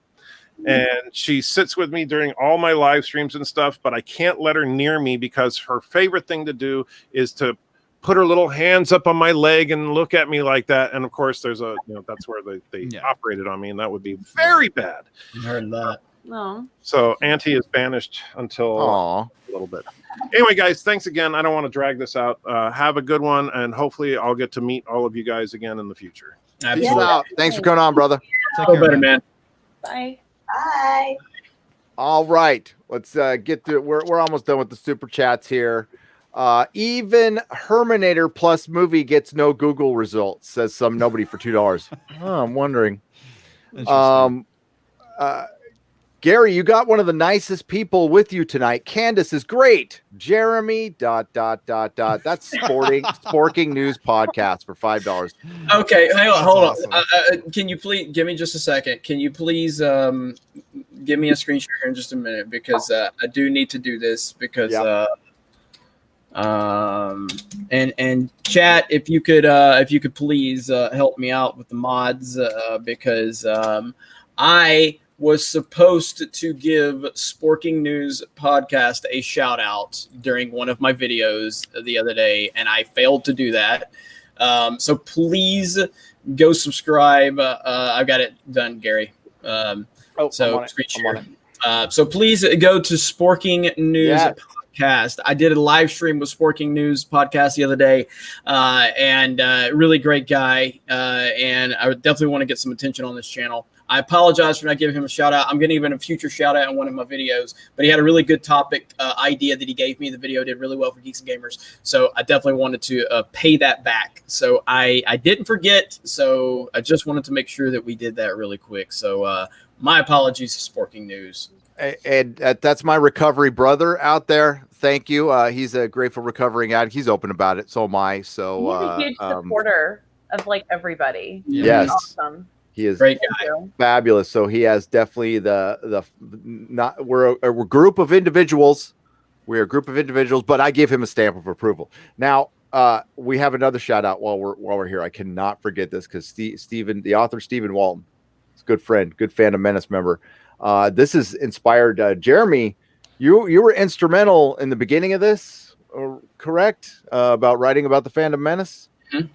Speaker 5: And she sits with me during all my live streams and stuff, but I can't let her near me because her favorite thing to do is to put her little hands up on my leg and look at me like that. And of course, there's that's where they operated on me, and that would be very bad.
Speaker 3: I heard that.
Speaker 2: No.
Speaker 5: So Auntie is banished until a little bit. Anyway, guys, thanks again. I don't want to drag this out. Have a good one, and hopefully I'll get to meet all of you guys again in the future.
Speaker 1: Peace out. Thanks for coming on, brother.
Speaker 3: Take care, better, man.
Speaker 2: Bye.
Speaker 4: Bye.
Speaker 1: All right, let's get through. We're almost done with the super chats here. Even Herminator Plus movie gets no Google results, says some nobody for $2. Oh, I'm wondering. Gary, you got one of the nicest people with you tonight. Candace is great. Jeremy ... That's Sporking News Podcast for $5.
Speaker 3: Okay, hang on, hold on. Can you please give me just a second? Can you please give me a screen share here in just a minute, because I do need to do this because and chat, if you could please help me out with the mods, because I was supposed to give Sporking News Podcast a shout out during one of my videos the other day, and I failed to do that. So please go subscribe. I've got it done, Gary. So please go to Sporking News Podcast. I did a live stream with Sporking News Podcast the other day, and really great guy. And I would definitely want to get some attention on this channel. I apologize for not giving him a shout out. I'm going to give him a future shout out in one of my videos, but he had a really good topic idea that he gave me. The video did really well for Geeks and Gamers. So I definitely wanted to pay that back. So I didn't forget. So I just wanted to make sure that we did that really quick. So my apologies to Sporking News.
Speaker 1: And that's my recovery brother out there. Thank you. He's a grateful recovering addict. He's open about it. So am I. So
Speaker 2: he's a huge supporter of like everybody.
Speaker 1: Yes.
Speaker 2: He's awesome.
Speaker 1: He is
Speaker 3: great guy.
Speaker 1: Fabulous. So he has definitely we're a group of individuals. We're a group of individuals, but I give him a stamp of approval. Now we have another shout out while we're here. I cannot forget this because Stephen, the author Stephen Walton, is a good friend, good Phantom Menace member. This is inspired. Jeremy, you were instrumental in the beginning of this, correct? About writing about the Phantom Menace.
Speaker 3: Mm-hmm.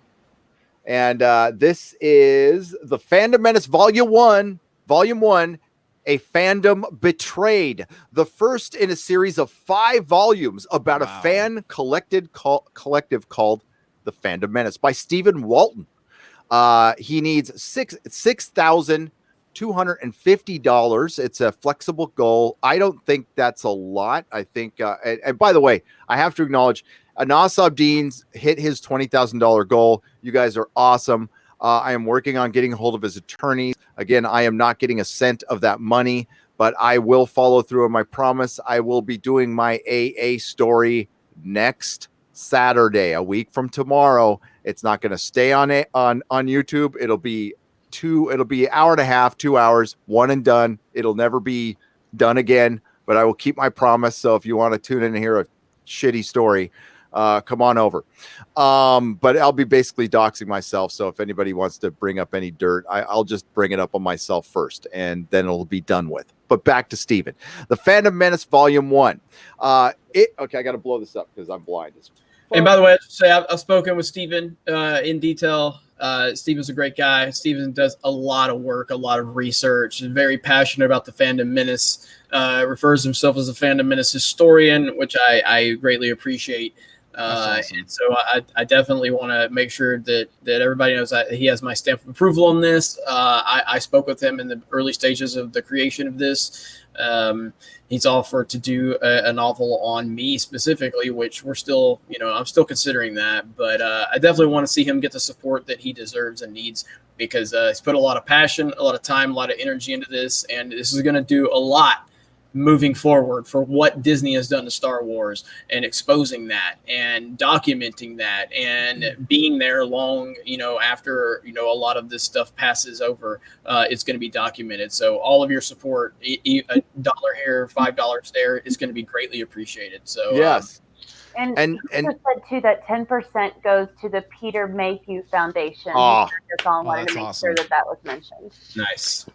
Speaker 1: And this is the Phantom Menace Volume 1, A Fandom Betrayed, the first in a series of 5 volumes about a fan collective called the Phantom Menace by Stephen Walton. He needs $6,250. It's a flexible goal. I don't think that's a lot. I think, and by the way, I have to acknowledge Anas Abdeen's hit his $20,000 goal. You guys are awesome. I am working on getting a hold of his attorneys. Again, I am not getting a cent of that money, but I will follow through on my promise. I will be doing my AA story next Saturday, a week from tomorrow. It's not going to stay on YouTube. It'll be an hour and a half, 2 hours, one and done. It'll never be done again, but I will keep my promise. So if you want to tune in and hear a shitty story, come on over. But I'll be basically doxing myself. So if anybody wants to bring up any dirt, I'll just bring it up on myself first, and then it'll be done with. But back to Steven. The Phantom Menace Volume 1. Okay, I got to blow this up because I'm blind.
Speaker 3: And by the way, I should say I've spoken with Steven in detail. Steven's a great guy. Steven does a lot of work, a lot of research, is very passionate about the Phantom Menace, refers himself as a Phantom Menace historian, which I greatly appreciate.
Speaker 16: Awesome.
Speaker 3: And so I definitely want to make sure that everybody knows that he has my stamp of approval on this. I spoke with him in the early stages of the creation of this. He's offered to do a novel on me specifically, which we're still, I'm still considering that. But I definitely want to see him get the support that he deserves and needs, because he's put a lot of passion, a lot of time, a lot of energy into this. And this is going to do a lot moving forward for what Disney has done to Star Wars, and exposing that and documenting that and being there long, after, a lot of this stuff passes over, it's going to be documented. So all of your support, $1 here, $5 there, is going to be greatly appreciated. So
Speaker 1: yes.
Speaker 2: And
Speaker 1: And
Speaker 2: said too that 10% goes to the Peter Mayhew Foundation.
Speaker 1: Oh.
Speaker 2: That's all. I wanted to make sure that was mentioned.
Speaker 3: Nice.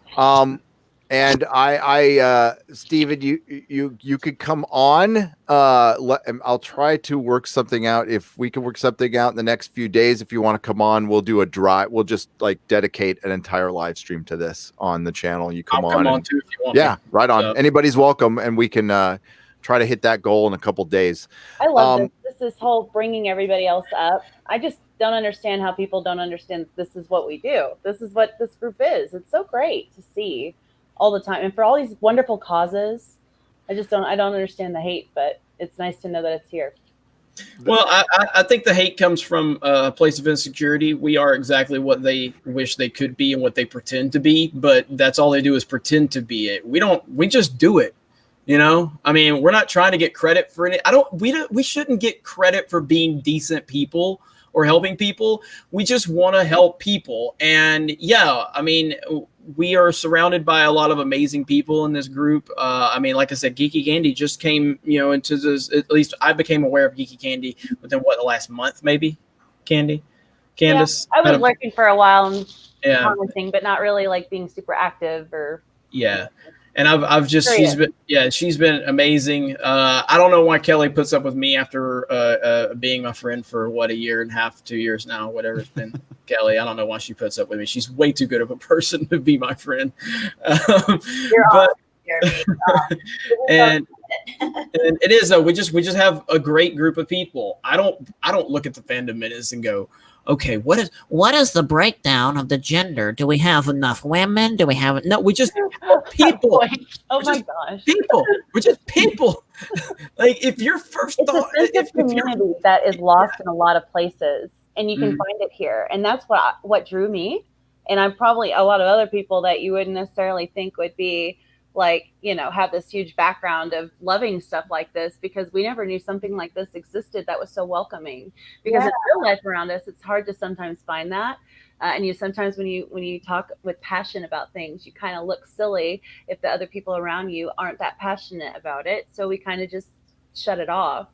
Speaker 1: And I Steven, you could come on. I'll try to work something out. If we can work something out in the next few days, if you want to come on, we'll do a drive. We'll just dedicate an entire live stream to this on the channel. You come
Speaker 3: I'll
Speaker 1: on.
Speaker 3: come on too if you want.
Speaker 1: Yeah, right on.
Speaker 3: So.
Speaker 1: Anybody's welcome, and we can try to hit that goal in a couple days.
Speaker 2: I love this whole bringing everybody else up. I just don't understand how people don't understand this is what we do. This is what this group is. It's so great to see all the time, and for all these wonderful causes. I don't understand the hate, but it's nice to know that it's here.
Speaker 3: Well, I think the hate comes from a place of insecurity. We are exactly what they wish they could be and what they pretend to be, but that's all they do is pretend to be it. We just do it. I mean, we're not trying to get credit for it. We shouldn't get credit for being decent people or helping people. We just want to help people. And yeah, I mean, we are surrounded by a lot of amazing people in this group. I mean, like I said, Geeky Candy just came, into this. At least I became aware of Geeky Candy within the last month, maybe. Candice.
Speaker 2: Yeah, I was lurking for a while and
Speaker 3: Yeah.
Speaker 2: commenting, but not really being super active or.
Speaker 3: Yeah. And I've just, she's been amazing. I don't know why Kelly puts up with me after being my friend for a year and a half, 2 years now, whatever it's been. Kelly, I don't know why she puts up with me. She's way too good of a person to be my friend.
Speaker 4: You're awesome, Jeremy.
Speaker 3: And it is though. We just have a great group of people. I don't look at the Phantom Menace and go, okay, what is the breakdown of the gender? Do we have enough women? Do we have no? We just people.
Speaker 2: Oh my gosh,
Speaker 3: people. We're just people. If your first thought,
Speaker 2: it's a sense of community that is lost in a lot of places, and you can find it here, and that's what drew me. And I'm probably a lot of other people that you wouldn't necessarily think would be have this huge background of loving stuff like this, because we never knew something like this existed that was so welcoming. Because in real life around us, it's hard to sometimes find that. And sometimes when you talk with passion about things, you kind of look silly if the other people around you aren't that passionate about it. So we kind of just shut it off.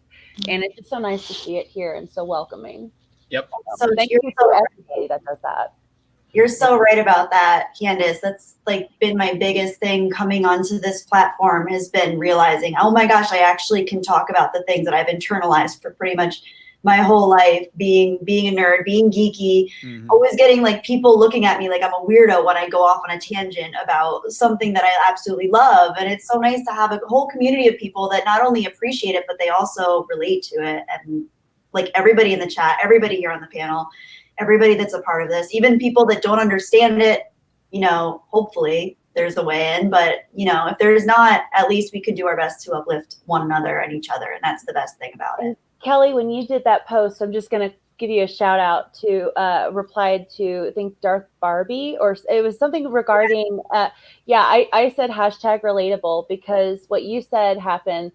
Speaker 2: And it's just so nice to see it here and so welcoming.
Speaker 3: Yep.
Speaker 2: So thank you to everybody that does that.
Speaker 4: You're so right about that, Candice. That's been my biggest thing coming onto this platform, has been realizing, oh my gosh, I actually can talk about the things that I've internalized for pretty much my whole life, being a nerd, being geeky, always getting people looking at me like I'm a weirdo when I go off on a tangent about something that I absolutely love. And it's so nice to have a whole community of people that not only appreciate it, but they also relate to it. And everybody in the chat, everybody here on the panel, everybody that's a part of this, even people that don't understand it, hopefully there's a way in, but if there's not, at least we could do our best to uplift one another and each other. And that's the best thing about it.
Speaker 2: Kelly, when you did that post, I'm just going to give you a shout out to replied to, I think, Darth Barbie, or it was something regarding, I said hashtag relatable, because what you said happened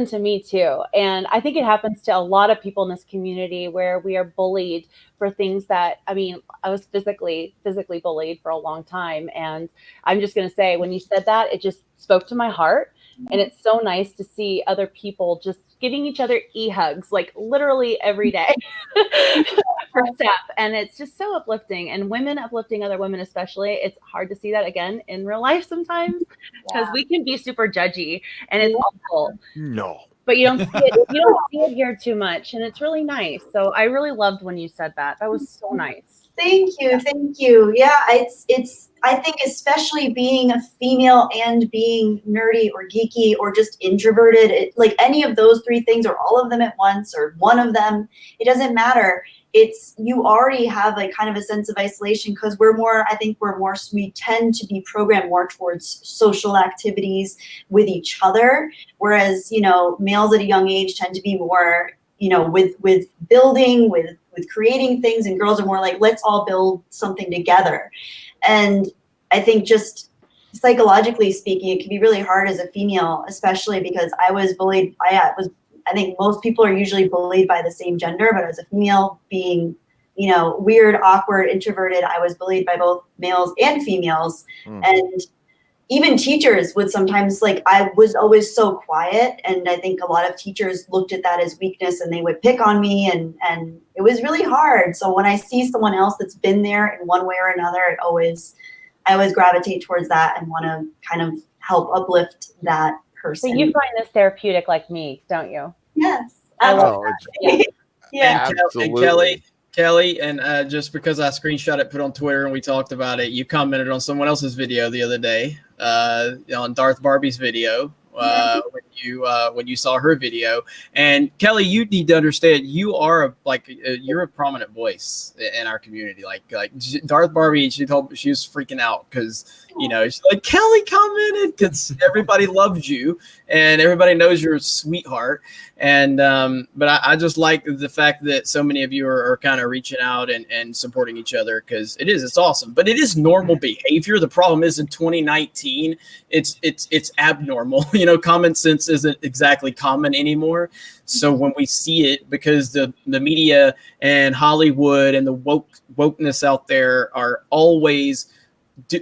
Speaker 2: to me too. And I think it happens to a lot of people in this community, where we are bullied for things that, I was physically bullied for a long time. And I'm just going to say, when you said that, it just spoke to my heart. And it's so nice to see other people just giving each other e-hugs, like literally every day for staff. And it's just so uplifting, and women uplifting other women, especially. It's hard to see that again in real life sometimes, because we can be super judgy and it's awful.
Speaker 1: No.
Speaker 2: But you don't see it. You don't see it here too much, and it's really nice. So I really loved when you said that. That was so nice.
Speaker 4: Thank you. Yeah, it's. I think especially being a female and being nerdy or geeky or just introverted, like any of those three things, or all of them at once, or one of them, it doesn't matter. It's, you already have like kind of a sense of isolation, because we tend to be programmed more towards social activities with each other, whereas, you know, males at a young age tend to be more, you know, with building, with creating things, and girls are more like, let's all build something together. And I think just psychologically speaking, it can be really hard as a female, especially because I was bullied. I think most people are usually bullied by the same gender, but as a female, being, you know, weird, awkward, introverted, I was bullied by both males and females. And even teachers would sometimes, like, I was always so quiet, and I think a lot of teachers looked at that as weakness, and they would pick on me, and it was really hard. So when I see someone else that's been there in one way or another, I always gravitate towards that and want to kind of help uplift that person.
Speaker 2: So you find this therapeutic like me, don't you?
Speaker 4: Yes.
Speaker 2: I love that.
Speaker 4: Yeah.
Speaker 3: And Kelly, and just because I screenshot it, put on Twitter, and we talked about it, you commented on someone else's video the other day, on Darth Barbie's video, when you saw her video. And Kelly, you need to understand, you are you're a prominent voice in our community. Like Darth Barbie, she was freaking out because, you know, she's like, Kelly commented, because everybody loves you and everybody knows you're a sweetheart. And but I just like the fact that so many of you are kind of reaching out and supporting each other, because it's awesome. But it is normal behavior. The problem is, in 2019, it's abnormal. You know, common sense isn't exactly common anymore. So when we see it, because the media and Hollywood and the wokeness out there are always,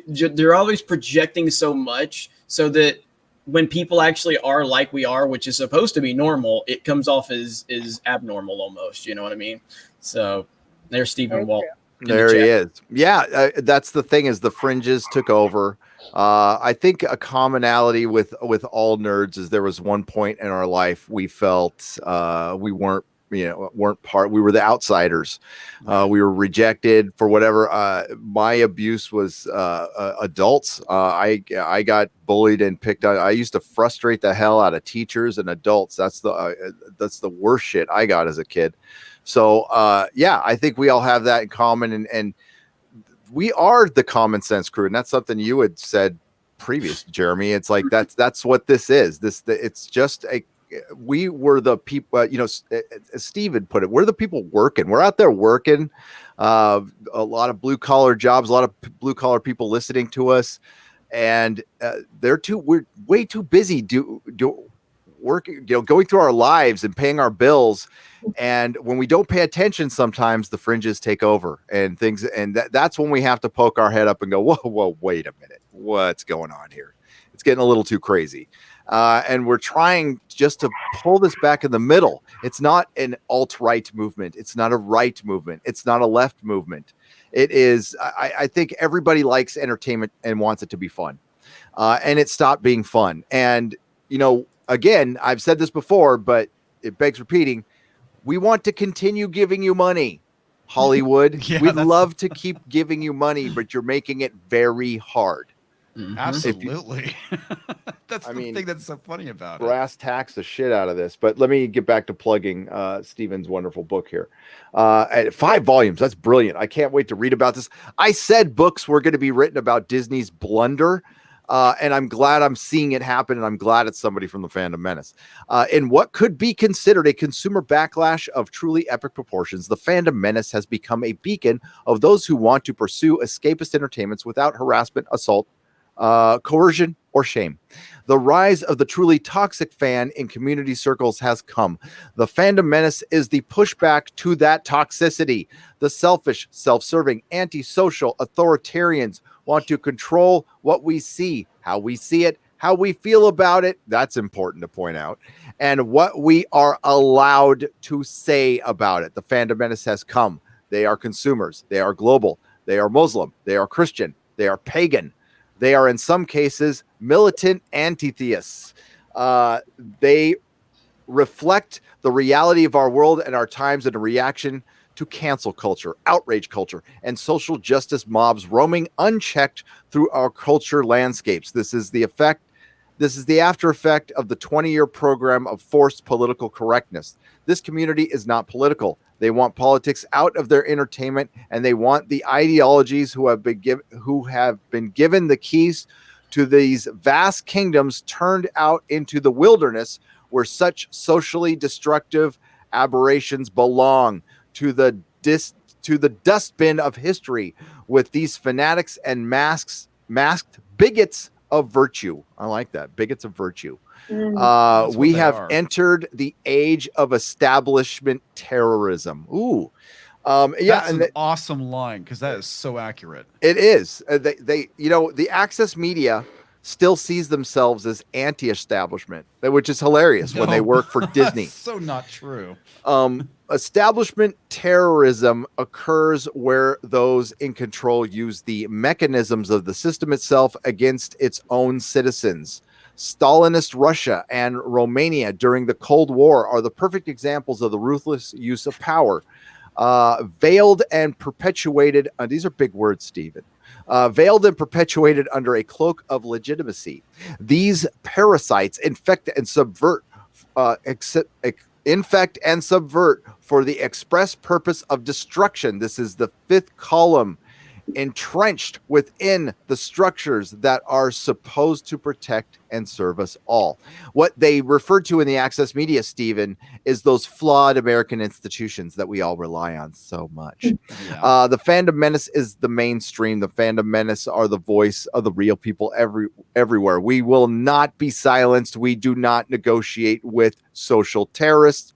Speaker 3: they're always projecting so much, so that when people actually are like we are, which is supposed to be normal, it comes off as abnormal almost. You know what I mean? So there's Stephen Walt.
Speaker 1: There he is. Yeah, that's the thing, is the fringes took over. I think a commonality with all nerds is there was one point in our life we felt we weren't part. We were the outsiders. We were rejected for whatever. My abuse was adults. I got bullied and picked on. I used to frustrate the hell out of teachers and adults. That's the worst shit I got as a kid. So yeah, I think we all have that in common, and we are the common sense crew, and that's something you had said previous, Jeremy. It's like that's what this is. It's just we were the people, you know, as Steve had put it, we're the people working. We're out there working. A lot of blue collar jobs, a lot of blue collar people listening to us, and we're way too busy working, you know, going through our lives and paying our bills. And when we don't pay attention, sometimes the fringes take over and things, and that's when we have to poke our head up and go, whoa, wait a minute, what's going on here? It's getting a little too crazy. And we're trying just to pull this back in the middle. It's not an alt-right movement. It's not a right movement. It's not a left movement. It is, I think everybody likes entertainment and wants it to be fun. And it stopped being fun. And, you know, again, I've said this before, but it begs repeating. We want to continue giving you money, Hollywood. We'd love to keep giving you money, but you're making it very hard.
Speaker 16: Absolutely. That's the thing that's so funny about it.
Speaker 1: Brass tacks the shit out of this. But let me get back to plugging Stephen's wonderful book here. At 5 volumes. That's brilliant. I can't wait to read about this. I said books were going to be written about Disney's blunder. And I'm glad I'm seeing it happen, and I'm glad it's somebody from the Fandom Menace. In what could be considered a consumer backlash of truly epic proportions, the Fandom Menace has become a beacon of those who want to pursue escapist entertainments without harassment, assault, coercion, or shame. The rise of the truly toxic fan in community circles has come. The Fandom Menace is the pushback to that toxicity. The selfish, self-serving, antisocial authoritarians want to control what we see, how we see it, how we feel about it, that's important to point out, and what we are allowed to say about it. The Fandom Menace has come. They are consumers. They are global. They are Muslim. They are Christian. They are pagan. They are, in some cases, militant anti-theists. They reflect the reality of our world and our times in a reaction to cancel culture, outrage culture, and social justice mobs roaming unchecked through our culture landscapes. This is the after effect of the 20-year program of forced political correctness. This community is not political. They want politics out of their entertainment, and they want the ideologies who have been given the keys to these vast kingdoms turned out into the wilderness where such socially destructive aberrations belong, to the dustbin of history with these fanatics and masked bigots of virtue. I like that. Bigots of virtue. We have entered the age of establishment terrorism. Ooh.
Speaker 16: That's an awesome line, because that is so accurate.
Speaker 1: It is. They the Access media still sees themselves as anti-establishment, which is hilarious when they work for Disney.
Speaker 16: That's so not true.
Speaker 1: Establishment terrorism occurs where those in control use the mechanisms of the system itself against its own citizens. Stalinist Russia and Romania during the Cold War are the perfect examples of the ruthless use of power. Veiled and perpetuated, these are big words, Stephen. Veiled and perpetuated under a cloak of legitimacy. These parasites infect and subvert for the express purpose of destruction. This is the fifth column, entrenched within the structures that are supposed to protect and serve us all. What they refer to in the Access media, Stephen, is those flawed American institutions that we all rely on so much.
Speaker 16: Yeah.
Speaker 1: The Fandom Menace is the mainstream. The Fandom Menace are the voice of the real people everywhere. We will not be silenced. We do not negotiate with social terrorists.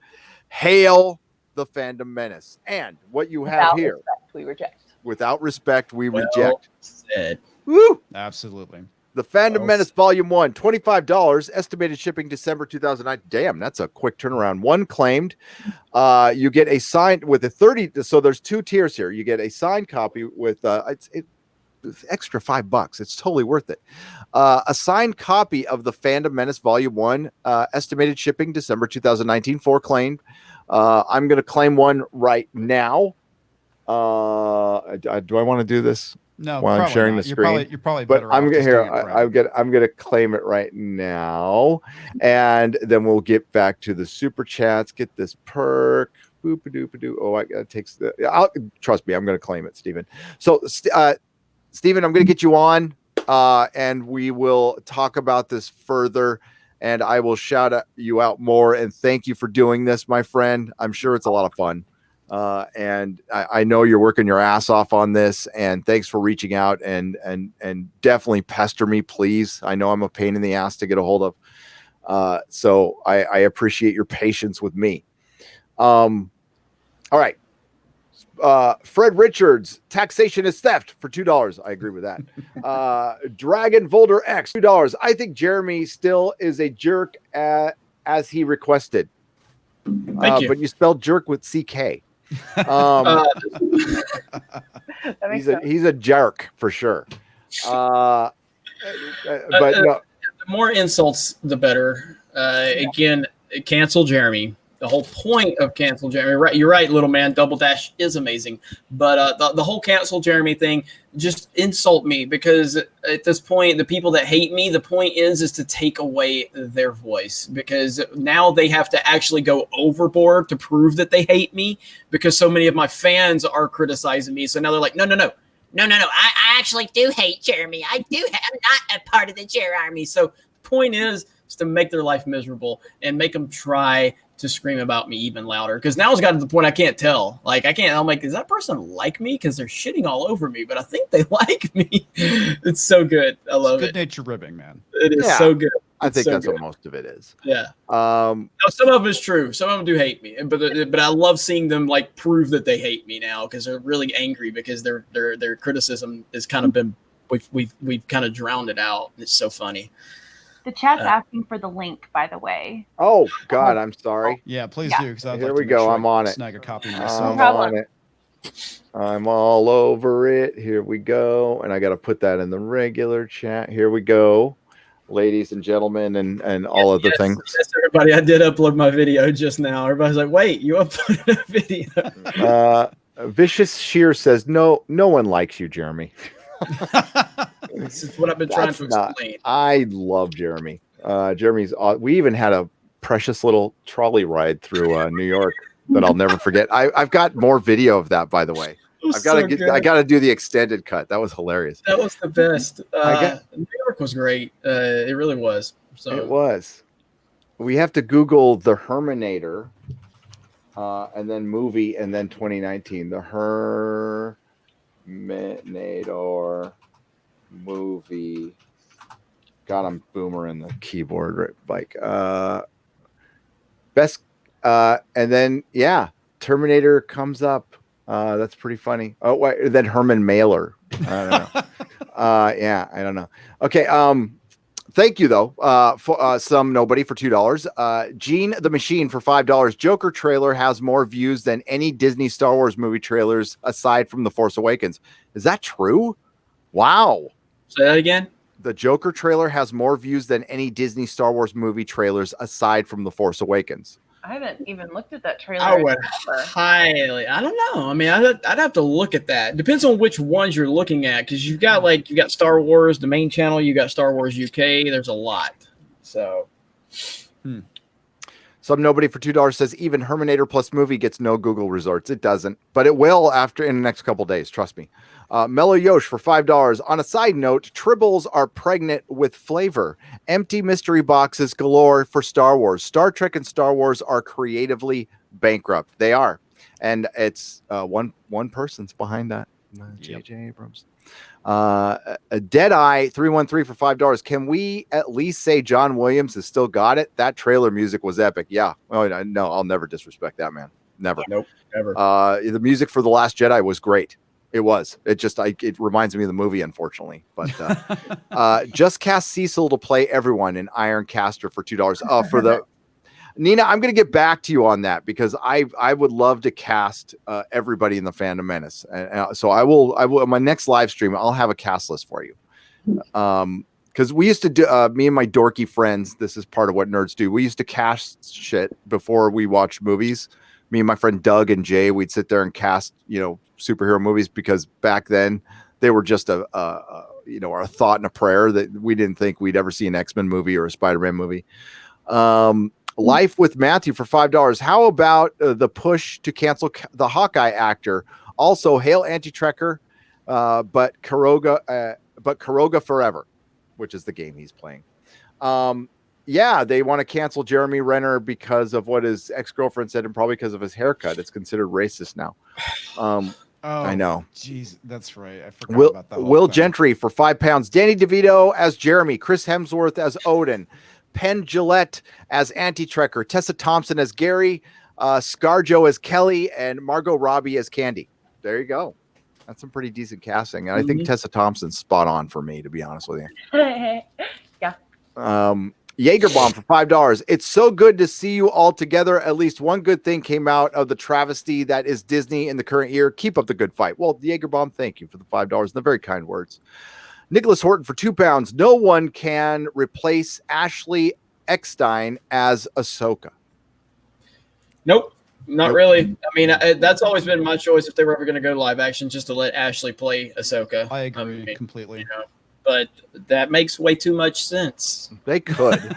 Speaker 1: Hail the Fandom Menace. And what you have
Speaker 2: Without
Speaker 1: here.
Speaker 2: respect, we reject.
Speaker 1: Without respect, we
Speaker 3: Well
Speaker 1: reject.
Speaker 3: said.
Speaker 1: Woo!
Speaker 16: Absolutely.
Speaker 1: The Fandom Menace Volume 1, $25, estimated shipping December 2009. Damn, that's a quick turnaround. One claimed. You get a signed with a 30. So there's two tiers here. You get a signed copy with it's extra $5. It's totally worth it. A signed copy of the Fandom Menace Volume 1, estimated shipping December 2019, 4 claimed. I'm going to claim one right now. Do I want to do this?
Speaker 16: No,
Speaker 1: while I'm sharing
Speaker 16: not.
Speaker 1: the screen.
Speaker 16: You're probably
Speaker 1: but
Speaker 16: better
Speaker 1: I'm
Speaker 16: off
Speaker 1: gonna
Speaker 16: just
Speaker 1: here.
Speaker 16: doing it forever.
Speaker 1: I'm gonna claim it right now, and then we'll get back to the super chats. Get this perk. Boop a doop a doo. Oh, it takes the. Trust me. I'm gonna claim it, Stephen. So, Stephen, I'm gonna get you on, and we will talk about this further. And I will shout you out more. And thank you for doing this, my friend. I'm sure it's a lot of fun. And I know you're working your ass off on this, and thanks for reaching out and definitely pester me, please. I know I'm a pain in the ass to get a hold of. So I appreciate your patience with me. All right. Fred Richards, taxation is theft for $2. I agree with that. Dragon Volder X, $2. I think Jeremy still is a jerk as he requested.
Speaker 3: Thank you.
Speaker 1: But you spelled jerk with CK. He's a jerk for sure. But no.
Speaker 3: The more insults, the better. Again, cancel Jeremy. The whole point of cancel Jeremy, right? You're right, little man. Double Dash is amazing, but the whole cancel Jeremy thing, just insult me, because at this point, the people that hate me, the point is to take away their voice, because now they have to actually go overboard to prove that they hate me, because so many of my fans are criticizing me. So now they're like, no. I actually do hate Jeremy. I'm not a part of the Jer Army. So the point is to make their life miserable and make them try to scream about me even louder, because now it's got to the point I can't tell. I'm like, does that person like me? Because they're shitting all over me, but I think they like me. It's so good. I love it.
Speaker 16: Good nature ribbing, man.
Speaker 3: It is so good.
Speaker 1: I think
Speaker 3: so
Speaker 1: that's
Speaker 3: good.
Speaker 1: what most of it is.
Speaker 3: Yeah. Now, some of them is true. Some of them do hate me, but I love seeing them prove that they hate me now, because they're really angry because their criticism has kind of been we've kind of drowned it out. It's so funny.
Speaker 2: The chat's asking for the link, by the way.
Speaker 1: Oh God, I'm sorry.
Speaker 16: Yeah, please
Speaker 2: Yeah.
Speaker 16: do. Because
Speaker 1: Here we go. I'm on it.
Speaker 16: Snag a copy
Speaker 1: I'm
Speaker 16: myself.
Speaker 1: on it. I'm all over it. Here we go. And I got to put that in the regular chat. Here we go, ladies and gentlemen, and all of the things.
Speaker 3: Yes, everybody. I did upload my video just now. Everybody's like, "Wait, you uploaded a video?"
Speaker 1: Vicious Shear says, no one likes you, Jeremy.
Speaker 3: This is what I've been trying to explain.
Speaker 1: I love Jeremy. Jeremy's. We even had a precious little trolley ride through New York that I'll never forget. I've got more video of that, by the way. I got to do the extended cut. That was hilarious.
Speaker 3: That was the best. New York was great. It really was. So
Speaker 1: it was. We have to Google the Herminator, and then movie, and then 2019. The Herminator movie. God, I'm boomer in the keyboard, right? Like best, and then Terminator comes up. That's pretty funny. Oh, wait, then Herman Mailer. I don't know. I don't know. Okay. Thank you though. For some nobody for $2. Gene the Machine for $5. Joker trailer has more views than any Disney Star Wars movie trailers aside from The Force Awakens. Is that true? Wow.
Speaker 3: Say that again.
Speaker 1: The Joker trailer has more views than any Disney Star Wars movie trailers aside from The Force Awakens.
Speaker 2: I haven't even looked at that trailer.
Speaker 3: I would highly. I don't know. I mean, I'd have to look at that. Depends on which ones you're looking at, because you got Star Wars, the main channel. You got Star Wars UK. There's a lot. So.
Speaker 1: Some nobody for $2 says even Herminator plus movie gets no Google results. It doesn't, but it will in the next couple days. Trust me. Mellow Yosh for $5. On a side note, Tribbles are pregnant with flavor. Empty mystery boxes galore for Star Wars. Star Trek and Star Wars are creatively bankrupt. They are, and it's one person's behind that. J.J. Abrams. Deadeye 313 for $5. Can we at least say John Williams has still got it? That trailer music was epic. Yeah. Oh no, I'll never disrespect that man. Never.
Speaker 3: Nope. Never.
Speaker 1: The music for The Last Jedi was great. It was. It just it reminds me of the movie, unfortunately. But just cast Cecil to play everyone in Iron Caster for $2. For the Nina, I'm going to get back to you on that because I would love to cast everybody in the Phantom Menace, and so I will on my next live stream I'll have a cast list for you. Because we used to do me and my dorky friends. This is part of what nerds do. We used to cast shit before we watched movies. Me and my friend Doug and Jay, we'd sit there and cast superhero movies because back then they were just a thought and a prayer that we didn't think we'd ever see an X-Men movie or a Spider-Man movie. Life with Matthew for $5. How about the push to cancel the Hawkeye actor? Also, hail anti-trekker, but Karoga forever, which is the game he's playing. They want to cancel Jeremy Renner because of what his ex-girlfriend said, and probably because of his haircut. It's considered racist now. I know.
Speaker 16: Jeez, that's right. I forgot about that.
Speaker 1: Will Gentry for £5. Danny DeVito as Jeremy, Chris Hemsworth as Odin, Penn Jillette as Anti-Trekker, Tessa Thompson as Gary, Scarjo as Kelly, and Margot Robbie as Candy. There you go. That's some pretty decent casting. And I think Tessa Thompson's spot on for me, to be honest with you.
Speaker 2: Yeah.
Speaker 1: Jaeger Bomb for $5. It's so good to see you all together. At least one good thing came out of the travesty that is Disney in the current year. Keep up the good fight. Well, Jaeger Bomb, thank you for the $5 and the very kind words. Nicholas Horton for £2. No one can replace Ashley Eckstein as Ahsoka.
Speaker 3: Nope. Not really. I mean, that's always been my choice if they were ever going to go live action, just to let Ashley play Ahsoka.
Speaker 16: I agree completely.
Speaker 3: But that makes way too much sense.
Speaker 1: They could.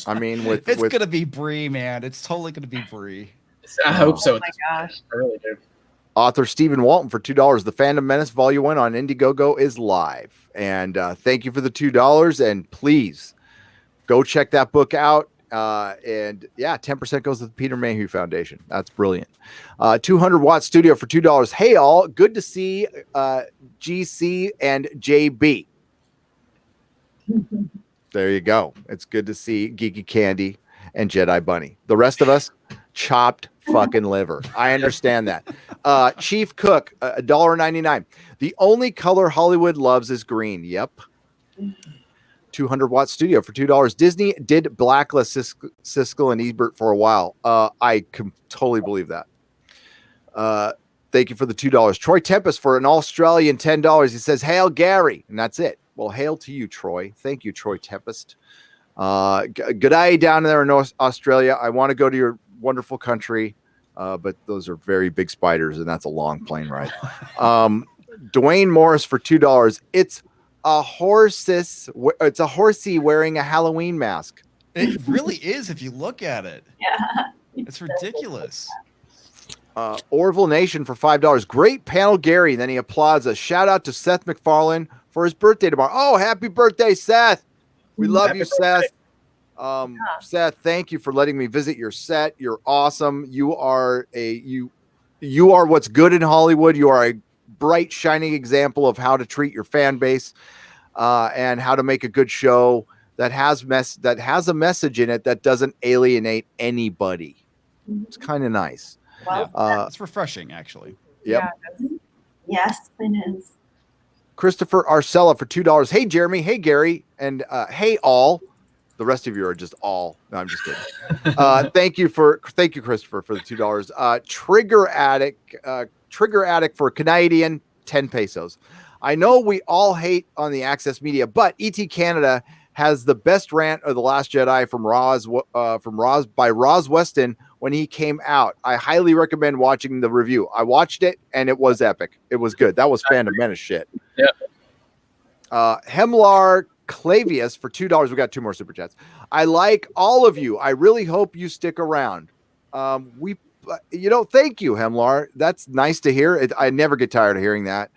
Speaker 1: I mean,
Speaker 16: it's going to be Brie, man. It's totally going to be Brie.
Speaker 3: I hope so.
Speaker 2: Oh my gosh.
Speaker 3: I really do.
Speaker 1: Author Stephen Walton for $2. The Phantom Menace Volume 1 on Indiegogo is live. And thank you for the $2. And please go check that book out. 10% goes to the Peter Mayhew Foundation. That's brilliant. 200-watt studio for $2. Hey, all. Good to see GC and JB. There you go. It's good to see Geeky Candy and Jedi Bunny. The rest of us, chopped fucking liver. I understand that. Chief Cook, $1.99. The only color Hollywood loves is green. Yep. 200-watt studio for $2. Disney did blacklist Siskel and Ebert for a while. I can totally believe that. Thank you for the $2. Troy Tempest for an Australian $10. He says, "Hail Gary," and that's it. Well, hail to you, Troy. Thank you, Troy Tempest. Good day down there in Australia. I want to go to your wonderful country, but those are very big spiders, and that's a long plane ride. Dwayne Morris for $2. It's a horsey wearing a Halloween mask.
Speaker 16: It really is if you look at it.
Speaker 4: Yeah.
Speaker 16: It's ridiculous.
Speaker 1: Orville Nation for $5. Great panel, Gary. Then he applauds a shout out to Seth MacFarlane for his birthday tomorrow. Oh, happy birthday, Seth. We love you, Seth. Seth, thank you for letting me visit your set. You're awesome. You are what's good in Hollywood. You are a bright, shining example of how to treat your fan base and how to make a good show that has a message in it that doesn't alienate anybody. It's kind of nice.
Speaker 4: Well,
Speaker 16: it's refreshing, actually.
Speaker 1: Yep.
Speaker 4: Yeah, yes, it is.
Speaker 1: Christopher Arcella for $2. Hey, Jeremy. Hey, Gary. And hey, all. The rest of you are just all. No, I'm just kidding. Thank you, Christopher, for the $2. Trigger Addict for Canadian, 10 pesos. I know we all hate on the Access Media, but ET Canada has the best rant of The Last Jedi from Roz Weston when he came out. I highly recommend watching the review. I watched it and it was epic. It was good. That was Phantom Menace shit.
Speaker 3: Yeah.
Speaker 1: Hemlar Clavius for $2. We got 2 more super chats. I like all of you. I really hope you stick around. Thank you, Hemlar. That's nice to hear. I never get tired of hearing that.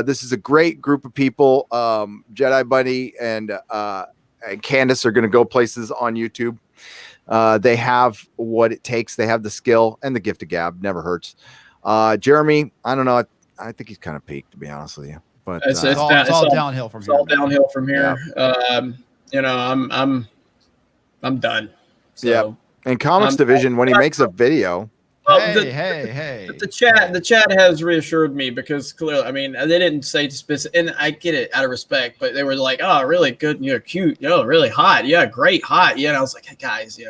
Speaker 1: This is a great group of people. Jedi Bunny and Candace are going to go places on YouTube. They have what it takes. They have the skill and the gift of gab. Never hurts. Jeremy, I don't know. I think he's kind of peaked, to be honest with you. But
Speaker 16: it's all downhill from here.
Speaker 3: It's all downhill from here. I'm done. So,
Speaker 1: yeah. And Comics Division, when he makes a video.
Speaker 16: Hey.
Speaker 3: The chat has reassured me because clearly, I mean, they didn't say specific, and I get it out of respect, but they were like, "Oh, really good, cute, really hot, yeah, great, hot, yeah." And I was like, "Hey guys,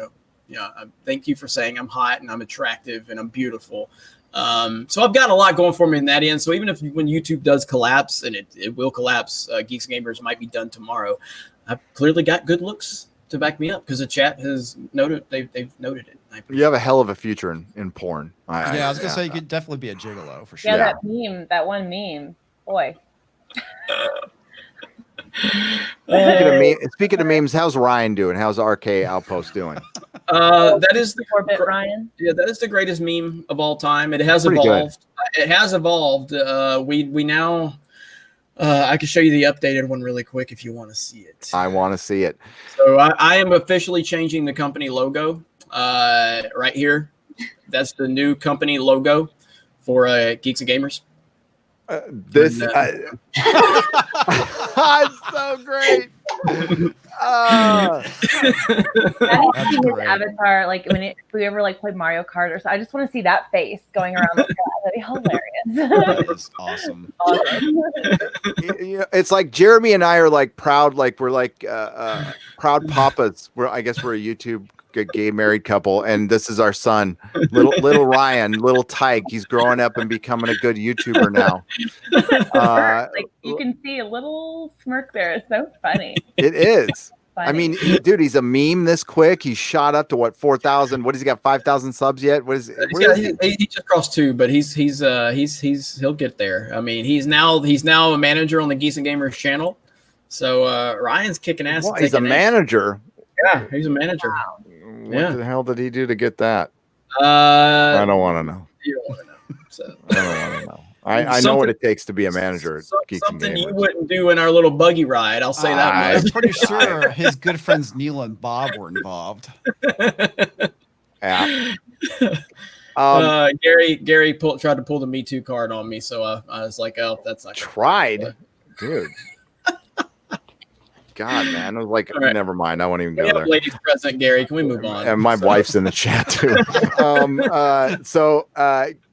Speaker 3: thank you for saying I'm hot and I'm attractive and I'm beautiful." So I've got a lot going for me in that end. So even when YouTube does collapse, and it will collapse, Geeks and Gamers might be done tomorrow. I've clearly got good looks to back me up because the chat has noted they've noted it.
Speaker 1: You have a hell of a future in porn.
Speaker 16: I was gonna say you could definitely be a gigolo for sure.
Speaker 17: Yeah, that one meme, boy.
Speaker 1: Speaking of memes, how's Ryan doing? How's RK Outpost doing?
Speaker 3: That is the
Speaker 17: 4-bit Ryan.
Speaker 3: Yeah, that is the greatest meme of all time. It has evolved. It has evolved. We now. I can show you the updated one really quick if you want to see it.
Speaker 1: I want to see it.
Speaker 3: So I am officially changing the company logo right here. That's the new company logo for Geeks and Gamers.
Speaker 1: It's so great.
Speaker 17: I see his avatar, like if we ever played Mario Kart or so. I just want to see that face going around the sky. That'd be hilarious.
Speaker 16: That is awesome.
Speaker 1: It's like Jeremy and I are proud, we're proud papas. I guess we're a YouTube gay married couple, and this is our son, little Ryan, little Tyke. He's growing up and becoming a good YouTuber now.
Speaker 17: You can see a little smirk there. It's so funny.
Speaker 1: It is.
Speaker 17: Funny.
Speaker 1: I mean, dude, he's a meme this quick. He's shot up to 4,000. What has he got? 5,000 subs yet?
Speaker 3: He just crossed 2, but he'll get there. I mean, he's now a manager on the Geeks and Gamers channel. So Ryan's kicking ass.
Speaker 1: He's a manager.
Speaker 3: Yeah, he's a manager.
Speaker 17: Wow.
Speaker 1: What the hell did he do to get that? I don't want to know.
Speaker 3: You don't want to know. So.
Speaker 1: I don't want to know. I know what it takes to be a manager.
Speaker 3: Something you wouldn't do in our little buggy ride. I'll say that.
Speaker 16: I'm pretty sure his good friends Neil and Bob were involved.
Speaker 1: Yeah.
Speaker 3: Gary tried to pull the Me Too card on me, so I was like, "Oh, that's not."
Speaker 1: Dude. God, man, I was like,
Speaker 3: right.
Speaker 1: Never mind. I won't even go there.
Speaker 3: Ladies present, Gary. Can we move on?
Speaker 1: And my wife's in the chat too.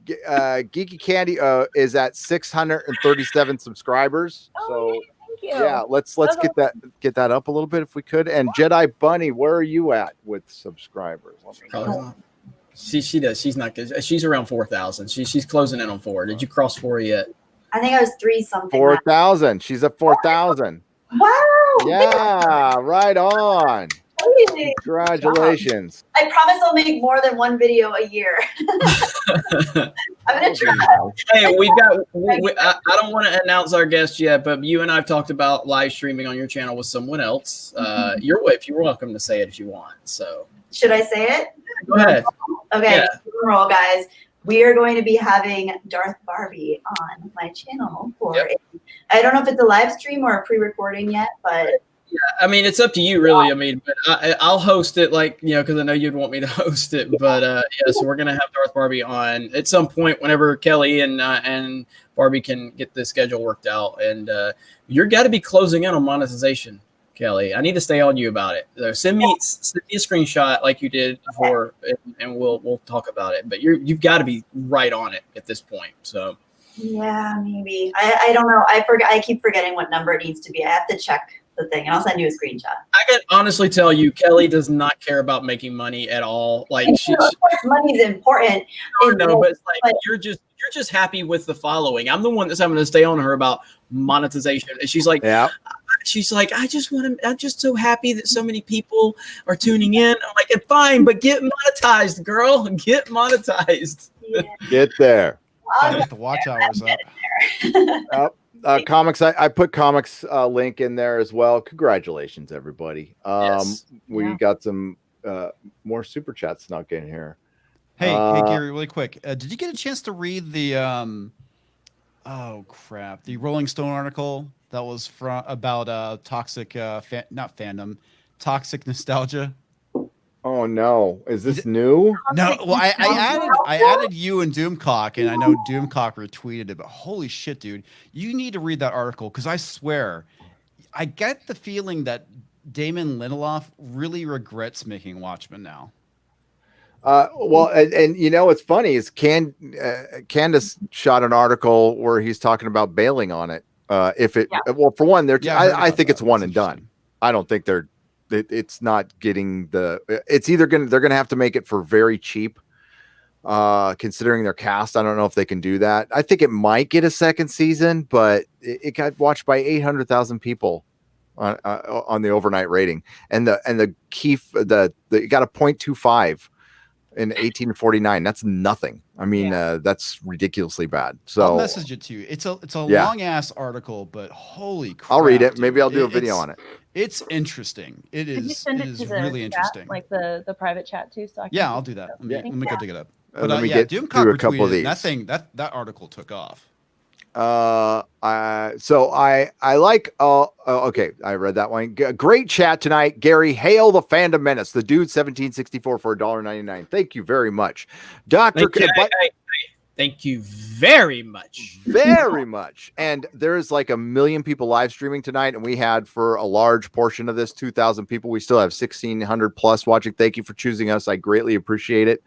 Speaker 1: Geeky Candy is at 637 subscribers. So
Speaker 17: you.
Speaker 1: Yeah, let's get that up a little bit if we could. And Jedi Bunny, where are you at with subscribers?
Speaker 3: She does. She's not good. She's around 4,000. She's closing in on 4. Did you cross 4 yet?
Speaker 4: I think I was 3 something.
Speaker 1: 4,000. She's at 4,000.
Speaker 4: Wow.
Speaker 1: Yeah, right on.
Speaker 4: Amazing.
Speaker 1: Congratulations.
Speaker 4: I promise I'll make more than one video a year. I'm gonna try.
Speaker 3: Hey, we've got. I don't want to announce our guest yet, but you and I have talked about live streaming on your channel with someone else. If you're welcome to say it if you want. So
Speaker 4: should I say it?
Speaker 3: Go ahead.
Speaker 4: Okay,
Speaker 3: Yeah.
Speaker 4: roll, guys. We are going to be having Darth Barbie on my channel for.
Speaker 3: Yep.
Speaker 4: I don't know if it's a live stream or a pre-recording yet, but.
Speaker 3: Yeah, I mean, it's up to you, really. I mean, but I'll host it, because I know you'd want me to host it. But so we're gonna have Darth Barbie on at some point whenever Kelly and Barbie can get the schedule worked out. And you're got to be closing in on monetization, Kelly. I need to stay on you about it. So send me a screenshot like you did before, and we'll talk about it. But you've got to be right on it at this point. So.
Speaker 4: Yeah, maybe. I don't know. I keep forgetting what number it needs to be. I have to check the thing, and I'll send you a screenshot.
Speaker 3: I can honestly tell you, Kelly does not care about making money at all. Like
Speaker 4: money is important.
Speaker 3: No, but it's like you're just happy with the following. I'm the one that's having to stay on her about monetization, and she's like,
Speaker 1: yeah.
Speaker 3: She's like, I'm just so happy that so many people are tuning in. I'm like, fine, but get monetized, girl. Get monetized.
Speaker 4: Yeah.
Speaker 1: Get there.
Speaker 16: Get the watch hours up.
Speaker 1: Comics. I put comics link in there as well. Congratulations, everybody.
Speaker 3: Yes.
Speaker 1: We got some more super chats snuck in here.
Speaker 16: Hey, Gary, really quick. Did you get a chance to read the the Rolling Stone article that was about toxic toxic nostalgia?
Speaker 1: Oh no, is this new?
Speaker 16: No, well, I added you and Doomcock, and I know Doomcock retweeted it, but holy shit, dude, you need to read that article because I swear, I get the feeling that Damon Lindelof really regrets making Watchmen now.
Speaker 1: Well, and you know what's funny is Candace shot an article where he's talking about bailing on it. Well, for one, I think it's one and done. I don't think it's not getting it's either they're gonna have to make it for very cheap, considering their cast. I don't know if they can do that. I think it might get a second season, but it got watched by 800,000 people on the overnight rating, and the it got a 0.25 in 1849. That's nothing. I mean, that's ridiculously bad. So
Speaker 16: I'll message it to you. It's a long ass article, but holy crap,
Speaker 1: I'll read it.
Speaker 16: Dude.
Speaker 1: Maybe I'll do a video on it.
Speaker 16: It's interesting. It
Speaker 17: Could you
Speaker 16: is.
Speaker 17: send
Speaker 16: It
Speaker 17: it
Speaker 16: is
Speaker 17: to the
Speaker 16: really
Speaker 17: chat,
Speaker 16: interesting.
Speaker 17: like the private chat too. So I can
Speaker 16: I'll do that. Let me go dig it up. But
Speaker 1: let me
Speaker 16: yeah,
Speaker 1: get
Speaker 16: Doomcock
Speaker 1: through a couple of
Speaker 16: retweeted it,
Speaker 1: these.
Speaker 16: That thing that article took off.
Speaker 1: So I like okay, I read that one. Great chat tonight, Gary. Hail the fandom menace, the dude 1764 for $1.99. Thank you very much, Dr.
Speaker 3: Thank you very much.
Speaker 1: Very much. And there's like 1 million people live streaming tonight, and we had for a large portion of this 2,000 people. We still have 1,600 plus watching. Thank you for choosing us. I greatly appreciate it.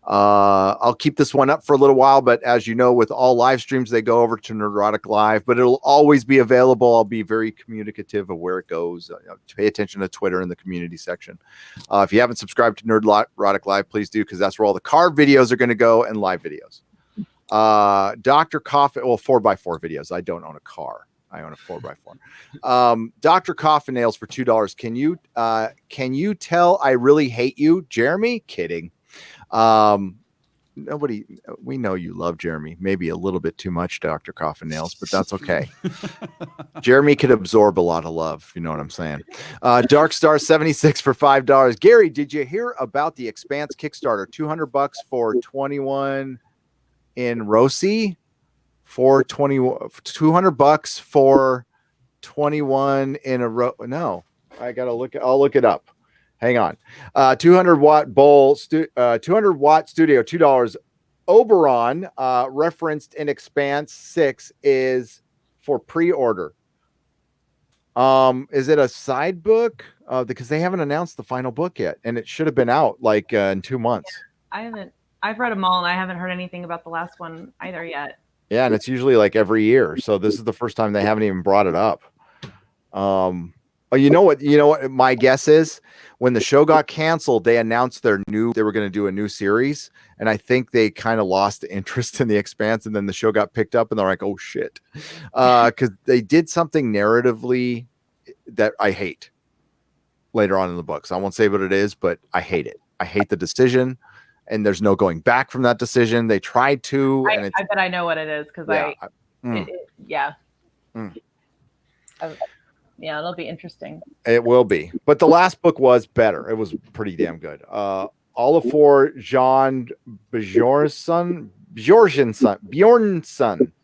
Speaker 1: I'll keep this one up for a little while, but as you know, with all live streams, they go over to Nerdrotic Live, but it'll always be available. I'll be very communicative of where it goes. Pay attention to Twitter in the community section. If you haven't subscribed to Nerdrotic Live, please do, because that's where all the card videos are going to go and live videos. Dr. Coffin, 4x4 videos. I don't own a car. I own a 4x4. Dr. Coffin Nails for $2. Can you tell I really hate you, Jeremy? Kidding. Nobody, we know you love Jeremy, maybe a little bit too much, Dr. Coffin Nails, but that's okay. Jeremy could absorb a lot of love. You know what I'm saying? Dark Star 76 for $5. Gary, did you hear about the Expanse Kickstarter? $200 for 21 in Rossi for 200 for 21 in a row. No, I'll look it up. Hang on. 200 watt bowl, 200 watt studio, $2. Oberon, referenced in Expanse 6, is for pre-order. Is it a side book? Because they haven't announced the final book yet, and it should have been out like in 2 months.
Speaker 17: I've read them all, and I haven't heard anything about the last one either yet.
Speaker 1: Yeah, and it's usually like every year. So this is the first time they haven't even brought it up. Oh, you know what? You know what? My guess is when the show got canceled, they announced they were going to do a new series, and I think they kind of lost interest in The Expanse, and then the show got picked up, and they're like, "Oh shit," because they did something narratively that I hate later on in the books. I won't say what it is, but I hate it. I hate the decision, and there's no going back from that decision. They tried to, and
Speaker 17: I bet I know what it is because
Speaker 1: yeah.
Speaker 17: Yeah, it'll be interesting.
Speaker 1: It will be. But the last book was better. It was pretty damn good. Olafur John Bjornsson for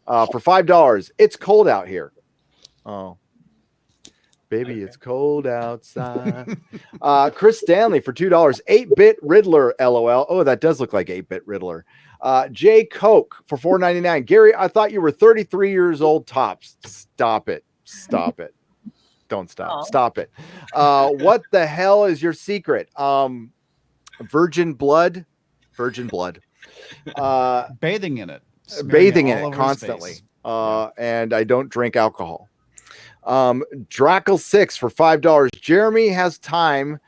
Speaker 1: $5. It's cold out here. Oh. Baby, it's cold outside. Chris Stanley for $2. 8-bit Riddler, LOL. Oh, that does look like 8-bit Riddler. Jay Coke for $4.99. Gary, I thought you were 33 years old tops. Stop it. Stop it. Don't stop. Stop it. What the hell is your secret? Virgin blood. Bathing
Speaker 16: in it.
Speaker 1: Bathing in it constantly. And I don't drink alcohol. Drackle6 for $5. Jeremy has time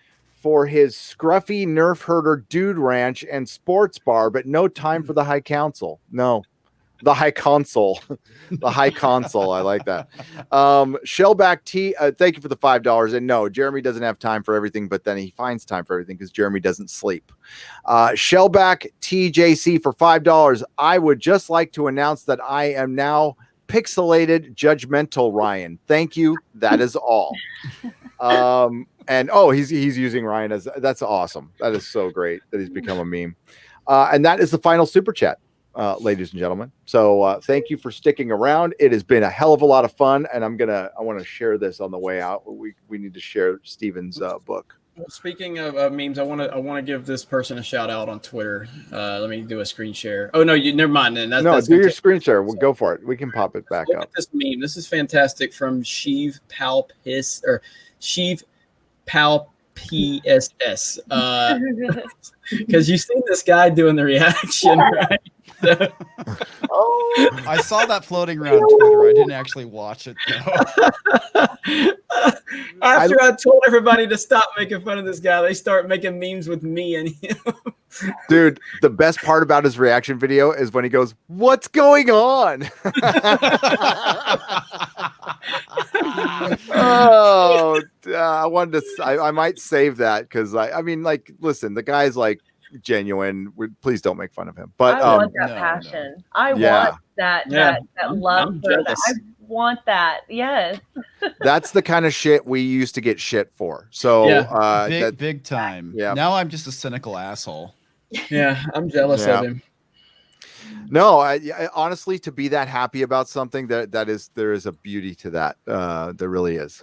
Speaker 1: for his scruffy nerf herder dude ranch and sports bar, but no time for the high council. No. The high console. The high console. I like that. Shellback T, thank you for the $5. And no, Jeremy doesn't have time for everything, but then he finds time for everything because Jeremy doesn't sleep. Shellback TJC for $5. I would just like to announce that I am now pixelated judgmental Ryan. Thank you. That is all. And he's using Ryan as that's awesome. That is so great that he's become a meme. And that is the final super chat. Ladies and gentlemen. So thank you for sticking around. It has been a hell of a lot of fun, and I want to share this on the way out. We need to share Steven's book.
Speaker 3: Speaking of memes, I want to give this person a shout out on Twitter. Let me do a screen share. Oh no, never mind. Then that's
Speaker 1: do your screen share. We'll go for it. We can pop it back
Speaker 3: Look
Speaker 1: up.
Speaker 3: At this meme. This is fantastic from Sheev Palpiss or Sheev Palpiss. Because you've seen this guy doing the reaction, right?
Speaker 16: I saw that floating around Twitter. I didn't actually watch it though.
Speaker 3: After I told everybody to stop making fun of this guy, they start making memes with me and him.
Speaker 1: Dude, the best part about his reaction video is when he goes, "What's going on?" I wanted to. I might save that because I mean, like, listen, the guy's like genuine. Please don't make fun of him. But
Speaker 17: I want that passion. No. I want that love for that. I want that. Yes.
Speaker 1: That's the kind of shit we used to get shit for. So
Speaker 16: big time. Yeah. Now I'm just a cynical asshole.
Speaker 3: Yeah, I'm jealous of him.
Speaker 1: No, I honestly, to be that happy about something, there is a beauty to that. There really is.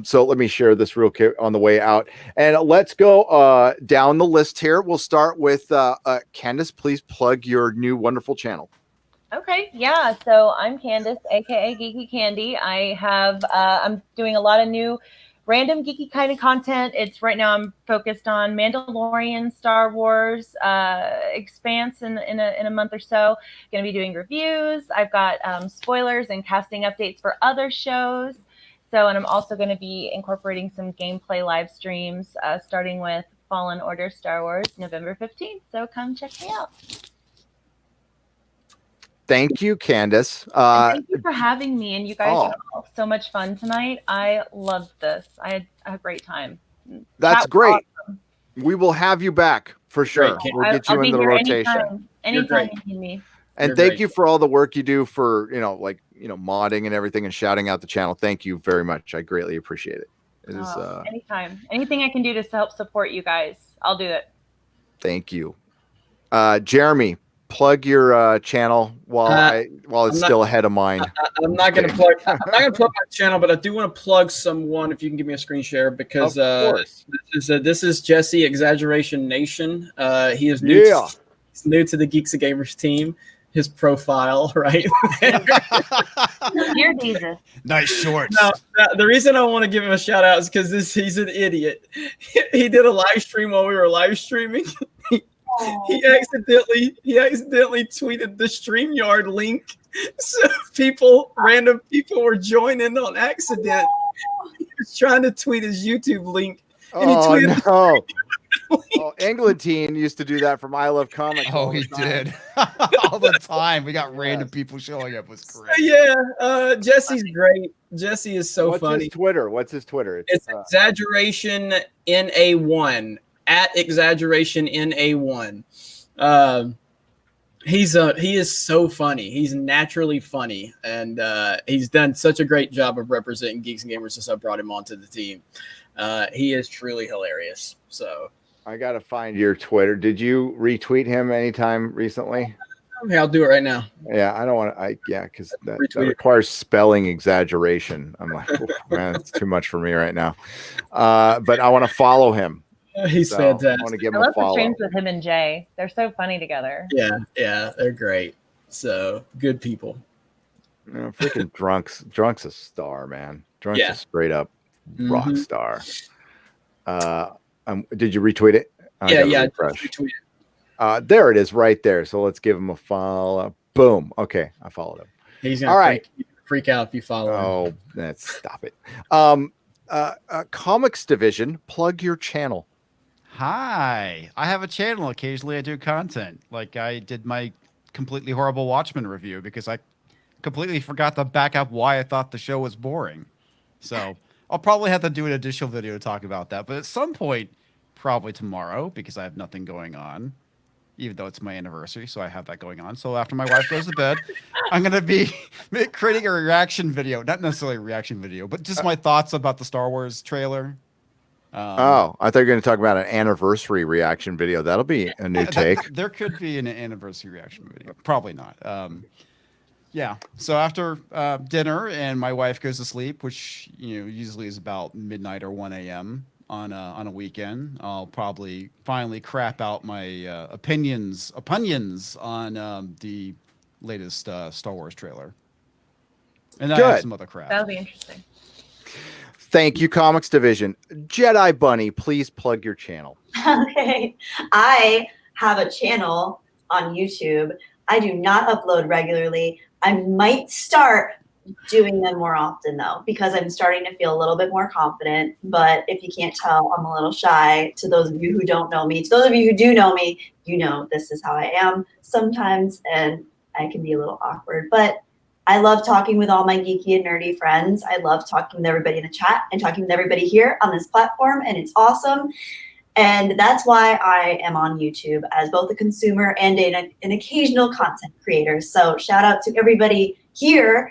Speaker 1: So let me share this real quick on the way out, and let's go down the list here. We'll start with Candace. Please plug your new wonderful channel.
Speaker 17: Okay, yeah. So I'm Candace, aka Geeky Candy. I have I'm doing a lot of new random geeky kind of content. It's right now I'm focused on Mandalorian, Star Wars, Expanse in a month or so. Going to be doing reviews. I've got spoilers and casting updates for other shows. So, and I'm also going to be incorporating some gameplay live streams, starting with Fallen Order Star Wars November 15th. So come check me out.
Speaker 1: Thank you, Candace.
Speaker 17: Thank you for having me. And you guys had so much fun tonight. I loved this. I had a great time.
Speaker 1: That's great. Awesome. We will have you back for sure. We'll get you in the rotation.
Speaker 17: Anytime you need me.
Speaker 1: And thank you for all the work you do for, modding and everything and shouting out the channel. Thank you very much. I greatly appreciate it. It is
Speaker 17: anytime. Anything I can do to help support you guys, I'll do it.
Speaker 1: Thank you. Jeremy, plug your channel while it's still ahead of mine.
Speaker 3: I'm not going to plug my channel, but I do want to plug someone if you can give me a screen share because this is Jesse Exaggeration Nation. He is new to the Geeks and Gamers team. His profile, right?
Speaker 17: Dear Jesus.
Speaker 16: Nice shorts.
Speaker 3: Now, the reason I want to give him a shout out is because he's an idiot. He did a live stream while we were live streaming. He accidentally tweeted the StreamYard link, so random people were joining on accident. He was trying to tweet his YouTube link. And he
Speaker 1: Oh
Speaker 3: tweeted
Speaker 1: no! Oh, Englentine used to do that from I Love Comics.
Speaker 16: Oh,
Speaker 1: all the
Speaker 16: he
Speaker 1: time.
Speaker 16: did all the time. We got random people showing up. It was great.
Speaker 3: Yeah, Jesse's great. Jesse is so
Speaker 1: What's
Speaker 3: funny.
Speaker 1: his Twitter? What's his Twitter?
Speaker 3: It's exaggeration NA1 at exaggeration NA1. He is so funny. He's naturally funny, and he's done such a great job of representing Geeks and Gamers since I brought him onto the team. He is truly hilarious. So
Speaker 1: I gotta find your Twitter. Did you retweet him anytime recently?
Speaker 3: okay, I'll do it right now.
Speaker 1: Yeah, I don't want to. Because that requires spelling exaggeration. I'm like, "Oof, man, it's too much for me right now. But I want to follow him.
Speaker 3: He's
Speaker 1: So
Speaker 3: fantastic.
Speaker 1: I want to give
Speaker 17: I
Speaker 1: him a
Speaker 17: love the
Speaker 1: follow.
Speaker 17: streams with him and Jay. They're so funny together.
Speaker 3: Yeah, they're great. So good people.
Speaker 1: You know, freaking Drunk's a star, man. Drunk's
Speaker 3: Yeah.
Speaker 1: a straight up rock
Speaker 3: Mhm.
Speaker 1: star. Did you retweet it? I
Speaker 3: Yeah,
Speaker 1: gotta
Speaker 3: yeah.
Speaker 1: refresh.
Speaker 3: Retweet it.
Speaker 1: There it is, right there. So let's give him a follow. Boom. Okay, I followed him.
Speaker 3: He's
Speaker 1: All
Speaker 3: gonna
Speaker 1: right.
Speaker 3: freak out if you follow him.
Speaker 1: Oh, let's stop it. Comics Division, plug your channel.
Speaker 16: Hi, I have a channel. Occasionally I do content. Like I did my completely horrible Watchmen review because I completely forgot to back up why I thought the show was boring. So I'll probably have to do an additional video to talk about that. But at some point, probably tomorrow, because I have nothing going on, even though it's my anniversary, so I have that going on. So after my wife goes to bed, I'm going to be creating a reaction video. Not necessarily a reaction video, but just my thoughts about the Star Wars trailer.
Speaker 1: I thought you were going to talk about an anniversary reaction video. That'll be a new take.
Speaker 16: There could be an anniversary reaction video. Probably not. Yeah. So after dinner and my wife goes to sleep, which usually is about midnight or 1 a.m. on a weekend, I'll probably finally crap out my opinions on the latest Star Wars trailer. And I have some other crap.
Speaker 17: That'll be interesting.
Speaker 1: Thank you, Comics Division. Jedi Bunny, please plug your channel.
Speaker 4: Okay. I have a channel on YouTube. I do not upload regularly. I might start doing them more often though, because I'm starting to feel a little bit more confident. But if you can't tell, I'm a little shy. To those of you who don't know me, to those of you who do know me, this is how I am sometimes, and I can be a little awkward. But I love talking with all my geeky and nerdy friends. I love talking with everybody in the chat and talking with everybody here on this platform, and it's awesome. And that's why I am on YouTube as both a consumer and an occasional content creator. So shout out to everybody here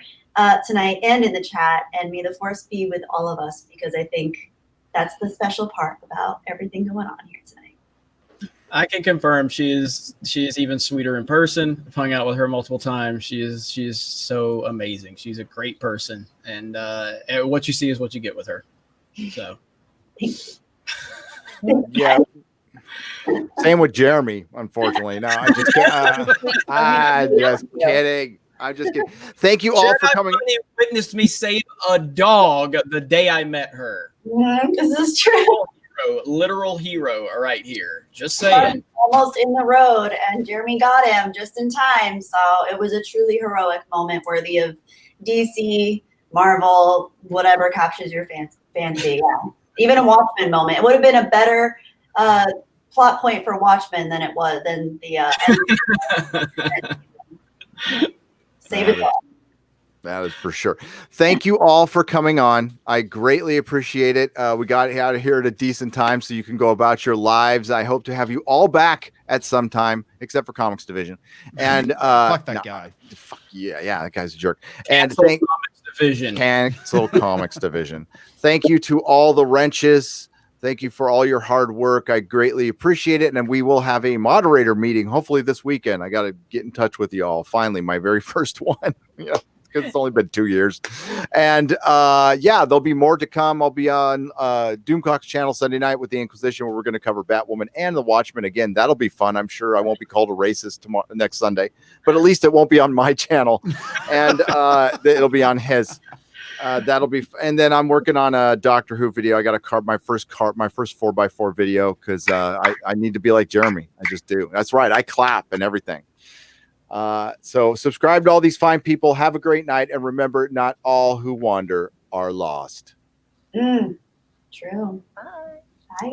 Speaker 4: tonight and in the chat, and may the force be with all of us, because I think that's the special part about everything going on here tonight.
Speaker 3: I can confirm she is even sweeter in person. I've hung out with her multiple times. She is so amazing. She's a great person, and what you see is what you get with her. So,
Speaker 1: yeah. Same with Jeremy, unfortunately. No, I'm just kidding. I'm just kidding. Thank you all for coming.
Speaker 3: Jedi witnessed me save a dog the day I met her.
Speaker 4: This is true.
Speaker 3: Literal hero right here. Just saying.
Speaker 4: Almost in the road, and Jeremy got him just in time. So it was a truly heroic moment, worthy of DC, Marvel, whatever captures your fancy. Yeah. Even a Watchmen moment. It would have been a better plot point for Watchmen than it was than the. Save it all.
Speaker 1: That is for sure. Thank you all for coming on. I greatly appreciate it. We got out of here at a decent time so you can go about your lives. I hope to have you all back at some time, except for Comics Division. And
Speaker 16: fuck that guy.
Speaker 1: Fuck yeah, that guy's a jerk.
Speaker 3: Cancel Comics Division.
Speaker 1: Cancel Comics Division. Thank you to all the wrenches. Thank you for all your hard work. I greatly appreciate it. And we will have a moderator meeting hopefully this weekend. I got to get in touch with you all. Finally, my very first one. Yeah. Because it's only been 2 years. And there'll be more to come. I'll be on Doomcock's channel Sunday night with the Inquisition, where we're going to cover Batwoman and the Watchmen again. That'll be fun. I'm sure I won't be called a racist next Sunday, but at least it won't be on my channel, and it'll be on his. That'll be, and then I'm working on a Doctor Who video. I got my first 4x4 video, because I need to be like Jeremy. I just do. That's right. I clap and everything. So subscribe to all these fine people. Have a great night. And remember, not all who wander are lost.
Speaker 4: True.
Speaker 17: Bye.